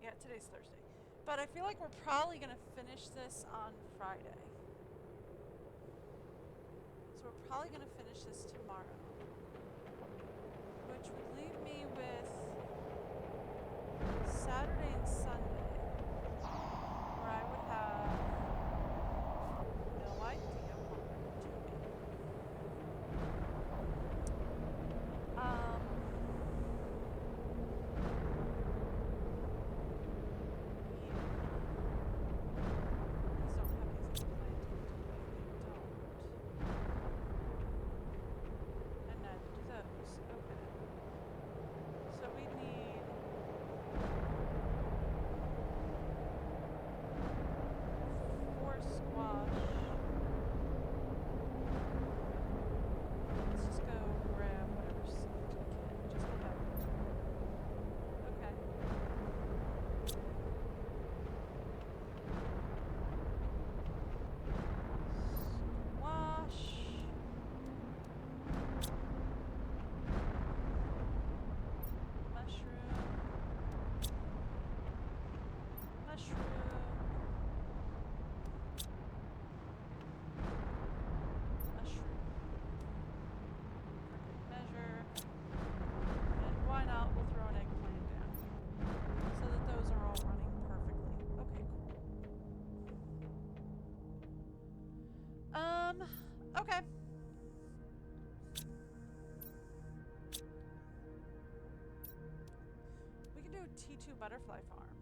Yeah, today's Thursday. But I feel like we're probably going to finish this on Friday. So we're probably going to finish this tomorrow. Which would leave me with Saturday and Sunday, where I would have no idea what we're doing. Okay. We can do a T2 butterfly farm.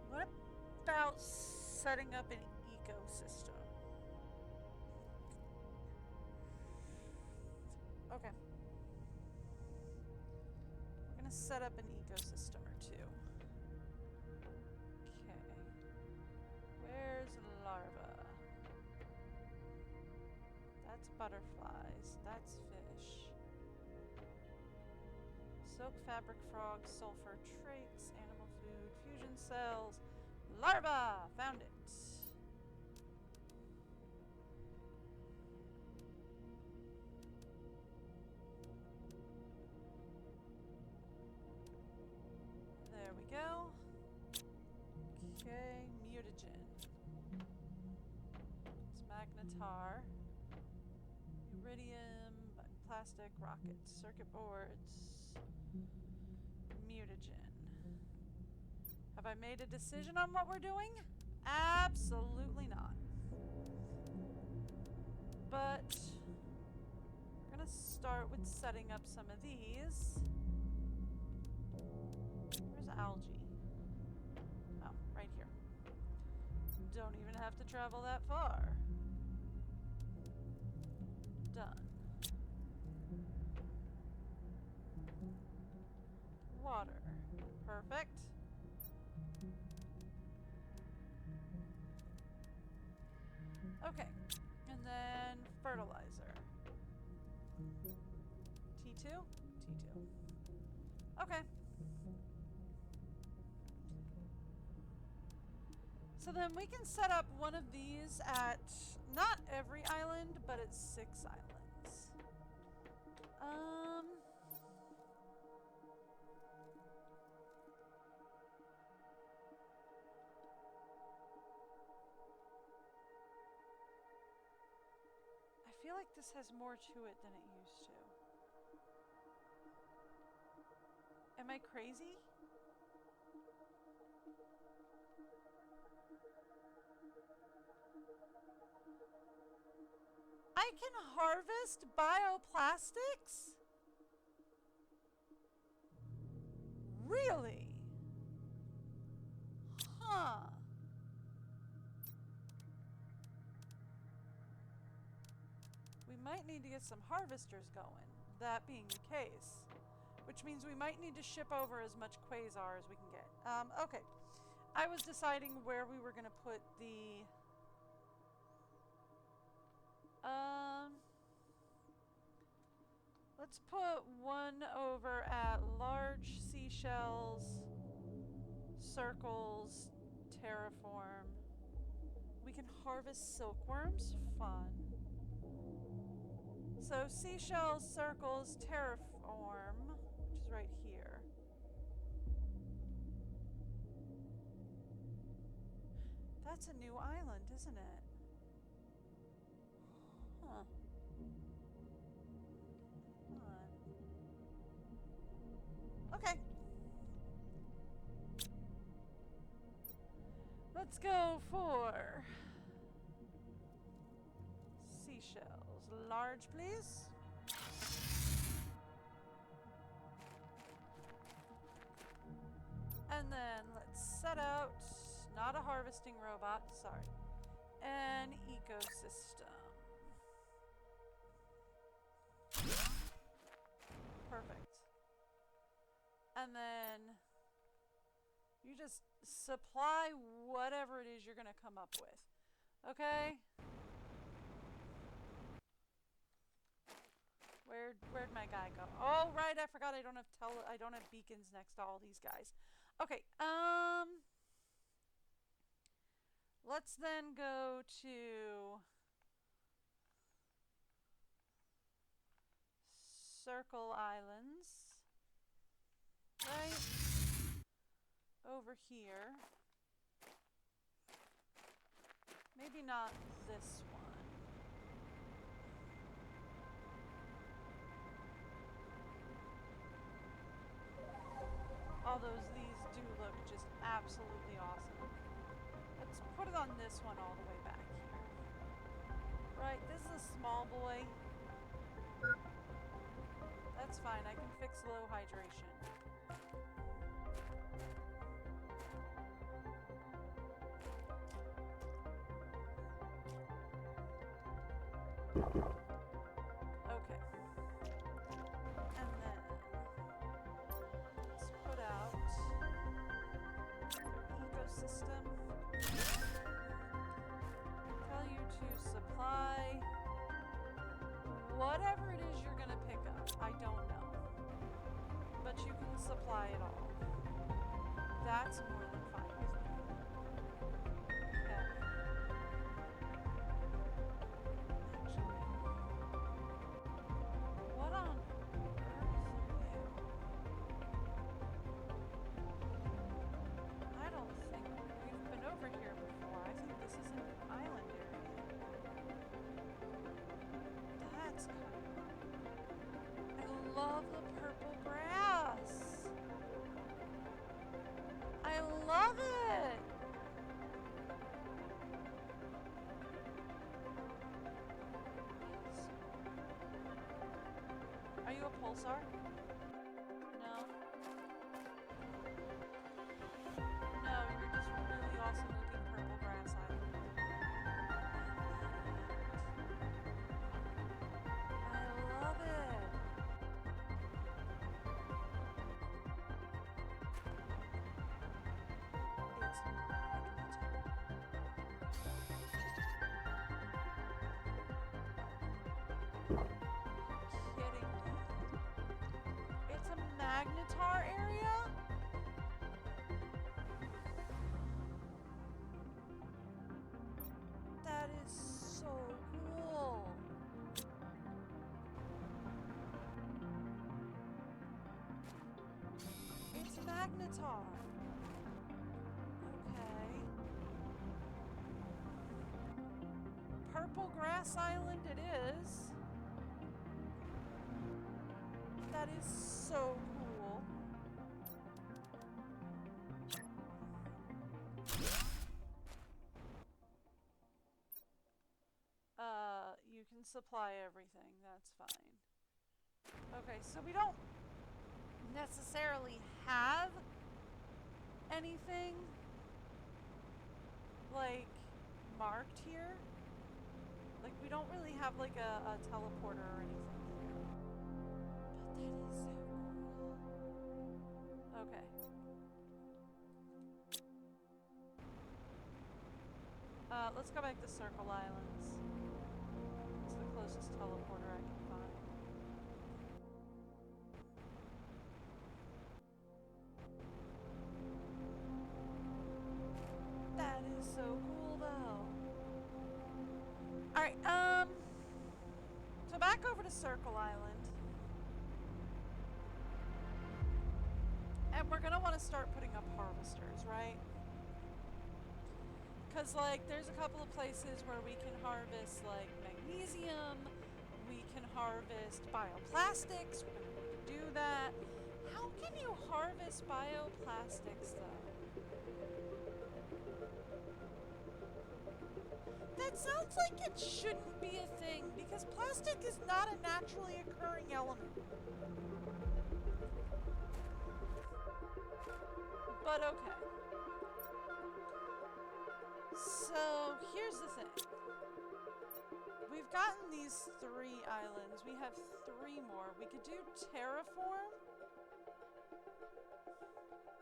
What about setting up an ecosystem? Okay. Okay. We're gonna set up an ecosystem or two. Okay. Where's larva? That's butterflies. That's fish. Silk fabric frogs, sulfur traits, animal food, fusion cells. Larva! Found it. There we go. Okay, mutagen. It's magnetar. Iridium, plastic, rockets, circuit boards. Mutagen. Have I made a decision on what we're doing? Absolutely not. But we're gonna start with setting up some of these. Where's algae? Oh, right here. Don't even have to travel that far. Done. Water. Perfect. Okay. And then fertilizer. T2? T2. Okay. So then we can set up one of these at not every island, but at 6 islands. I feel like this has more to it than it used to. Am I crazy? I can harvest bioplastics? Really? Huh. We might need to get some harvesters going, that being the case. Which means we might need to ship over as much quasar as we can get. Okay. I was deciding where we were going to put the... let's put one over at large seashells, circles, terraform. We can harvest silkworms. Fun. So seashells, circles, terraform, which is right here. That's a new island, isn't it? Huh. Okay. Let's go for seashells. Large, please. And then let's set out, not a harvesting robot, sorry, an ecosystem. Perfect. And then you just supply whatever it is you're going to come up with. Okay? Where'd my guy go? Oh, right, I forgot I don't have beacons next to all these guys. Okay, let's then go to Circle Islands. Right over here. Maybe not this one. Although these do look just absolutely awesome. Let's put it on this one all the way back here. Right, this is a small boy. That's fine, I can fix low hydration. Okay. I don't know. But you can supply it all. That's more than fine with me. Okay. Actually, what on earth are you? I don't think we've been over here before. I think this is an island area. That's kind of cool. I love the purple grass. I love it. Are you a pulsar? No. No, you're just really awesome looking purple grass island. I love it. It's kidding me. It's a magnetar area? That is so cool. It's magnetar. Okay. Purple Grass Island it is. That is so cool. You can supply everything. That's fine. Okay, so we don't necessarily have anything like marked here. Like we don't really have like a teleporter or anything here. But that is so cool. Okay. Let's go back to Circle Islands. It's the closest teleporter I can find. That is so cool though. Alright, so back over to Circle Island. And we're gonna want to start putting up harvesters, right? Because, like, there's a couple of places where we can harvest, like, magnesium. We can harvest bioplastics. We're going to need to do that. How can you harvest bioplastics, though? That sounds like it shouldn't be a thing, because plastic is not a naturally occurring element. But okay. So, here's the thing. We've gotten these 3 islands. We have 3 more. We could do terraform.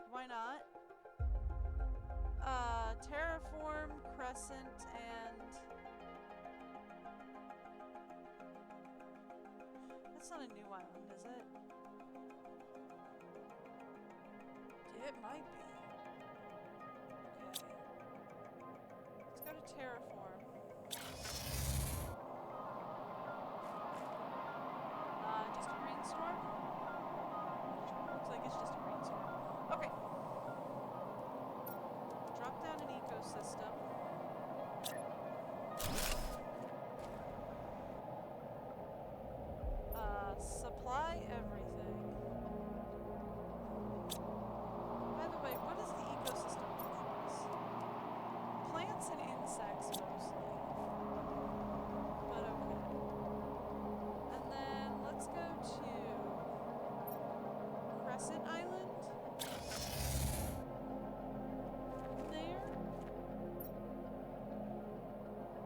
Why not? Terraform, crescent, and... That's not a new island, is it? It might be. Okay. Let's go to terraform. Just a rainstorm? Looks like it's just a rainstorm. Okay. Drop down an ecosystem. Supply everything. By the way, what does the ecosystem do for us? Plants and insects mostly. But okay. And then let's go to Crescent Island. There.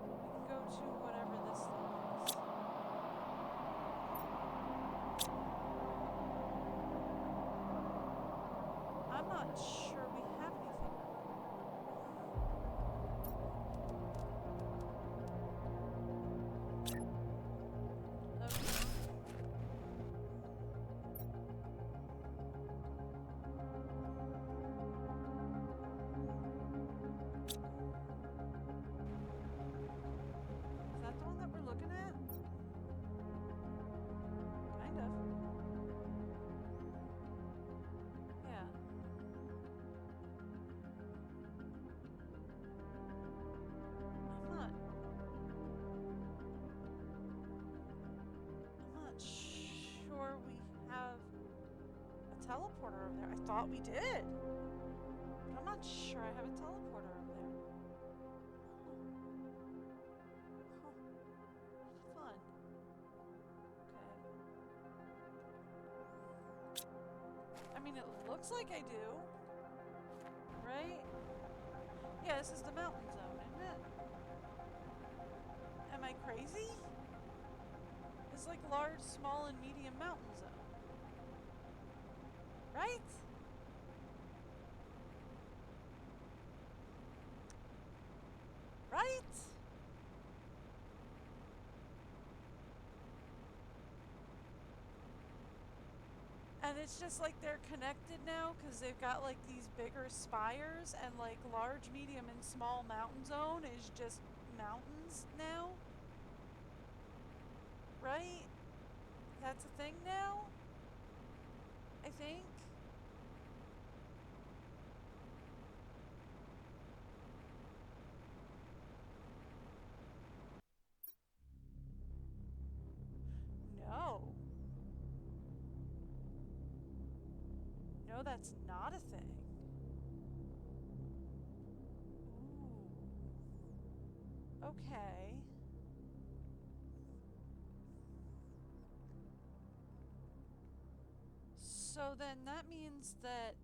We can go to whatever this thing is. I'm not sure we have anything. Okay. teleporter over there. I thought we did. But I'm not sure I have a teleporter over there. Huh. Fun. Okay. I mean, it looks like I do. Right? Yeah, this is the mountain zone, isn't it? Am I crazy? It's like large, small, and medium mountain zone. Right? Right? And it's just like they're connected now because they've got like these bigger spires and like large, medium, and small mountain zone is just mountains now. Right? That's a thing now? I think. No. No, that's not a thing. Ooh. Okay. So then that means that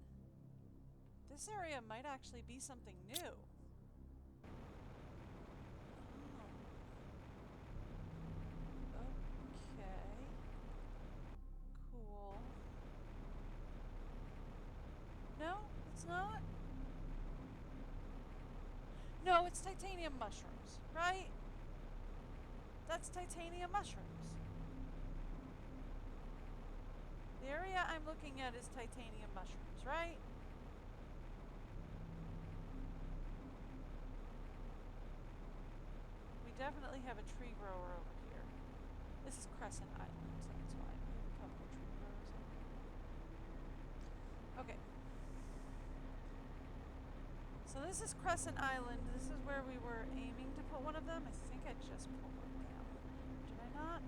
this area might actually be something new. Oh. Okay. Cool. No, it's not? No, it's titanium mushrooms, right? That's titanium mushrooms. The area I'm looking at is titanium mushrooms, right? We definitely have a tree grower over here. This is Crescent Island, so that's why we have a couple of tree growers over here. Okay. So this is Crescent Island. This is where we were aiming to put one of them. I think I just put one down. Did I not?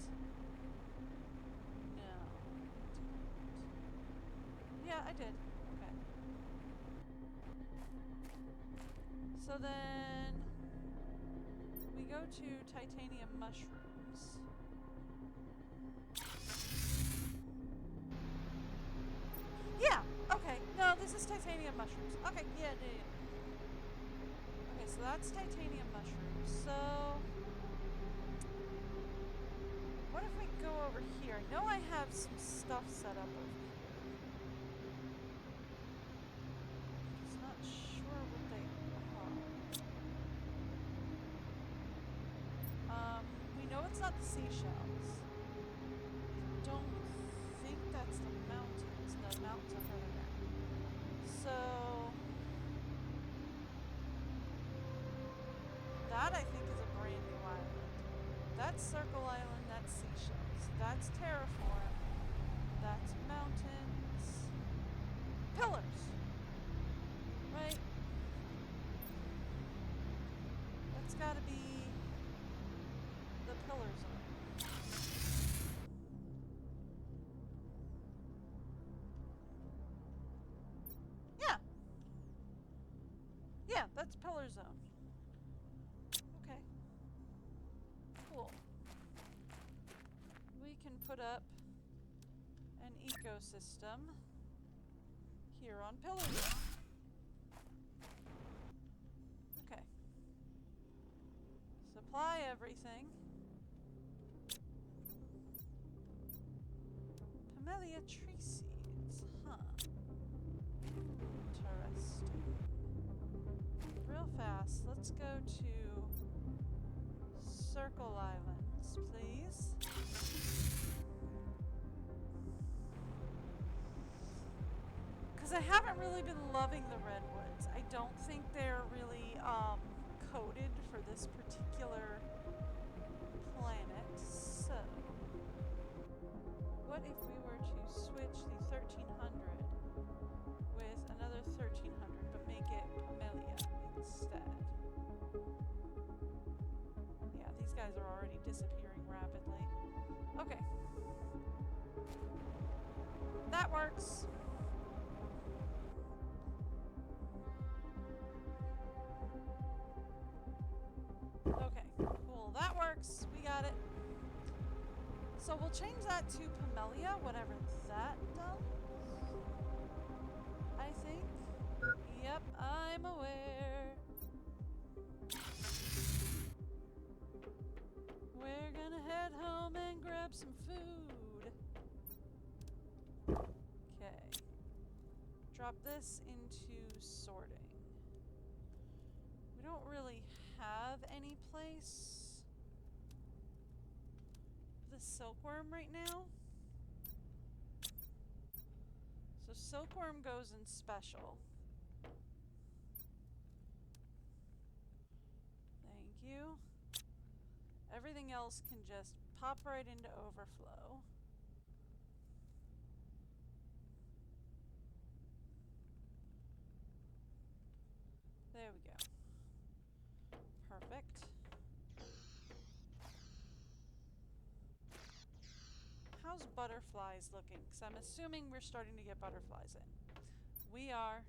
No, I didn't. Yeah, I did. Okay. So then we go to titanium mushrooms. Yeah, okay. No, this is titanium mushrooms. Okay, yeah. Okay, so that's titanium mushrooms. So what if we go over here? I know I have some stuff set up over here. Just not sure what they are. We know it's not the seashells. I don't think that's the mountains. No, the mountains are further down. So that I think is a brand new island. That's Circle Island, that's seashells. That's terraform. That's mountains. Pillars! Right? That's gotta be the pillar zone. Yeah! Yeah, that's pillar zone. Okay. Cool. We can put up an ecosystem here on pillar zone. Okay. Supply everything. Camellia tree seeds, huh? Interesting. Real fast, let's go to Circle Islands, please. Because I haven't really been loving the redwoods. I don't think they're really coded for this particular planet. So, what if we were to switch the 1300 with another 1300, but make it Camellia instead? Yeah, these guys are already disappearing rapidly. Okay. That works. we'll change that to Pamelia, whatever that does. I think. Yep, I'm aware. We're gonna head home and grab some food. Okay. Drop this into sorting. We don't really have any place for the silkworm right now. So silkworm goes in special. Thank you. Everything else can just pop right into overflow. There we go. Perfect. How's butterflies looking? Because I'm assuming we're starting to get butterflies in. We are.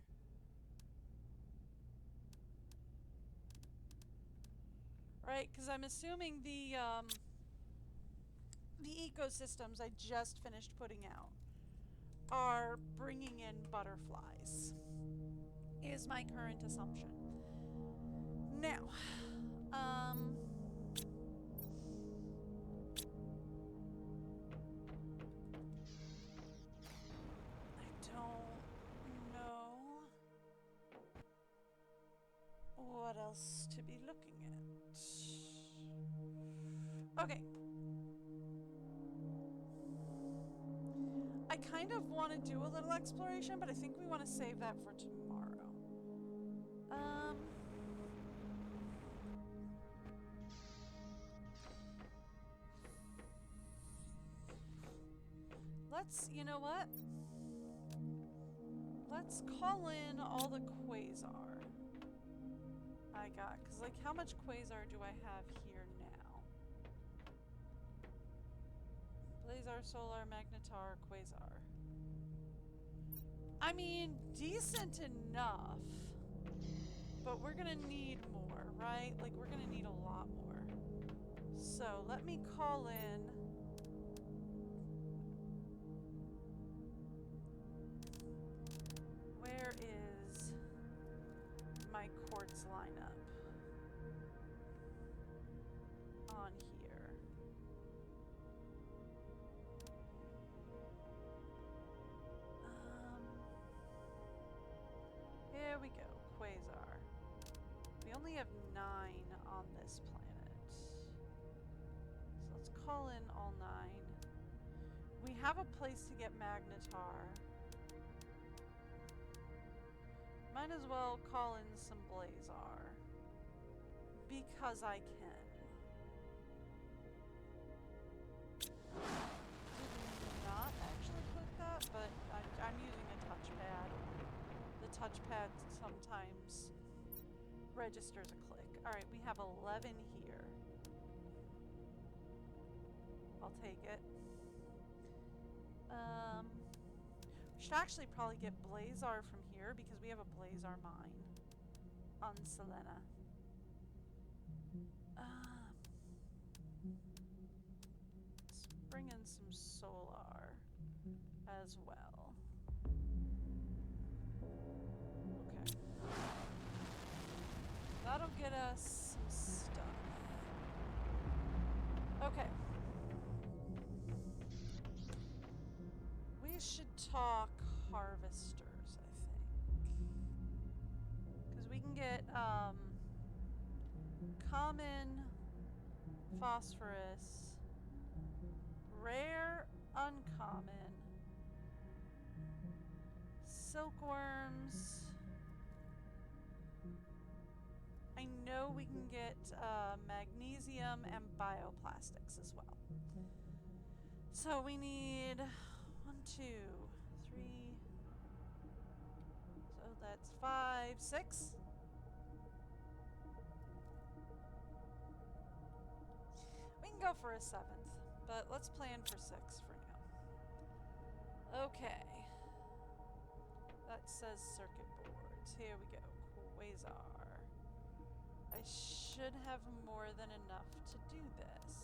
Right, because I'm assuming the ecosystems I just finished putting out are bringing in butterflies, is my current assumption. Now, I don't know what else to be looking at. Okay. I kind of want to do a little exploration, but I think we want to save that for tomorrow. You know what? Let's call in all the quasar I got. Because, like, how much quasar do I have here now? Blazar, solar, magnetar, quasar. I mean, decent enough. But we're gonna need more, right? Like, we're gonna need a lot more. So, let me call in... Where is my quartz lineup? On here. Here we go. Quasar. We only have 9 on this planet. So let's call in all 9. We have a place to get magnetar. Might as well call in some blazar. Because I can. Did not actually click that, but I'm using a touchpad. The touchpad sometimes registers a click. Alright, we have 11 here. I'll take it. We should actually probably get blazar from here because we have a blazar mine on Selena. Let's bring in some solar as well. Okay. That'll get us some stuff. Okay. We should talk harvesters, I think. Because we can get common, phosphorus, rare, uncommon, silkworms. I know we can get magnesium and bioplastics as well. So we need 1, 2, 3. So that's 5, 6. We can go for a 7th, but let's plan for 6 for now. Okay. That says circuit boards. Here we go. Quasar. I should have more than enough to do this.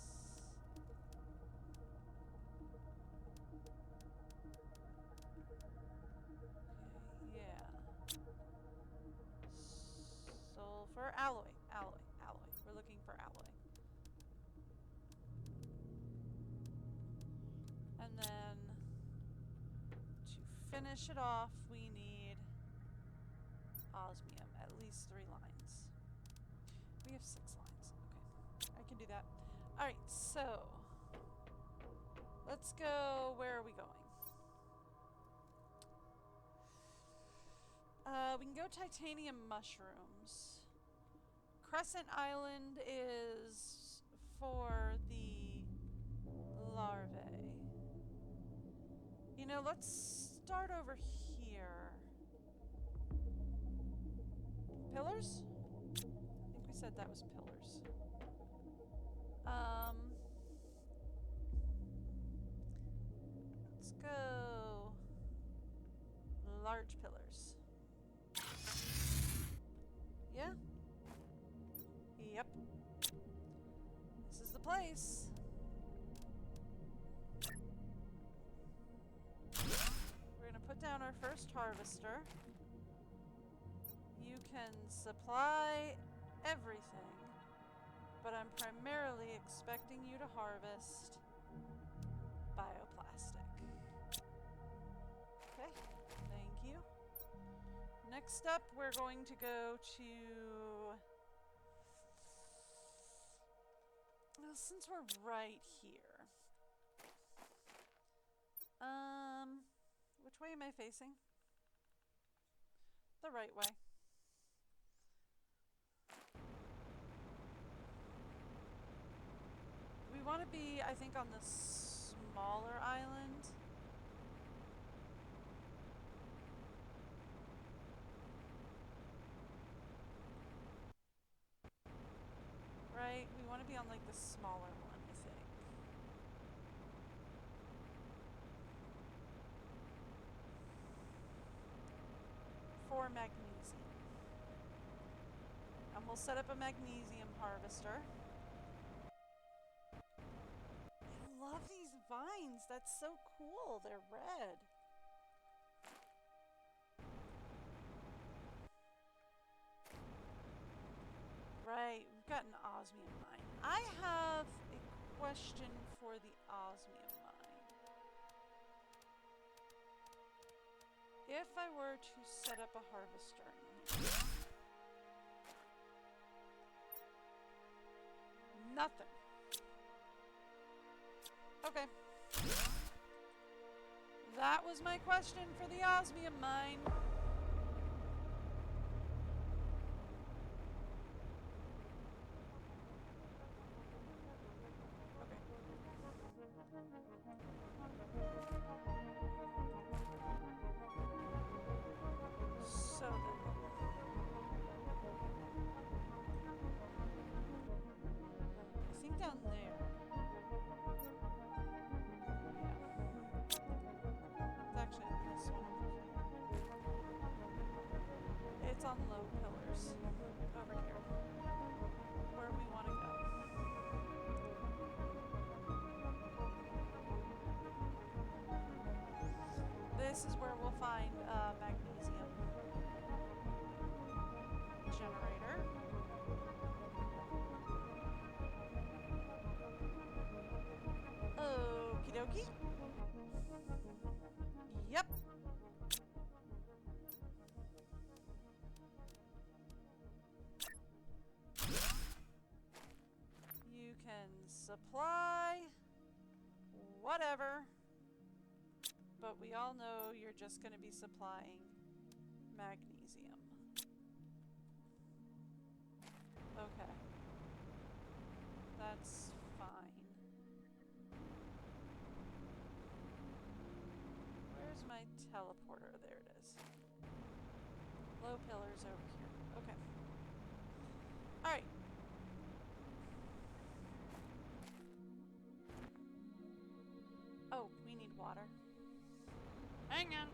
finish it off, we need osmium. At least 3 lines. We have 6 lines. Okay. I can do that. Alright, so let's go. Where are we going? We can go titanium mushrooms. Crescent Island is for the larvae. You know, let's start over here. Pillars? I think we said that was pillars. Let's go large pillars. Yeah? Yep. This is the place. We're gonna put down our first harvester. You can supply everything, but I'm primarily expecting you to harvest bioplastic. Okay, thank you. Next up, we're going to go to... Well, since we're right here. Which way am I facing? The right way. We want to be, I think, on the smaller island. Right? We want to be on, like, the smaller one, I think. For magnesium. And we'll set up a magnesium harvester. I love these vines. That's so cool. They're red. Right, we've got an osmium mine. I have a question for the osmium mine. If I were to set up a harvester in here. Nothing. Okay. That was my question for the osmium mine. So then, I think down there. It's actually this one over here. It's on low pillars over here, where we want to go. This is where we'll find magnesium generator. Okie dokie. Yep. You can supply whatever. But we all know you're just going to be supplying magnesium. Okay. That's fine. Where's my teleporter? There it is. Low pillars over here. Okay. Alright. Oh, we need water. Hang on.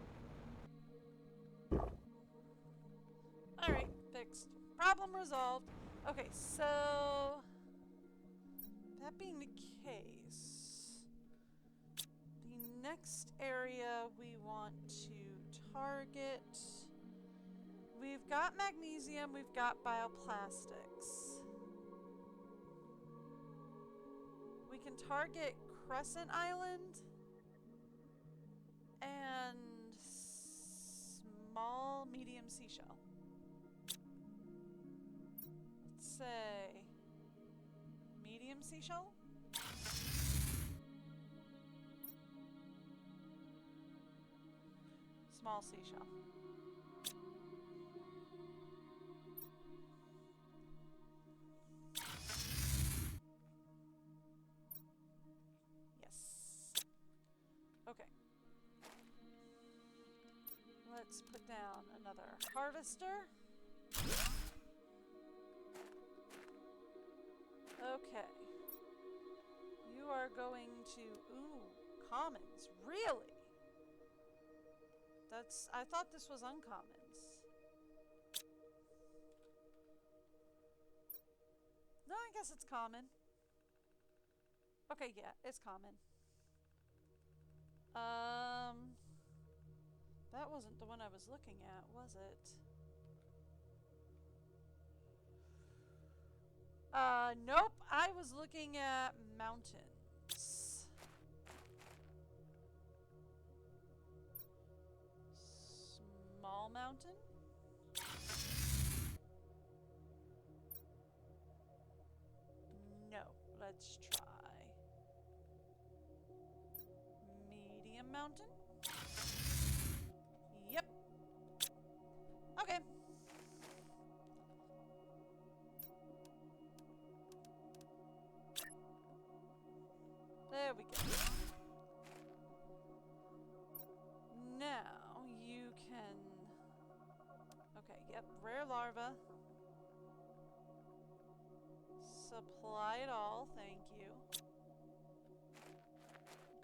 Alright, fixed. Problem resolved. Okay, so... that being the case... the next area we want to target... we've got magnesium, we've got bioplastics. We can target Crescent Island... and medium seashell. Let's say medium seashell. Small seashell. Yes. Okay. Let's put down another harvester. Okay. You are going to... Ooh, commons. Really? That's... I thought this was uncommons. No, I guess it's common. Okay, yeah, it's common. That wasn't the one I was looking at, was it? Nope. I was looking at mountains. Small mountain? No. Let's try. Medium mountain? Yep. Okay. There we go. Now you can... Okay, yep, rare larva. Supply it all, thank you.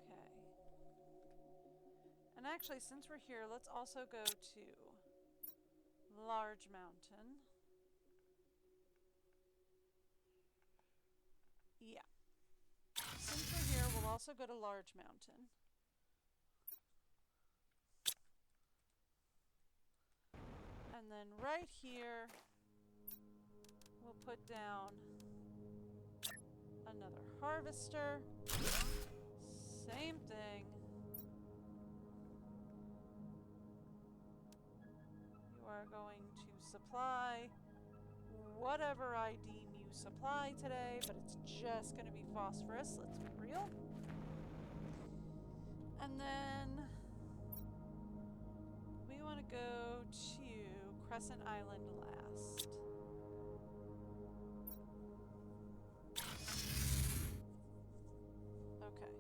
Okay. And actually, since we're here, let's also go to Large Mountain. Yeah. Since we're here, we'll also go to Large Mountain. And then right here, we'll put down another harvester. Same thing. You are going to supply whatever I deem you supply today, but it's just going to be phosphorus, let's be real. And then we want to go to Crescent Island last. Okay.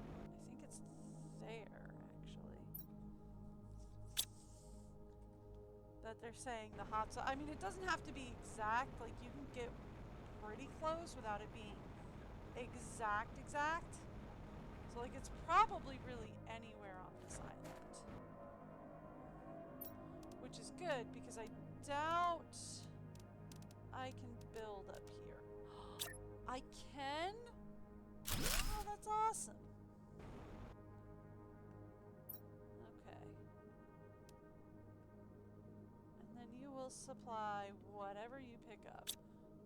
I think it's there, actually. That they're saying the hot zone. I mean, it doesn't have to be exact. Like, you can get pretty close without it being exact. So, like, it's probably really anywhere on this island. Which is good, because I doubt I can build up here. I can? Oh, that's awesome. Okay. And then you will supply whatever you pick up,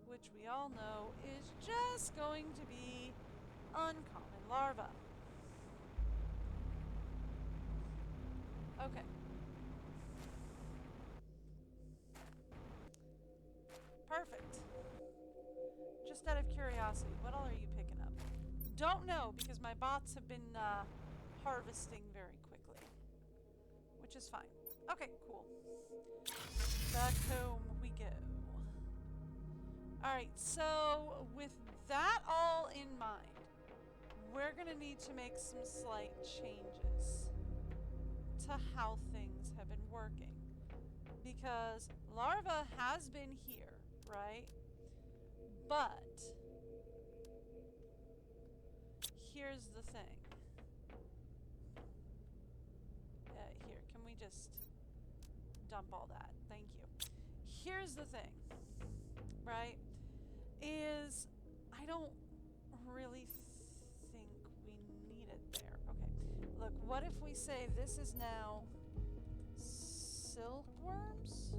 which we all know is just going to be uncommon larva. Okay. Perfect. Just out of curiosity, what all are you picking up? Don't know, because my bots have been harvesting very quickly, which is fine. Okay, cool. Back home we go. Alright, so with that all in mind, we're going to need to make some slight changes to how things have been working. Because larva has been here, right? But here's the thing. Here, can we just dump all that? Thank you. Here's the thing, right? Is I don't really think we need it there. Okay, look, what if we say this is now silkworms?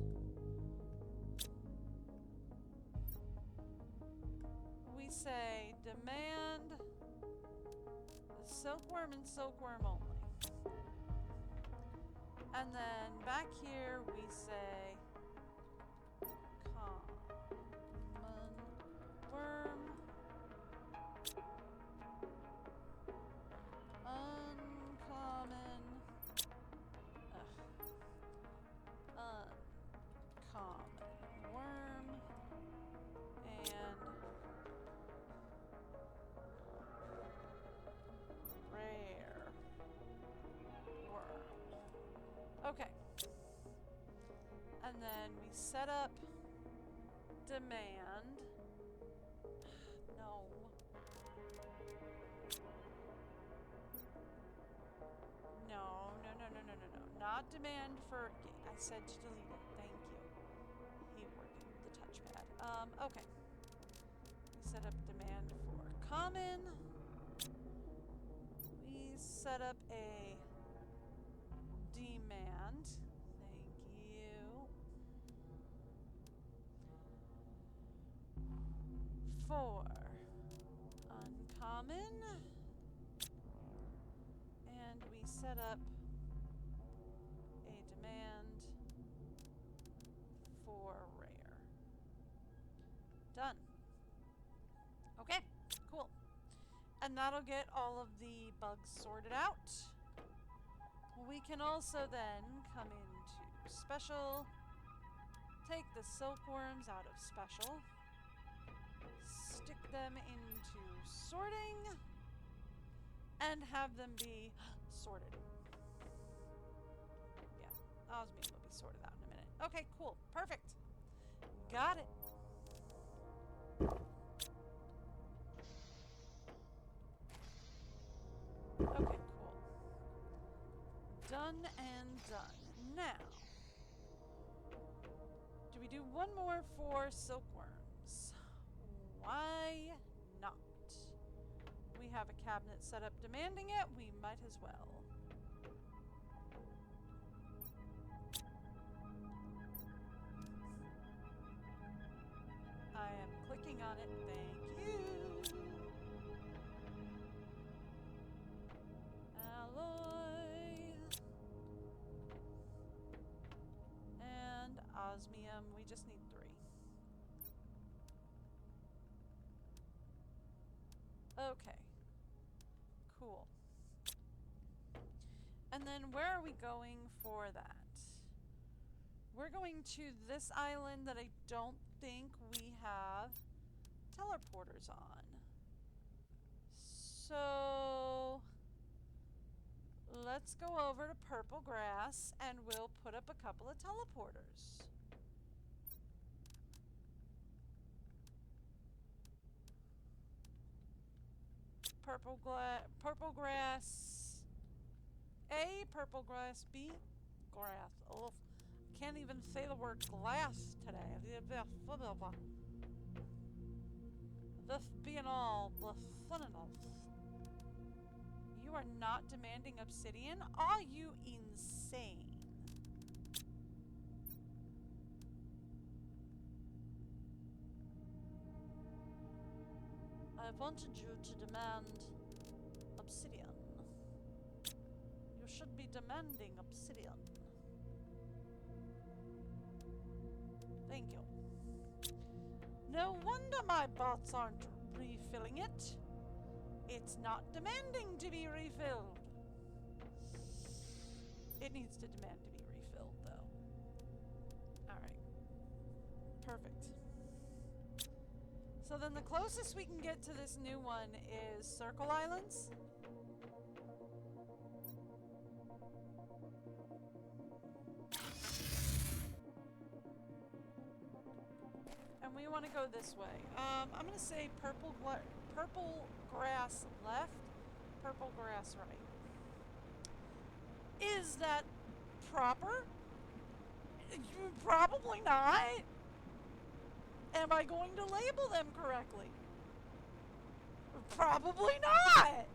We say demand silkworm and silkworm only. And then back here we say common worm, uncommon, uncommon worm, and rare worm. Okay. And then we set up demand. No. No. Not demand for... I said to delete it. Thank you. He working with the touchpad. Okay. We set up demand for common. We set up a demand. Thank you. For uncommon. And we set up a demand for rare. Done. Okay, cool. And that'll get all of the bugs sorted out. We can also then come into special, take the silkworms out of special, stick them into sorting, and have them be sorted. Yeah, osmium will be sorted out in a minute. Okay, cool. Perfect. Got it. Okay, cool. Done and done. Now, do we do one more for silkworms? Why not? We have a cabinet set up demanding it. We might as well. I am clicking on it. Thank you. Alloy. And osmium. We just need 3. Okay. Cool. And then where are we going for that? We're going to this island that I don't think we have teleporters on. So let's go over to purple grass and we'll put up a couple of teleporters. Purple grass A, purple grass B, grass. Oh, can't even say the word glass today. This being all the fun and all. You are not demanding obsidian? Are you insane? I wanted you to demand obsidian. You should be demanding obsidian. Thank you. No wonder my bots aren't refilling it. It's not demanding to be refilled. It needs to demand to be refilled, though. Alright. Perfect. So then the closest we can get to this new one is Circle Islands. And we want to go this way. I'm going to say purple grass left, purple grass right. Is that proper? Probably not. Am I going to label them correctly? Probably not.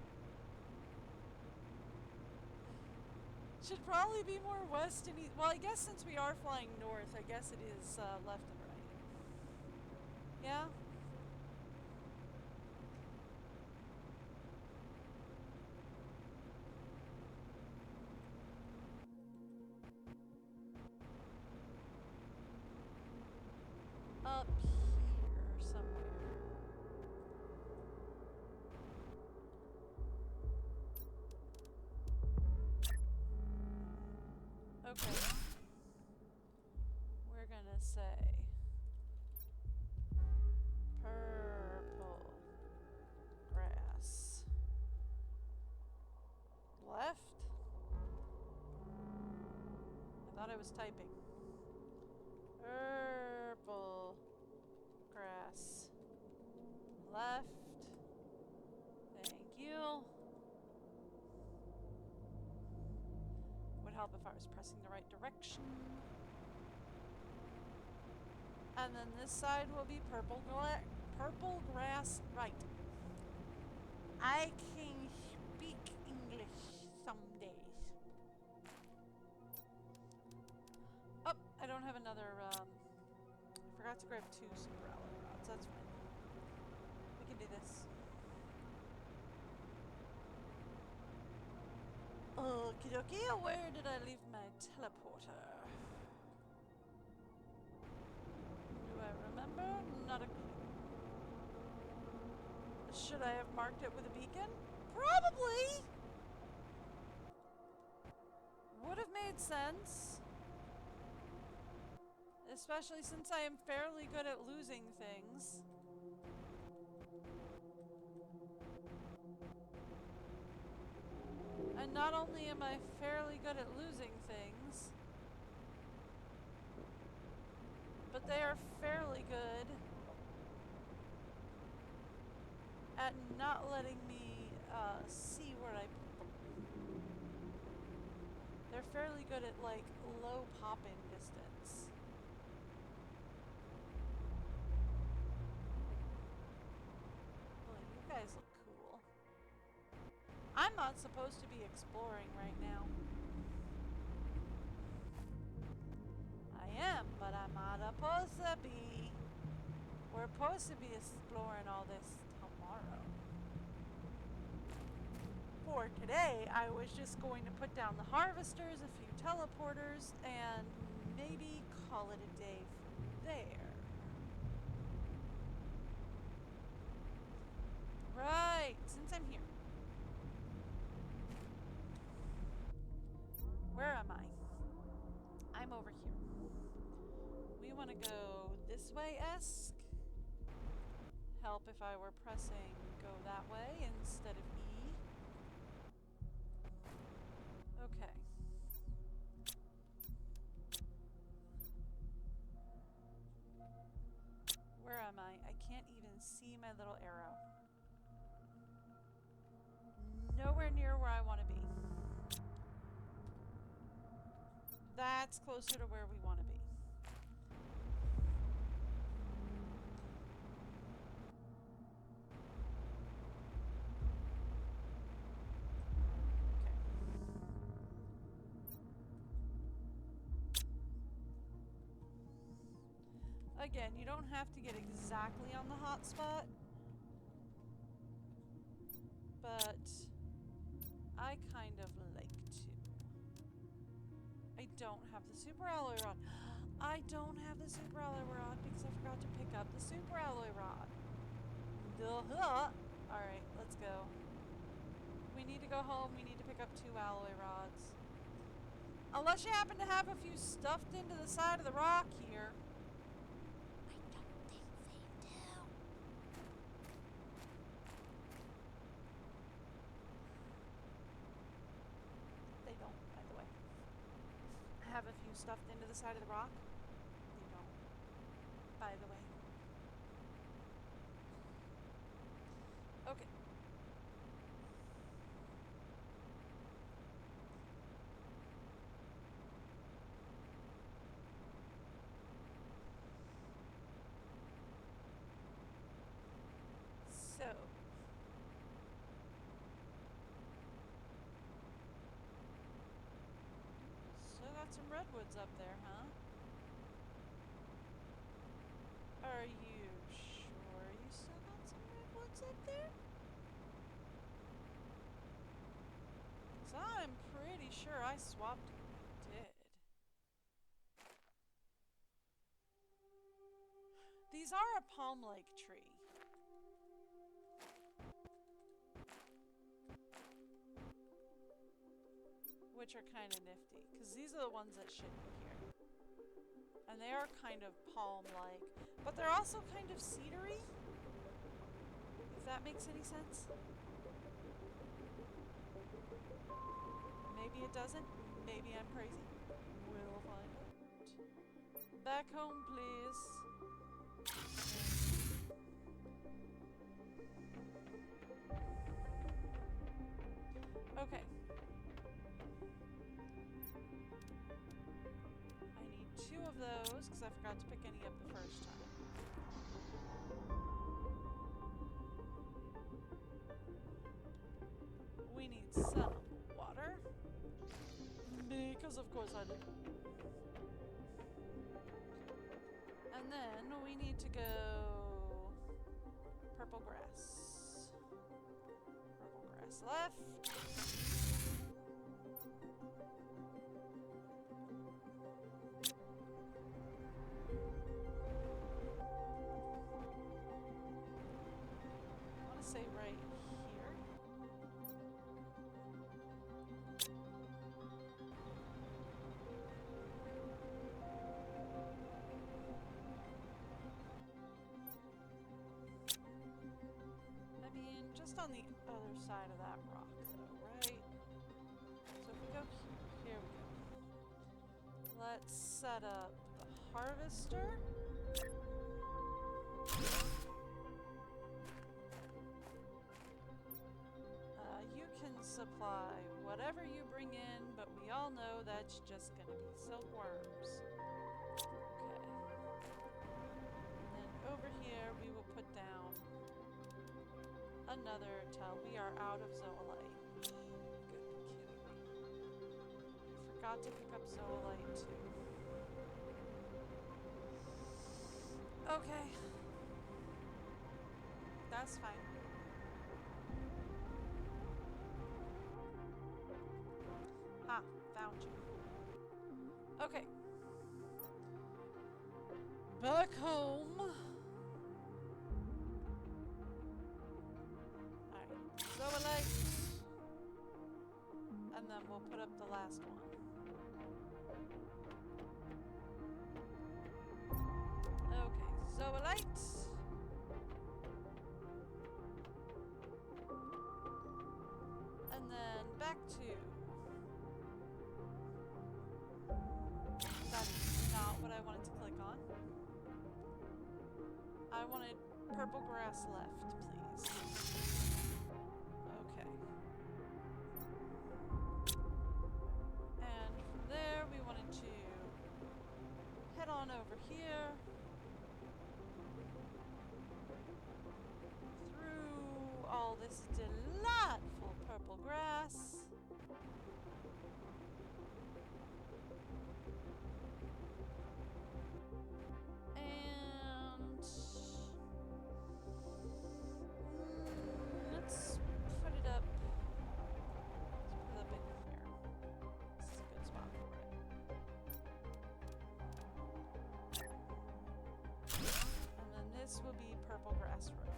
Should probably be more west and east. Well, I guess since we are flying north, I guess it is left and right. Yeah? Okay. We're gonna say purple grass. Left? I thought I was typing. Purple grass. Left. Thank you. Would help if I was pressing the right direction. And then this side will be purple grass right. I can speak English some days. Oh, I don't have another, I forgot to grab 2 super alloy rods. That's fine. We can do this. Okie dokie, where did I leave my teleporter? Do I remember? Not a clue. Should I have marked it with a beacon? Probably! Would have made sense. Especially since I am fairly good at losing things. And not only am I fairly good at losing things, but they are fairly good at not letting me see where I put them. They're fairly good at, like, low pop-in distance. Well, you guys look cool. I'm not supposed to be exploring right now. I am, but I'm not supposed to be. We're supposed to be exploring all this tomorrow. For today, I was just going to put down the harvesters, a few teleporters, and maybe call it a day from there. Right, since I'm here. Where am I? I'm over here. We want to go this way-esque. Help if I were pressing go that way instead of E. Okay. Where am I? I can't even see my little arrow. Nowhere near where I want to be. That's closer to where we want to be. Again, you don't have to get exactly on the hot spot, but I kind of like to. I don't have the super alloy rod. I don't have the super alloy rod because I forgot to pick up the super alloy rod. Duh. Alright, let's go. We need to go home. We need to pick up 2 alloy rods. Unless you happen to have a few stuffed into the side of the rock here. They don't, by the way. Have a few stuffed into the side of the rock. They don't, by the way. Okay. So. Still got some redwoods up there, huh? Are you sure you still got some redwoods up there? 'Cause I'm pretty sure I swapped you. I did. These are a palm lake tree. which are kind of nifty, because these are the ones that should be here. And they are kind of palm-like, but they're also kind of cedary, if that makes any sense. Maybe it doesn't. Maybe I'm crazy. We'll find out. Back home, please. Okay. I need 2 of those because I forgot to pick any up the first time. We need some water. Because of course I do. And then we need to go purple grass. Purple grass left. I want to say right here. Just on the other side of that rock, though, right? So if we go here we go. Let's set up the harvester. You can supply whatever you bring in, but we all know that's just going to be silkworms. Okay. And then over here we will put down another till we are out of zoolite. Good kidding me. Forgot to pick up zoolite too. Okay. That's fine. Ah, found you. Okay. Back home. Zoolite, and then we'll put up the last one. Okay, zoolite. And then back to... That's not what I wanted to click on. I wanted purple grass left, please. Okay. And from there, we wanted to head on over here. Through all this delightful purple grass. And... let's put it up. Let's put it up in here. This is a good spot for it. And then this will be purple grass road.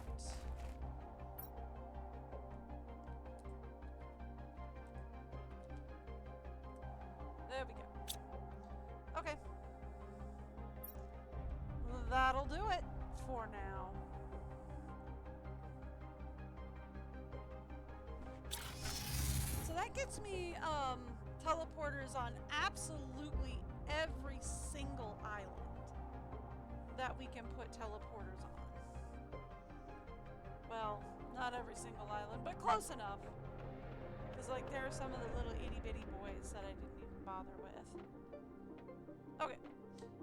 There we go. Okay. That'll do it for now. So that gets me teleporters on absolutely every single island that we can put teleporters on. Well, not every single island, but close enough. Because like there are some of the little itty bitty boys that I didn't even bother with. Okay,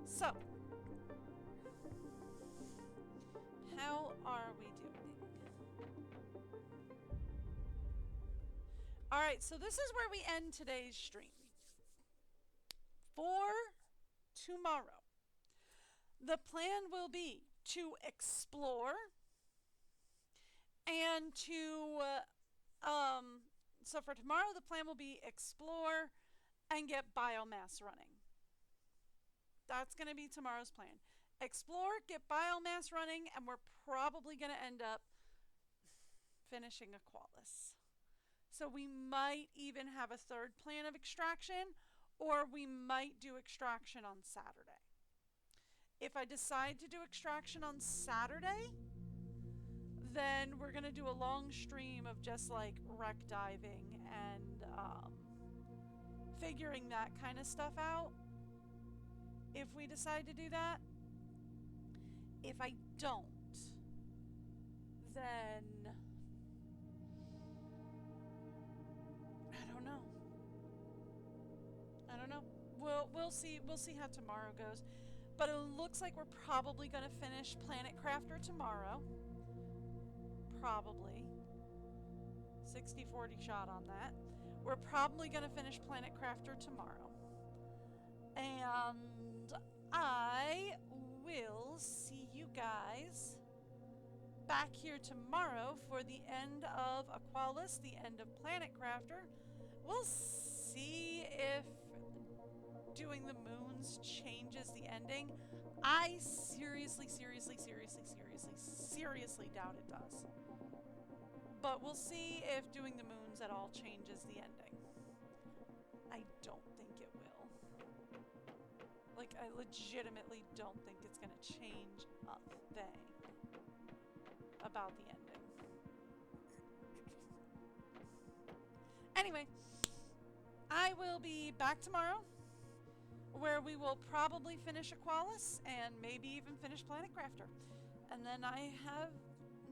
so how are we doing? Alright, so this is where we end today's stream. For tomorrow, the plan will be to explore and to, so for tomorrow, the plan will be explore and get biomass running. That's going to be tomorrow's plan. Explore, get biomass running, and we're probably going to end up finishing aqualis. So we might even have a third plan of extraction, or we might do extraction on Saturday. If I decide to do extraction on Saturday, then we're going to do a long stream of just like wreck diving and figuring that kind of stuff out. If we decide to do that. If I don't, then I don't know. We'll see how tomorrow goes. But it looks like we're probably going to finish Planet Crafter tomorrow. Probably. 60-40 shot on that. We're probably going to finish Planet Crafter tomorrow. And I will see you guys back here tomorrow for the end of Aqualis, the end of Planet Crafter. We'll see if doing the moons changes the ending. I seriously doubt it does. But we'll see if doing the moons at all changes the ending. I don't think it will. Like, I legitimately don't think it's gonna change a thing about the ending. Anyway, I will be back tomorrow, where we will probably finish Aqualis and maybe even finish Planet Crafter. And then I have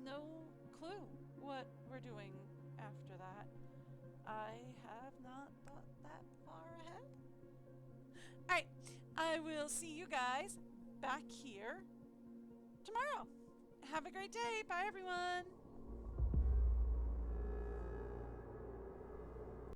no clue what we're doing after that. I have not thought that far ahead. Alright, I will see you guys back here tomorrow. Have a great day. Bye, everyone.